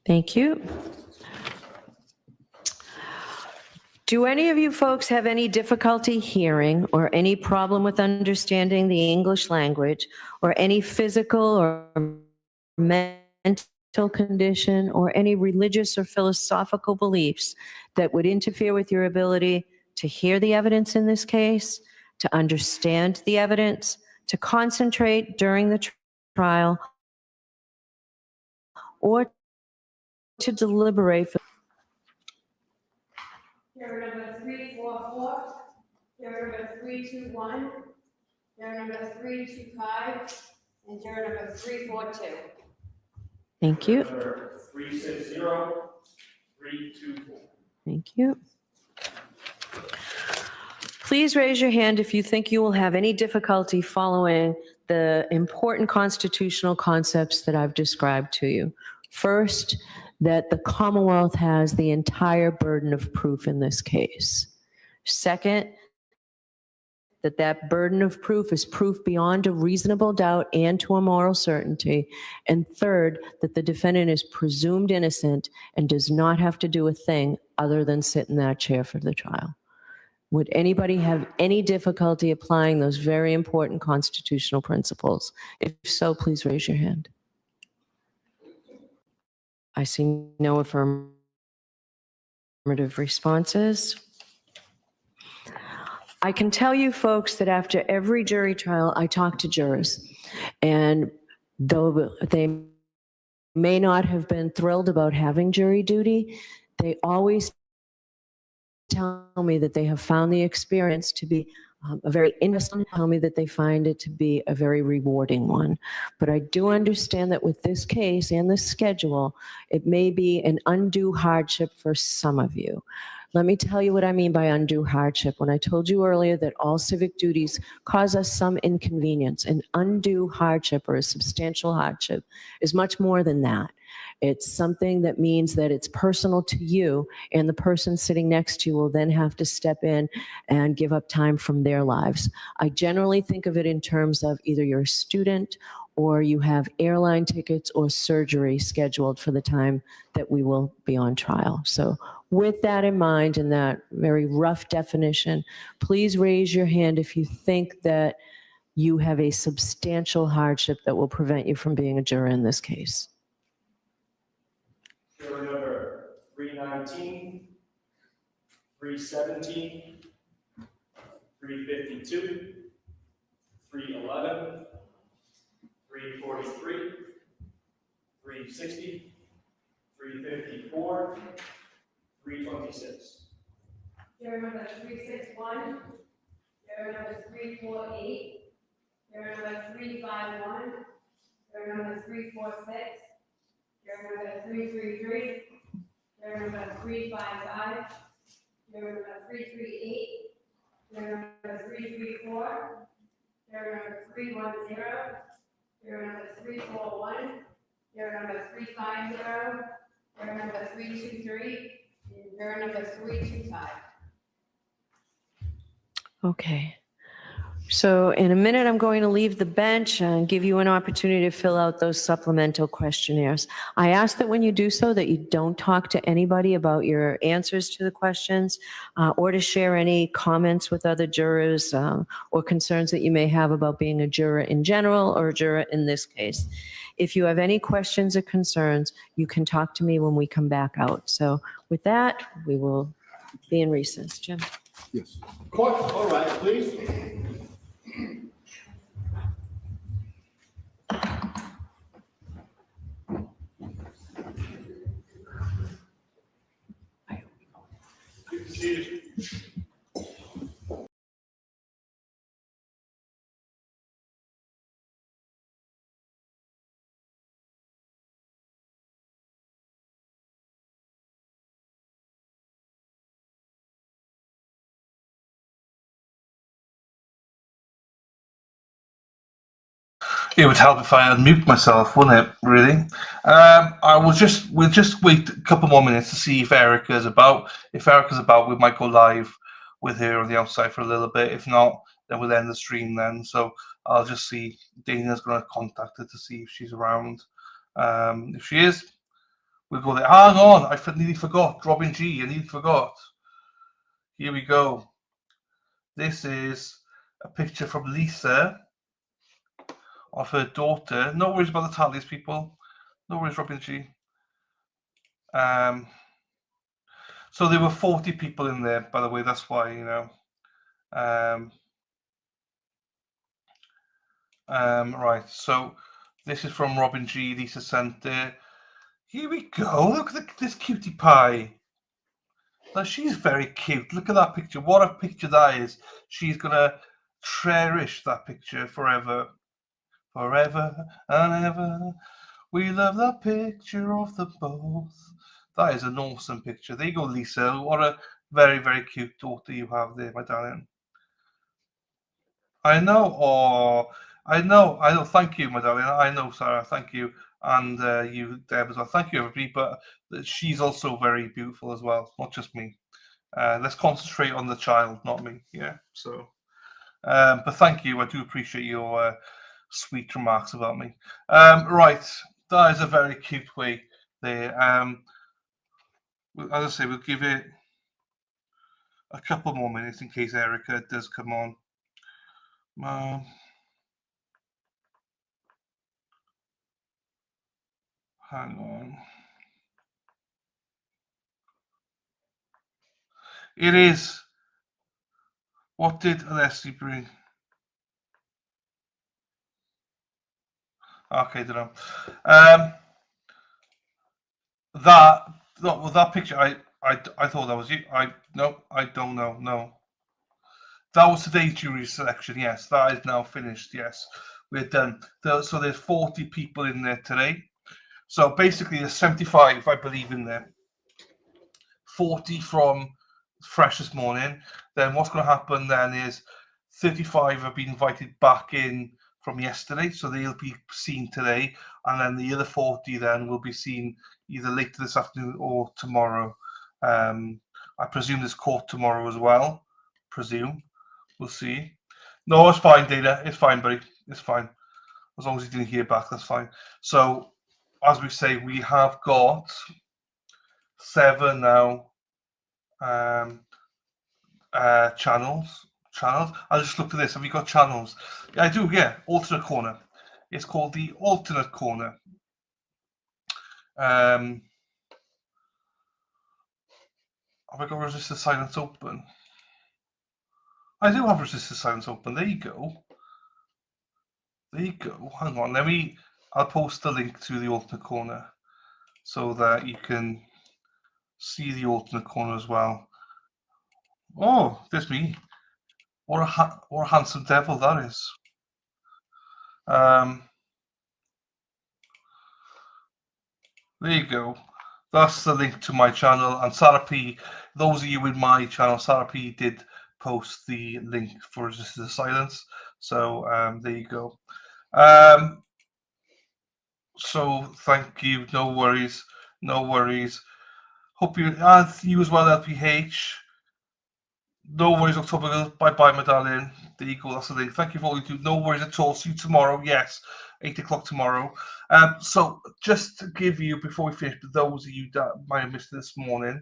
Thank you. Do any of you folks have any difficulty hearing or any problem with understanding the English language or any physical or mental condition or any religious or philosophical beliefs that would interfere with your ability to hear the evidence in this case, to understand the evidence, to concentrate during the trial, or to deliberate? Juror number 344. Juror number 321. Juror number 325. And juror number 342. Thank you. Number 360, 324. Thank you. Please raise your hand if you think you will have any difficulty following the important constitutional concepts that I've described to you. First, that the Commonwealth has the entire burden of proof in this case. Second, that burden of proof is proof beyond a reasonable doubt and to a moral certainty. And third, that the defendant is presumed innocent and does not have to do a thing other than sit in that chair for the trial. Would anybody have any difficulty applying those very important constitutional principles? If so, please raise your hand. I see no affirmative responses. I can tell you folks that after every jury trial, I talk to jurors. And though they may not have been thrilled about having jury duty, they always tell me that they have found the experience to be a very interesting, tell me that they find it to be a very rewarding one. But I do understand that with this case and this schedule, it may be an undue hardship for some of you. Let me tell you what I mean by undue hardship. When I told you earlier that all civic duties cause us some inconvenience, an undue hardship or a substantial hardship is much more than that. It's something that means that it's personal to you, and the person sitting next to you will then have to step in and give up time from their lives. I generally think of it in terms of either you're a student or you have airline tickets or surgery scheduled for the time that we will be on trial. So with that in mind and that very rough definition, please raise your hand if you think that you have a substantial hardship that will prevent you from being a juror in this case. Juror number 319, 317, 352, 311, 343, 360, 354, 326. Juror number 361, juror number 348, juror number 351, juror number 346, juror number 333, juror number 355, juror number 338, juror number 334, juror number 310, juror number 341, juror number 350, juror number 323, and juror number 325. Okay. So in a minute, I'm going to leave the bench and give you an opportunity to fill out those supplemental questionnaires. I ask that when you do so that you don't talk to anybody about your answers to the questions or to share any comments with other jurors or concerns that you may have about being a juror in general or a juror in this case. If you have any questions or concerns, you can talk to me when we come back out. So with that, we will be in recess. Jim? Yes. Court, all right, please. Good to see you. It would help if I unmute myself, wouldn't it? Really. We'll just wait a couple more minutes to see if Erica's about. If Erica's about, we might go live with her on the outside for a little bit. If not, then we'll end the stream then. So I'll just see. Dana's going to contact her to see if she's around. If she is, we'll go there. Hang on, I nearly forgot. Robin G, I nearly forgot. Here we go. This is a picture from Lisa of her daughter. No worries about the tallies, people. No worries, Robin G. So there were 40 people in there, by the way. That's why, you know. Right. So this is from Robin G. Lisa sent there. Here we go. Look at this cutie pie. Now she's very cute. Look at that picture. What a picture that is. She's gonna cherish that picture forever. Forever and ever, we love that picture of them both. That is an awesome picture. There you go, Lisa. What a very, very cute daughter you have there, my darling. I know. Oh, I know. Thank you, my darling. I know, Sarah. Thank you. And you, Deb, as well. Thank you, everybody. But she's also very beautiful as well, not just me. Let's concentrate on the child, not me. Yeah. So, but thank you. I do appreciate your sweet remarks about me. Right, that is a very cute way there. As I say, we'll give it a couple more minutes in case Erica does come on. Hang on. It is. What did Leslie bring? Okay, don't know. That picture. I thought that was you. No, I don't know. No, that was today's jury selection. Yes, that is now finished. Yes, we're done. So there's 40 people in there today. So basically, there's 75, I believe, in there. 40 from fresh this morning. Then what's going to happen then is 35 have been invited back in from yesterday, so they'll be seen today, and then the other 40 then will be seen either later this afternoon or tomorrow. I presume there's court tomorrow as well. Presume. We'll see. No, it's fine, Dana. It's fine, buddy. It's fine. As long as you didn't hear back, that's fine. So, as we say, we have got 7 now channels. I just looked at this. Have you got channels? Yeah, I do, yeah. Alternate corner. It's called the alternate corner. Have I got resistor silence open? I do have resistor silence open. There you go. There you go. Hang on. I'll post the link to the alternate corner so that you can see the alternate corner as well. Oh, there's me. What a handsome devil that is. There you go. That's the link to my channel. And Sarah P, those of you in my channel, Sarah P did post the link for Resistor Silence. So there you go. So thank you. No worries. No worries. Hope you, and you as well, LPH. No worries, October girl. Bye bye, my darling. There you go. That's the thing. Thank you for all you do. No worries at all. See you tomorrow. Yes, 8 o'clock tomorrow. So just to give you, before we finish, for those of you that might have missed this morning,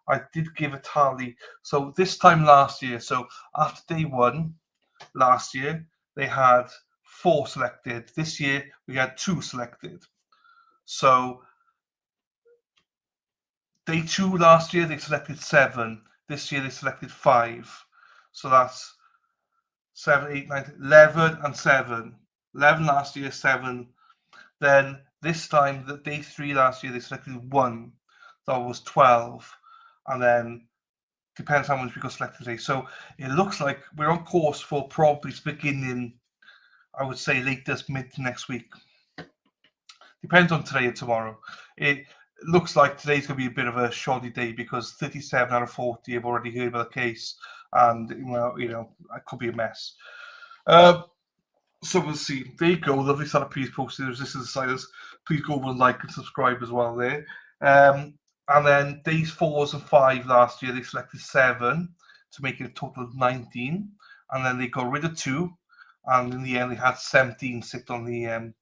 I did give a tally. So this time last year, so after day 1 last year, they had 4 selected. This year we had 2 selected. So day 2 last year they selected 7. This year they selected 5. So that's 7, 8, 9, 11 and 7. 11 last year, 7. Then this time, the day 3 last year, they selected 1. That was 12. And then depends how much we got selected today. So it looks like we're on course for probably beginning, I would say, latest mid to next week. Depends on today and tomorrow. It looks like today's going to be a bit of a shoddy day because 37 out of 40 have already heard about the case, and well, you know, it could be a mess. So we'll see. There you go. Lovely Sarah P posted Resistance Silence. Please go over and like and subscribe as well there. And then days 4 and 5 last year, they selected 7 to make it a total of 19. And then they got rid of 2. And in the end, they had 17 sit on the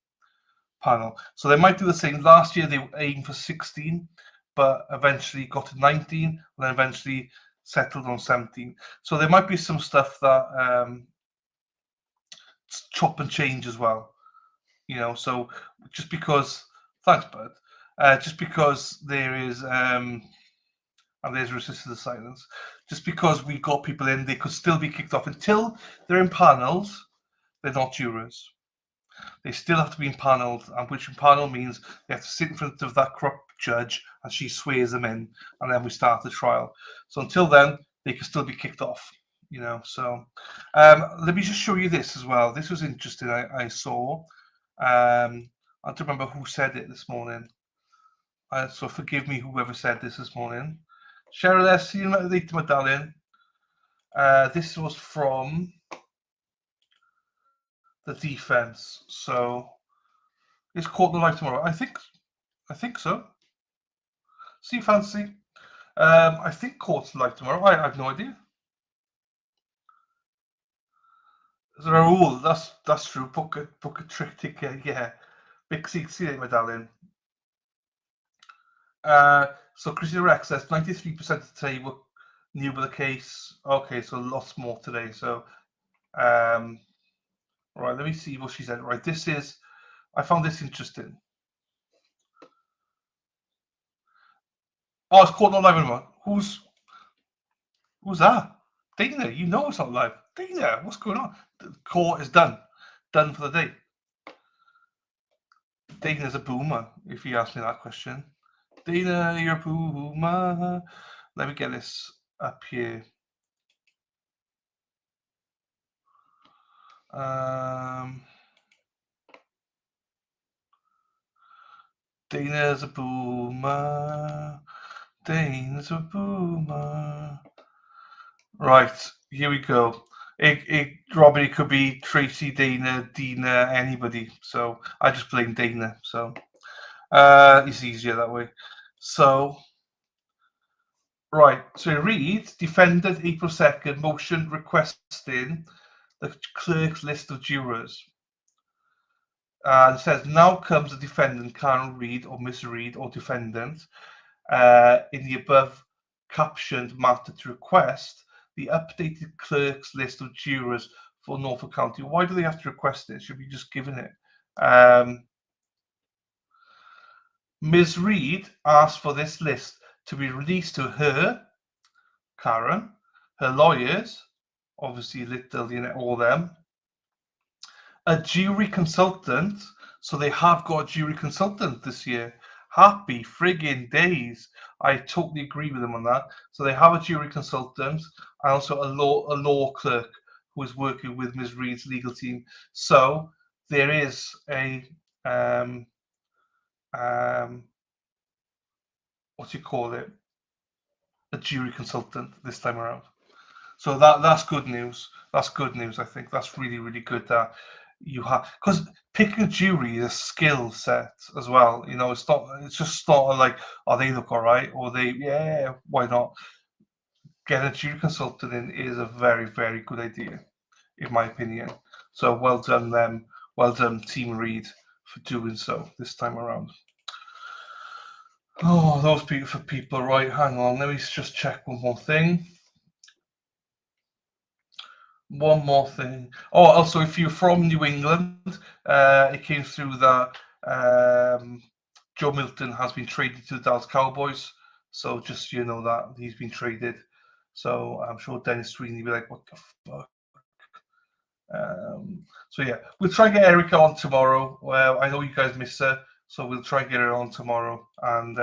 panel. So they might do the same. Last year, they aimed for 16, but eventually got to 19, and then eventually settled on 17. So there might be some stuff that chop and change as well, you know. So just because, thanks, bud. Just because there is and there's Resistance to Silence, just because we got people in, they could still be kicked off until they're in panels. They're not jurors. They still have to be impaneled, and which impanel means they have to sit in front of that corrupt judge and she swears them in, and then we start the trial. So until then, they can still be kicked off, you know. So let me just show you this as well. This was interesting. I saw. I don't remember who said it this morning. So forgive me, whoever said this morning. Cheryl, see you later, my darling. This was from the defense. So is court live tomorrow? I think so. See, fancy. I think court's live tomorrow. I have no idea. Raoul, that's true. Book a trick ticket. Yeah, big seat. See you, my darling. So Christina Rex says 93% today were new with the case. Okay, so lots more today. So, right, let me see what she said. Right, this is. I found this interesting. Oh, it's court not live anymore. Who's that? Dana, you know it's not live. Dana, what's going on? The court is done. Done for the day. Dana's a boomer, if you ask me that question. Dana, you're a boomer. Let me get this up here. Dana's a boomer. Dana's a boomer. Right, here we go. Robin, it could be Tracy, Dana, anybody. So I just blame Dana. So it's easier that way. So, right. So read, defendant April 2nd, motion requesting the clerk's list of jurors. It says, now comes the defendant, Karen Reid or Miss Reid or defendant, in the above captioned matter to request the updated clerk's list of jurors for Norfolk County. Why do they have to request it? Should be just given it. Ms. Reid asked for this list to be released to her, Karen, her lawyers, obviously Little, all them, a jury consultant. So they have got a jury consultant this year. Happy friggin' days. I totally agree with them on that. So they have a jury consultant and also a law clerk who is working with Ms. Reid's legal team. So there is a what do you call it? A jury consultant this time around. So that's good news. That's good news. I think that's really, really good that you have, because picking a jury is a skill set as well. It's not. It's just not like, oh, they look all right, or why not? Get a jury consultant in is a very, very good idea, in my opinion. So well done them. Well done, Team Reid, for doing so this time around. Oh, those beautiful people. Right, hang on. Let me just check one more thing. One more thing. Oh, also, if you're from New England, it came through that Joe Milton has been traded to the Dallas Cowboys. So just so you know that he's been traded. So I'm sure Dennis Sweeney will be like, what the fuck? So yeah, we'll try and get Erica on tomorrow. Well, I know you guys miss her, so we'll try and get her on tomorrow, and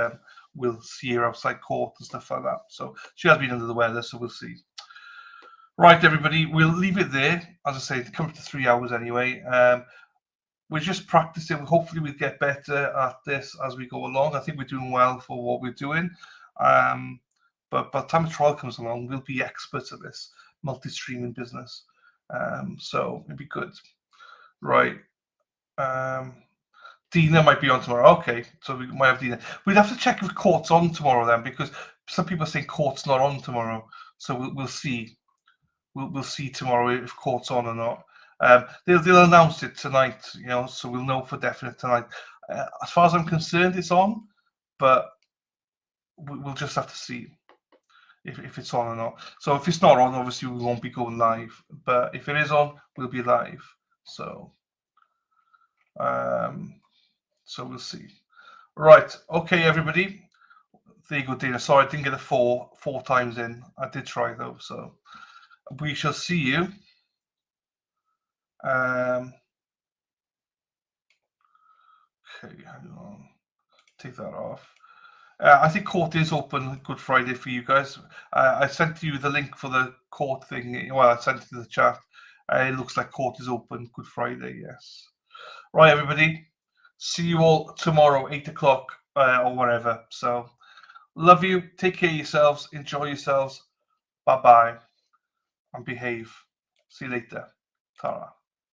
we'll see her outside court and stuff like that. So she has been under the weather, so we'll see. Right, everybody, we'll leave it there. As I say, come up to 3 hours anyway. We're just practicing. Hopefully, we'll get better at this as we go along. I think we're doing well for what we're doing. But by the time the trial comes along, we'll be experts at this multi-streaming business. So it'd be good. Right. Dina might be on tomorrow. Okay, so we might have Dina. We'd have to check if court's on tomorrow then, because some people are saying court's not on tomorrow. So we'll see. We'll see tomorrow if court's on or not. They'll announce it tonight, so we'll know for definite tonight. As far as I'm concerned, it's on, but we'll just have to see if it's on or not. So if it's not on, obviously we won't be going live. But if it is on, we'll be live. So we'll see. Right. Okay, everybody. There you go, Dina. Sorry, I didn't get a four times in. I did try though. So we shall see you. Okay, hang on. Take that off. I think court is open Good Friday for you guys. I sent you the link for the court thing. Well, I sent it to the chat. It looks like court is open Good Friday, yes. Right, everybody. See you all tomorrow, 8 o'clock or whatever. So, love you. Take care of yourselves. Enjoy yourselves. Bye-bye. And behave. See you later. Ta-ra.